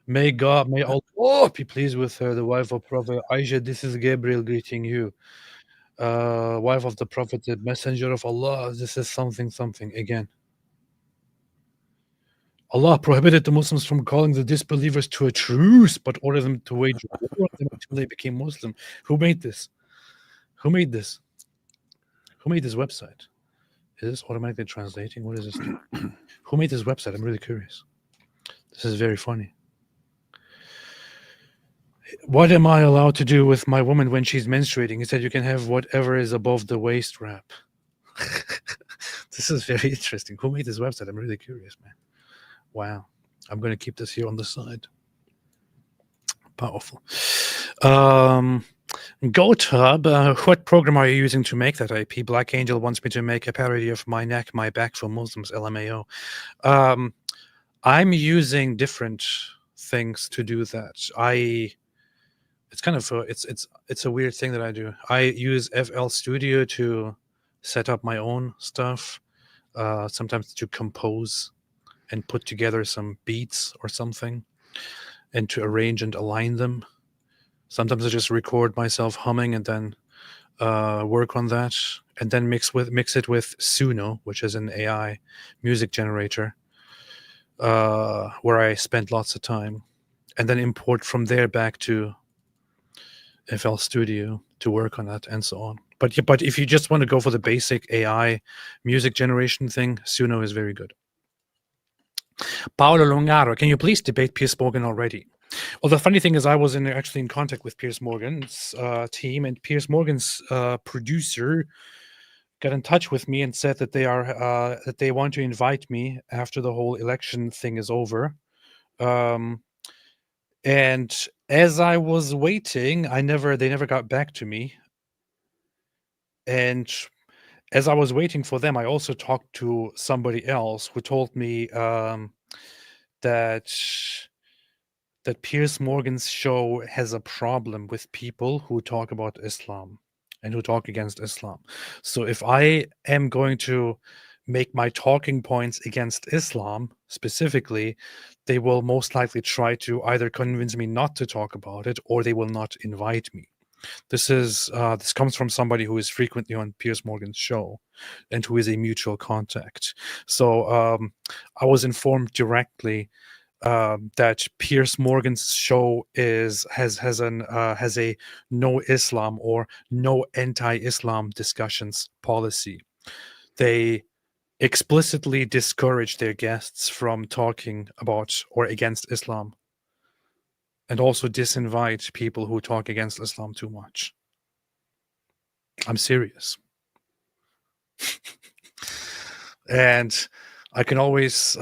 may Allah be pleased with her, the wife of Prophet Aisha. This is Gabriel greeting you. Wife of the Prophet, the messenger of Allah. This is something again. Allah prohibited the Muslims from calling the disbelievers to a truce, but ordered them to wage war on them until they became Muslim. Who made this? Who made this? Who made this website? Is this automatically translating? What is this? Who made this website? I'm really curious. This is very funny. What am I allowed to do with my woman when she's menstruating? He said you can have whatever is above the waist wrap. This is very interesting. Who made this website? I'm really curious, man. Wow. I'm going to keep this here on the side. Powerful. GoTub, what program are you using to make that IP? Black Angel wants me to make a parody of My Neck, My Back for Muslims, LMAO. I'm using different things to do that. It's kind of it's a weird thing that I do. I use FL Studio to set up my own stuff, sometimes to compose and put together some beats or something, and to arrange and align them. Sometimes I just record myself humming and then work on that, and then mix it with Suno, which is an AI music generator, where I spend lots of time, and then import from there back to FL Studio to work on that and so on. But if you just want to go for the basic AI music generation thing, Suno is very good. Paolo Longaro, can you please debate Piers Morgan already? Well, the funny thing is I was actually in contact with Piers Morgan's team, and Piers Morgan's producer got in touch with me and said that they want to invite me after the whole election thing is over. And as I was waiting, they never got back to me. And as I was waiting for them, I also talked to somebody else who told me that Piers Morgan's show has a problem with people who talk about Islam and who talk against Islam. So if I am going to make my talking points against Islam specifically, they will most likely try to either convince me not to talk about it, or they will not invite me. This comes from somebody who is frequently on Piers Morgan's show and who is a mutual contact. So I was informed directly that Piers Morgan's show has a no Islam or no anti-Islam discussions policy. They explicitly discourage their guests from talking about or against Islam, and also disinvite people who talk against Islam too much. I'm serious. And I can always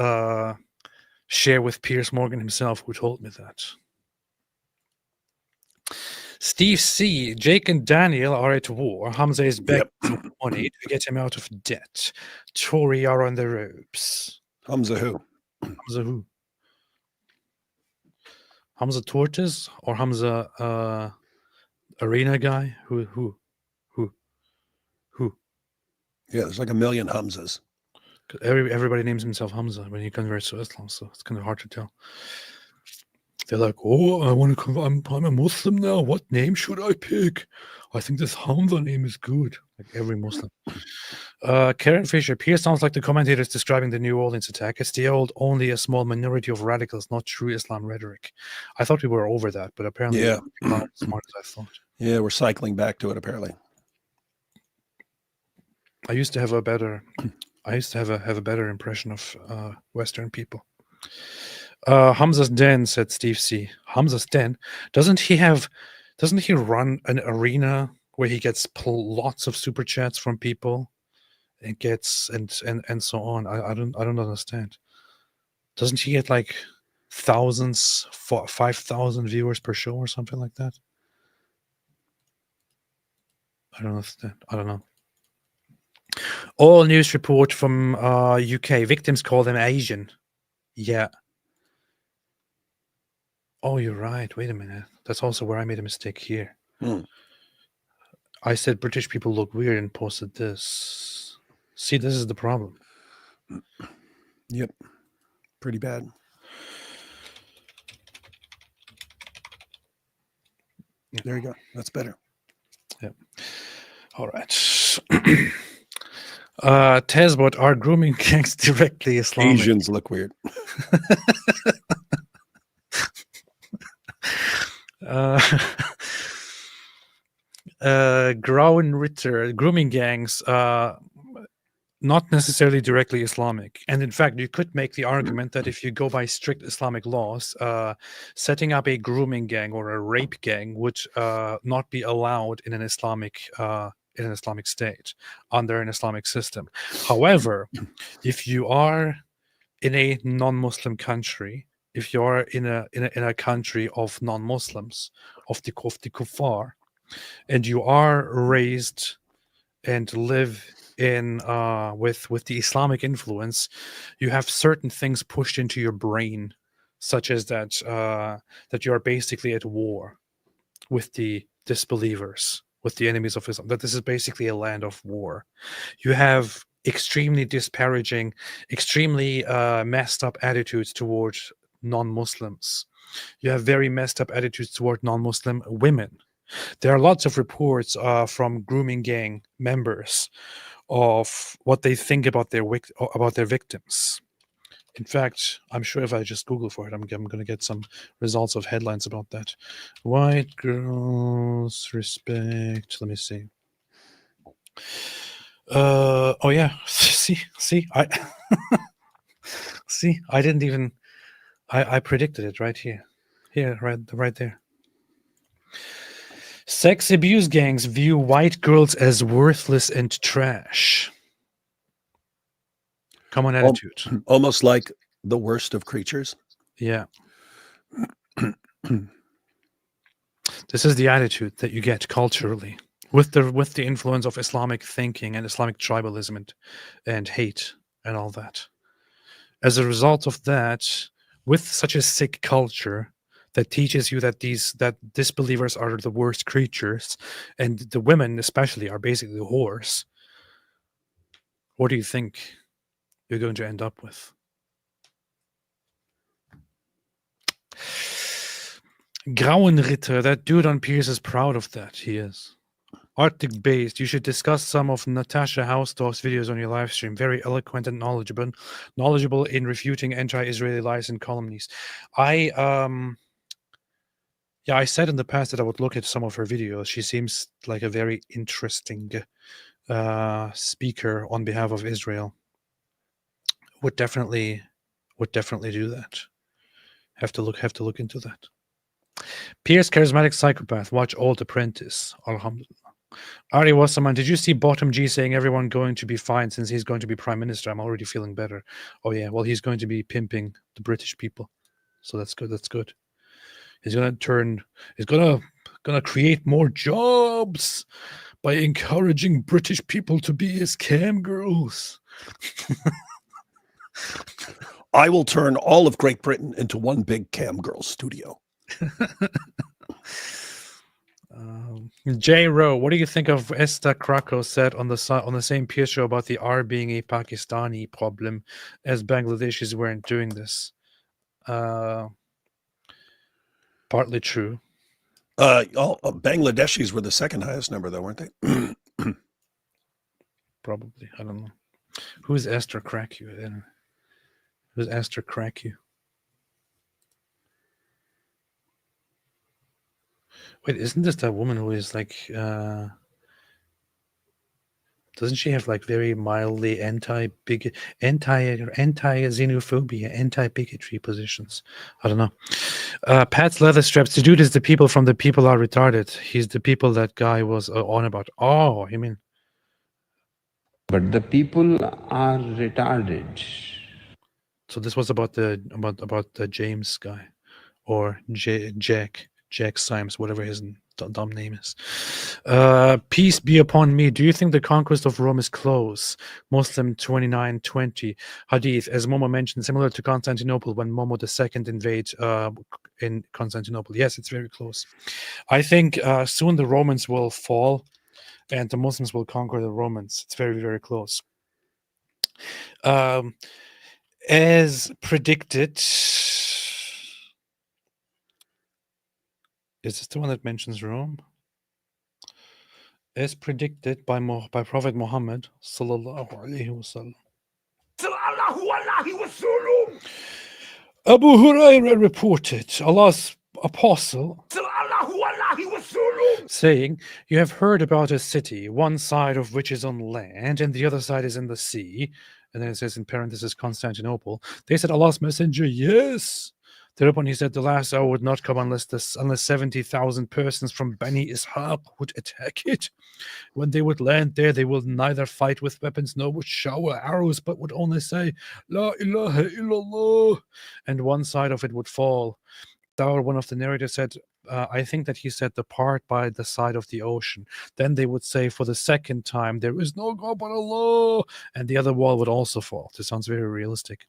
share with Piers Morgan himself, who told me that. Steve C. Jake and Daniel are at war. Hamza is begging for money to get him out of debt. Tory are on the ropes. Hamza who? Hamza who? Hamza Tortoise or Hamza Arena guy? Who? Yeah, there's like a million Hamzas. Everybody names himself Hamza when he converts to Islam, so it's kind of hard to tell. They're like, oh, I want to I'm a Muslim now. What name should I pick? I think this Hamza name is good. Like every Muslim. Karen Fisher, Piers sounds like the commentators describing the New Orleans attack. It's the old, only a small minority of radicals, not true Islam rhetoric. I thought we were over that, but apparently Yeah. we're not as smart as I thought. Yeah, we're cycling back to it apparently. I used to have a better impression of Western people. Hamza's Den, said Steve C. Hamza's Den, doesn't he run an arena where he gets lots of super chats from people and gets and so on? I don't understand. Doesn't he get like 5,000 viewers per show or something like that? I don't understand. I don't know. All news report from UK. Victims call them Asian. Yeah. Oh, you're right. Wait a minute. That's also where I made a mistake here. I said British people look weird and posted this. See, this is the problem. Yep. Pretty bad. There you go. That's better. Yep. All right. Tezbot, are grooming gangs directly Islamic? Asians look weird. Grauen Ritter, grooming gangs, not necessarily directly Islamic. And in fact, you could make the argument that if you go by strict Islamic laws, setting up a grooming gang or a rape gang would not be allowed in an Islamic state under an Islamic system. However, if you are in a non-Muslim country, if you are in a country of non-Muslims, of the kuffar, and you are raised and live in with the Islamic influence, you have certain things pushed into your brain, such as that you are basically at war with the disbelievers, with the enemies of Islam, that this is basically a land of war. You have extremely disparaging, extremely messed up attitudes towards non-Muslims. You have very messed up attitudes toward non-Muslim women. There are lots of reports from grooming gang members of what they think about their victims. In fact, I'm sure if I just Google for it, I'm going to get some results of headlines about that. White girls respect. Let me see. Oh yeah. See, I see. I didn't even. I predicted it right here. Here, right there. Sex abuse gangs view white girls as worthless and trash. Common attitude. Almost like the worst of creatures. Yeah. This is the attitude that you get culturally with the influence of Islamic thinking and Islamic tribalism and hate and all that. As a result of that, with such a sick culture that teaches you that disbelievers are the worst creatures, and the women especially are basically whores, what do you think you're going to end up with? Grauenritter, that dude on Piers is proud of that. He is. Arctic based. You should discuss some of Natasha Hausdorff's videos on your live stream. Very eloquent and knowledgeable in refuting anti-Israeli lies and calumnies. I said in the past that I would look at some of her videos. She seems like a very interesting speaker on behalf of Israel. Would definitely do that. Have to look into that. Piers, charismatic psychopath. Watch Old Apprentice. Alhamdulillah. Ari Wasserman, did you see Bottom G saying everyone going to be fine since he's going to be prime minister? I'm already feeling better. Oh yeah, well he's going to be pimping the British people, so that's good. That's good. He's gonna create more jobs by encouraging British people to be his cam girls. I will turn all of Great Britain into one big cam girl studio. J. Rowe, what do you think of Esther Krakow said on the same Piers show about the R being a Pakistani problem, as Bangladeshis weren't doing this? Partly true. Bangladeshis were the second highest number, though, weren't they? Probably. I don't know. Who's Esther Krakow? Who's Esther Krakow? Wait, isn't this that woman who is like, doesn't she have like very mildly anti-xenophobia, anti-bigotry positions? I don't know. Pat's leather straps. The dude is the people from the people are retarded. He's the people that guy was on about. Oh, you mean? But the people are retarded. So this was about the James guy, or Jack Symes, whatever his dumb name is. Peace be upon me. Do you think the conquest of Rome is close? Muslim 29:20. Hadith, as Momo mentioned, similar to Constantinople when Momo II invades in Constantinople. Yes, it's very close. I think soon the Romans will fall and the Muslims will conquer the Romans. It's very, very close. As predicted, is this the one that mentions Rome? As predicted by Prophet Muhammad sallallahu alaihi wasallam. Abu Hurairah reported, Allah's apostle, saying, "You have heard about a city, one side of which is on land and the other side is in the sea." And then it says in parentheses, Constantinople. They said, Allah's messenger, yes. Thereupon he said, the last hour would not come unless 70,000 persons from Bani Ishaq would attack it. When they would land there, they will neither fight with weapons nor would shower arrows, but would only say, La ilaha illallah, and one side of it would fall. One of the narrators said, I think that he said the part by the side of the ocean. Then they would say for the second time, there is no God but Allah, and the other wall would also fall. This sounds very realistic.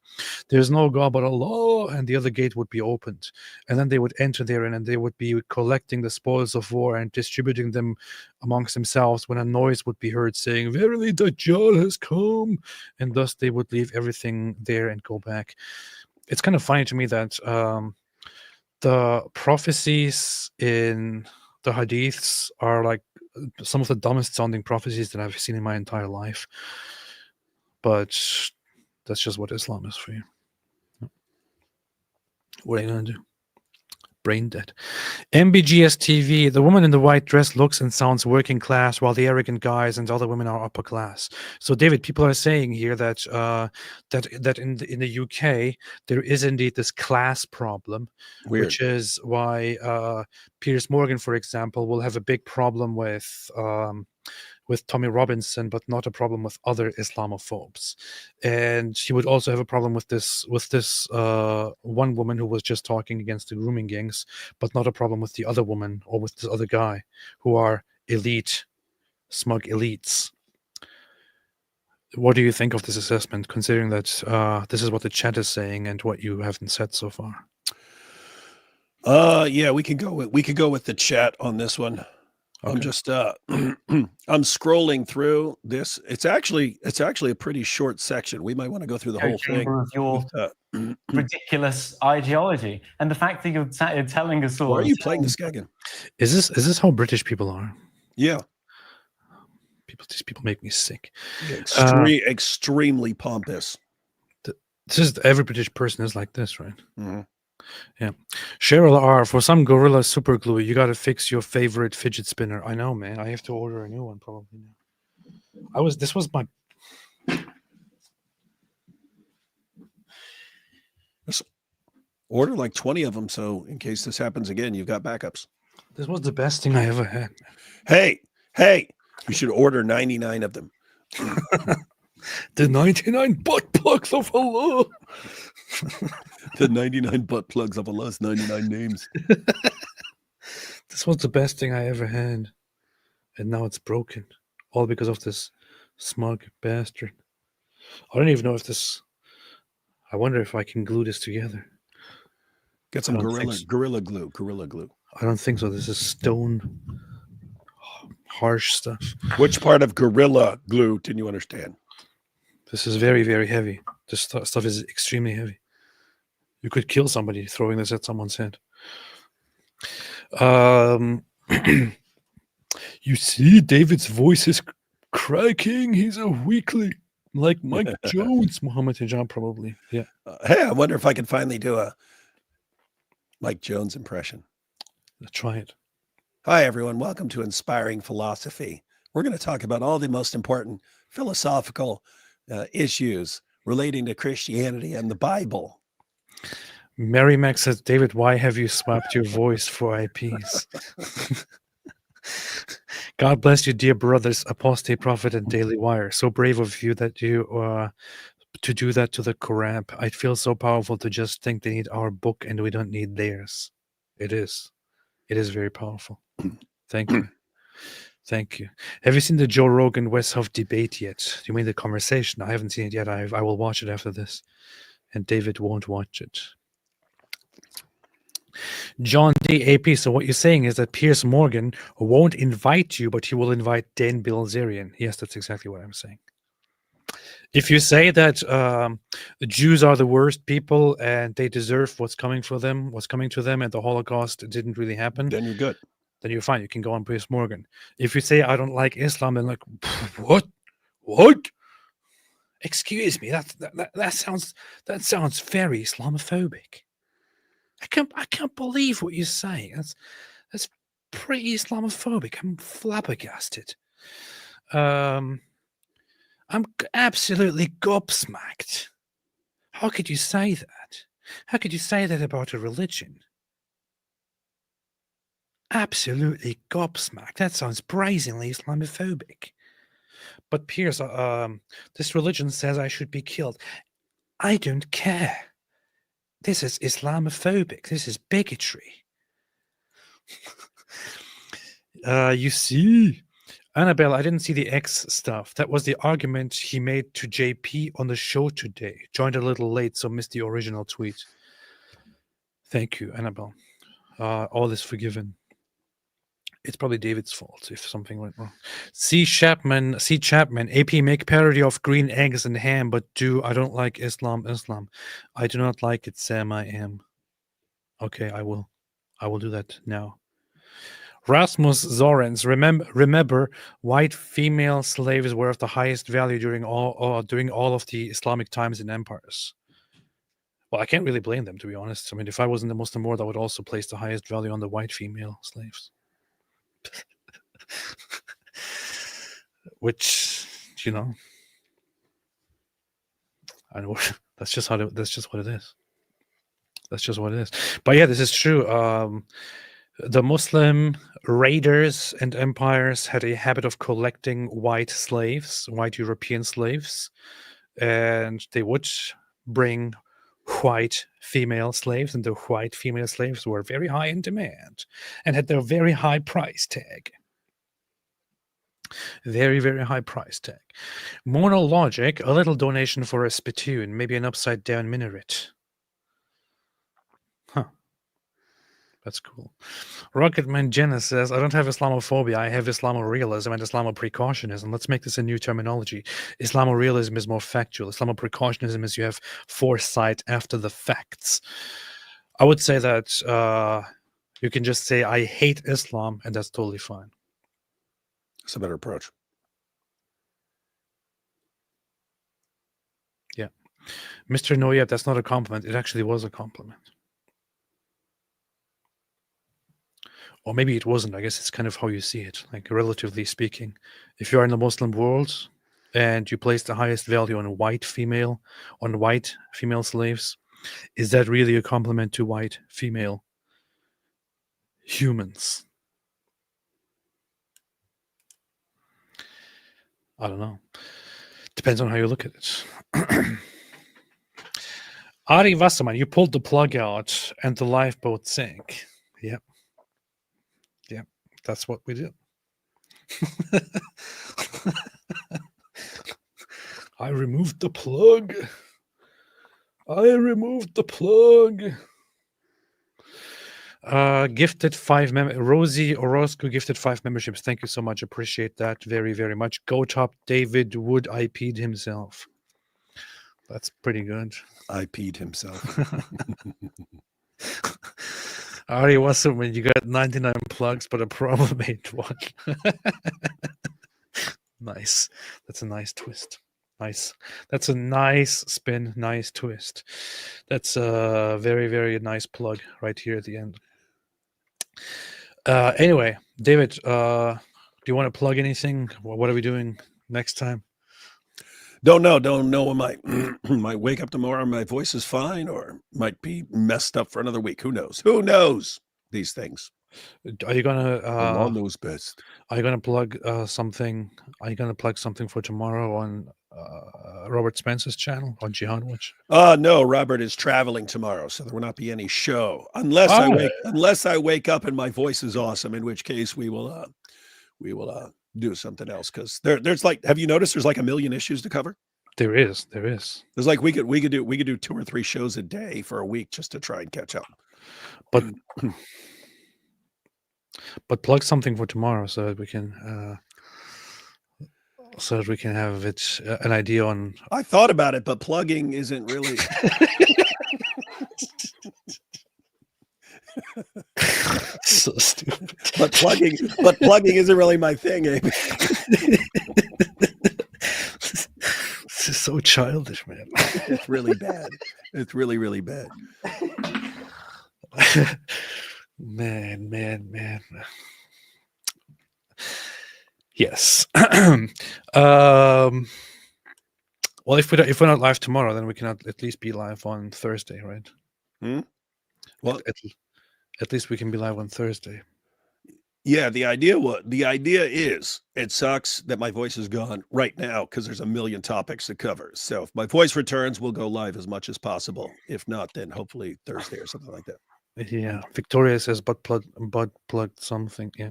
There is no God but Allah, and the other gate would be opened. And then they would enter therein, and they would be collecting the spoils of war and distributing them amongst themselves, when a noise would be heard saying, verily Dajjal has come, and thus they would leave everything there and go back. It's kind of funny to me that the prophecies in the Hadiths are like some of the dumbest sounding prophecies that I've seen in my entire life. But that's just what Islam is for you. What are you going to do? Brain dead. MBGS TV. The woman in the white dress looks and sounds working class, while the arrogant guys and other women are upper class. So, David, people are saying here that that in the UK there is indeed this class problem, which is why Piers Morgan, for example, will have a big problem with Tommy Robinson, but not a problem with other Islamophobes. And he would also have a problem with this one woman who was just talking against the grooming gangs, but not a problem with the other woman or with this other guy, who are elite, smug elites. What do you think of this assessment, considering that this is what the chat is saying and what you haven't said so far? Yeah, we could go with the chat on this one. Okay. I'm just I'm scrolling through this. It's actually a pretty short section. We might want to go through the whole thing. Of your ridiculous ideology, and the fact that you're telling us all. Why are you playing this guy again? Is this how British people are? Yeah. These people make me sick. Extremely pompous. This is every British person is like this, right? Mm-hmm. Yeah. Cheryl R, for some gorilla super glue, you got to fix your favorite fidget spinner. I know, man. I have to order a new one probably now. This was my. Just order like 20 of them, so in case this happens again, you've got backups. This was the best thing I ever had. Hey, you should order 99 of them. The 99 butt plugs of Allah. The 99 butt plugs of Allah's 99 names. This was the best thing I ever had. And now it's broken. All because of this smug bastard. I don't even know if this... I wonder if I can glue this together. Get some gorilla glue. I don't think so. This is stone... harsh stuff. Which part of gorilla glue didn't you understand? This is very, very heavy. This stuff is extremely heavy. You could kill somebody throwing this at someone's head. You see, David's voice is cracking. He's a weakling, like Mike Jones. Muhammad Hijab, probably. Yeah. Hey, I wonder if I can finally do a Mike Jones impression. Let's try it. Hi, everyone. Welcome to Inspiring Philosophy. We're going to talk about all the most important philosophical issues relating to Christianity and the Bible. Mary Mac says, David, why have you swapped your voice for IPs? God bless you, dear brothers, Apostate Prophet and Daily Wire. So brave of you that you to do that to the Quran. I feel so powerful to just think they need our book and we don't need theirs. It is very powerful. Thank you. Thank you. Have you seen the Joe Rogan Westhoff debate yet? You mean the conversation? I haven't seen it yet. I will watch it after this. And David won't watch it. John D. AP. So what you're saying is that Piers Morgan won't invite you, but he will invite Dan Bilzerian. Yes, that's exactly what I'm saying. If you say that the Jews are the worst people and they deserve what's coming to them, and the Holocaust didn't really happen, then you're good. Then you're fine. You can go on Piers Morgan. If you say I don't like Islam, then like what? Excuse me. That sounds very Islamophobic. I can't believe what you're saying. That's pretty Islamophobic. I'm flabbergasted. I'm absolutely gobsmacked. How could you say that? How could you say that about a religion? Absolutely gobsmacked. That sounds brazenly Islamophobic. But Piers, this religion says I should be killed. I don't care. This is Islamophobic. This is bigotry. You see, Annabelle, I didn't see the X stuff. That was the argument he made to JP on the show today. Joined a little late, so missed the original tweet. Thank you, Annabelle. All is forgiven. It's probably David's fault if something went wrong. C. Chapman, AP make parody of green eggs and ham, but I don't like Islam. I do not like it, Sam, I am. Okay, I will do that now. Rasmus Zorens, remember, white female slaves were of the highest value during all of the Islamic times and empires. Well, I can't really blame them, to be honest. I mean, if I wasn't a Muslim world, I would also place the highest value on the white female slaves. Which, you know, I know that's just what it is. That's just what it is. But yeah, this is true. The Muslim raiders and empires had a habit of collecting white slaves, white European slaves, and they would bring white female slaves, and the white female slaves were very high in demand and had their very high price tag. Very, very high price tag. Moral logic, a little donation for a spittoon, maybe an upside down minaret. Huh. That's cool. Rocketman Jenna says, I don't have Islamophobia, I have Islamorealism and Islamoprecautionism. Let's make this a new terminology. Islamorealism is more factual. Islamoprecautionism is you have foresight after the facts. I would say that you can just say, I hate Islam, and that's totally fine. It's a better approach. Yeah. Mr. No, yeah, that's not a compliment. It actually was a compliment. Or maybe it wasn't. I guess it's kind of how you see it, like relatively speaking. If you are in the Muslim world and you place the highest value on white female slaves, is that really a compliment to white female humans? I don't know. Depends on how you look at it. Ari Wasserman, you pulled the plug out and the lifeboat sank. Yep. Yep. That's what we did. I removed the plug. Gifted 5 Rosie Orozco gifted 5 memberships. Thank you so much. Appreciate that very, very much. Go top David Wood IP'd himself. That's pretty good. IP'd himself. Ari Wasserman, you got 99 plugs, but a problem ain't one. Nice. That's a nice twist. Nice. That's a nice spin, nice twist. That's a very, very nice plug right here at the end. Anyway, David, do you want to plug anything? What are we doing next time? Don't know. I might wake up tomorrow and my voice is fine, or might be messed up for another week. Who knows these things? Are you gonna Allah knows best. Are you gonna plug something? Are you gonna plug something for tomorrow on Robert Spencer's channel on Jihad Watch? No, Robert is traveling tomorrow, so there will not be any show unless I wake up and my voice is awesome. In which case we will do something else, because there's like, have you noticed there's like 1 million issues to cover? There is. There's like we could do 2 or 3 shows a day for a week just to try and catch up. But plug something for tomorrow so that we can have it an idea on. I thought about it, but plugging isn't really. So stupid. But plugging isn't really my thing, Abe. This is so childish, man. It's really bad. It's really, really bad. Man. Yes. Well, if we're not live tomorrow, then we can at least be live on Thursday, right? Well, at least we can be live on Thursday. Yeah, the idea is, it sucks that my voice is gone right now because there's 1 million topics to cover. So if my voice returns, we'll go live as much as possible. If not, then hopefully Thursday or something like that. Yeah, Victoria says butt plugged something. Yeah.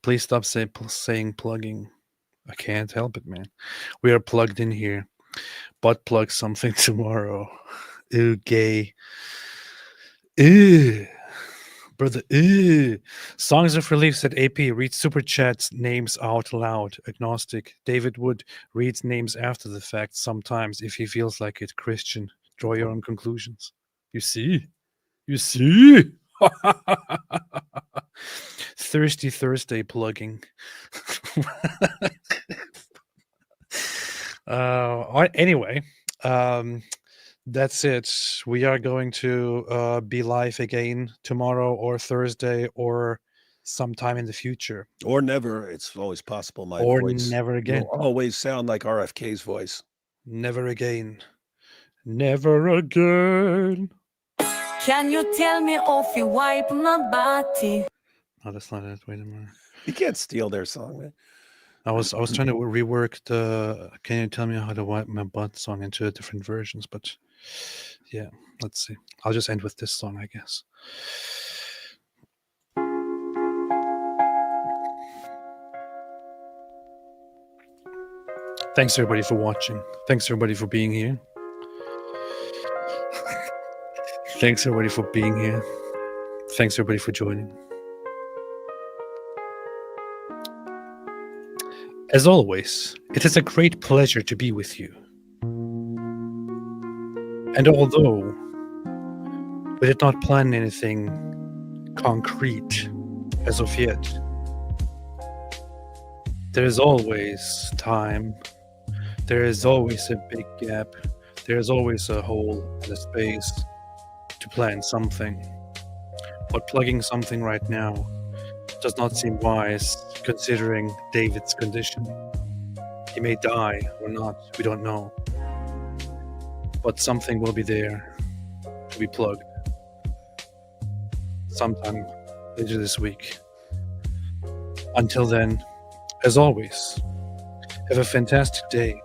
Please stop saying plugging. I can't help it, man. We are plugged in here. Butt plug something tomorrow. Ew, gay. Ew. Brother, ew. Songs of Relief said AP reads super chats names out loud. Agnostic. David Wood reads names after the fact sometimes if he feels like it. Christian. Draw your own conclusions. You see? Thirsty Thursday plugging. Anyway, That's it. We are going to be live again tomorrow or Thursday or sometime in the future. Or never. It's always possible. My Or voice never again. will always sound like RFK's voice. Never again. Never again. Can you tell me if you wipe my body? No, that's not it. Wait a minute. You can't steal their song, man. I was trying to rework the "Can you tell me how to wipe my butt" song into different versions, but yeah, let's see. I'll just end with this song, I guess. Thanks everybody for watching. Thanks everybody for being here. Thanks everybody for being here. Thanks everybody for joining. As always, it is a great pleasure to be with you. And although we did not plan anything concrete as of yet, there is always time. There is always a big gap. There is always a hole and a space to plan something. But plugging something right now does not seem wise, considering David's condition. He may die or not, we don't know. But something will be there to be plugged sometime later this week. Until then, as always, have a fantastic day.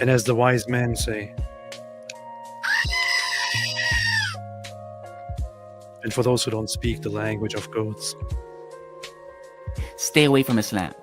And as the wise men say, and for those who don't speak the language of goats, stay away from Islam.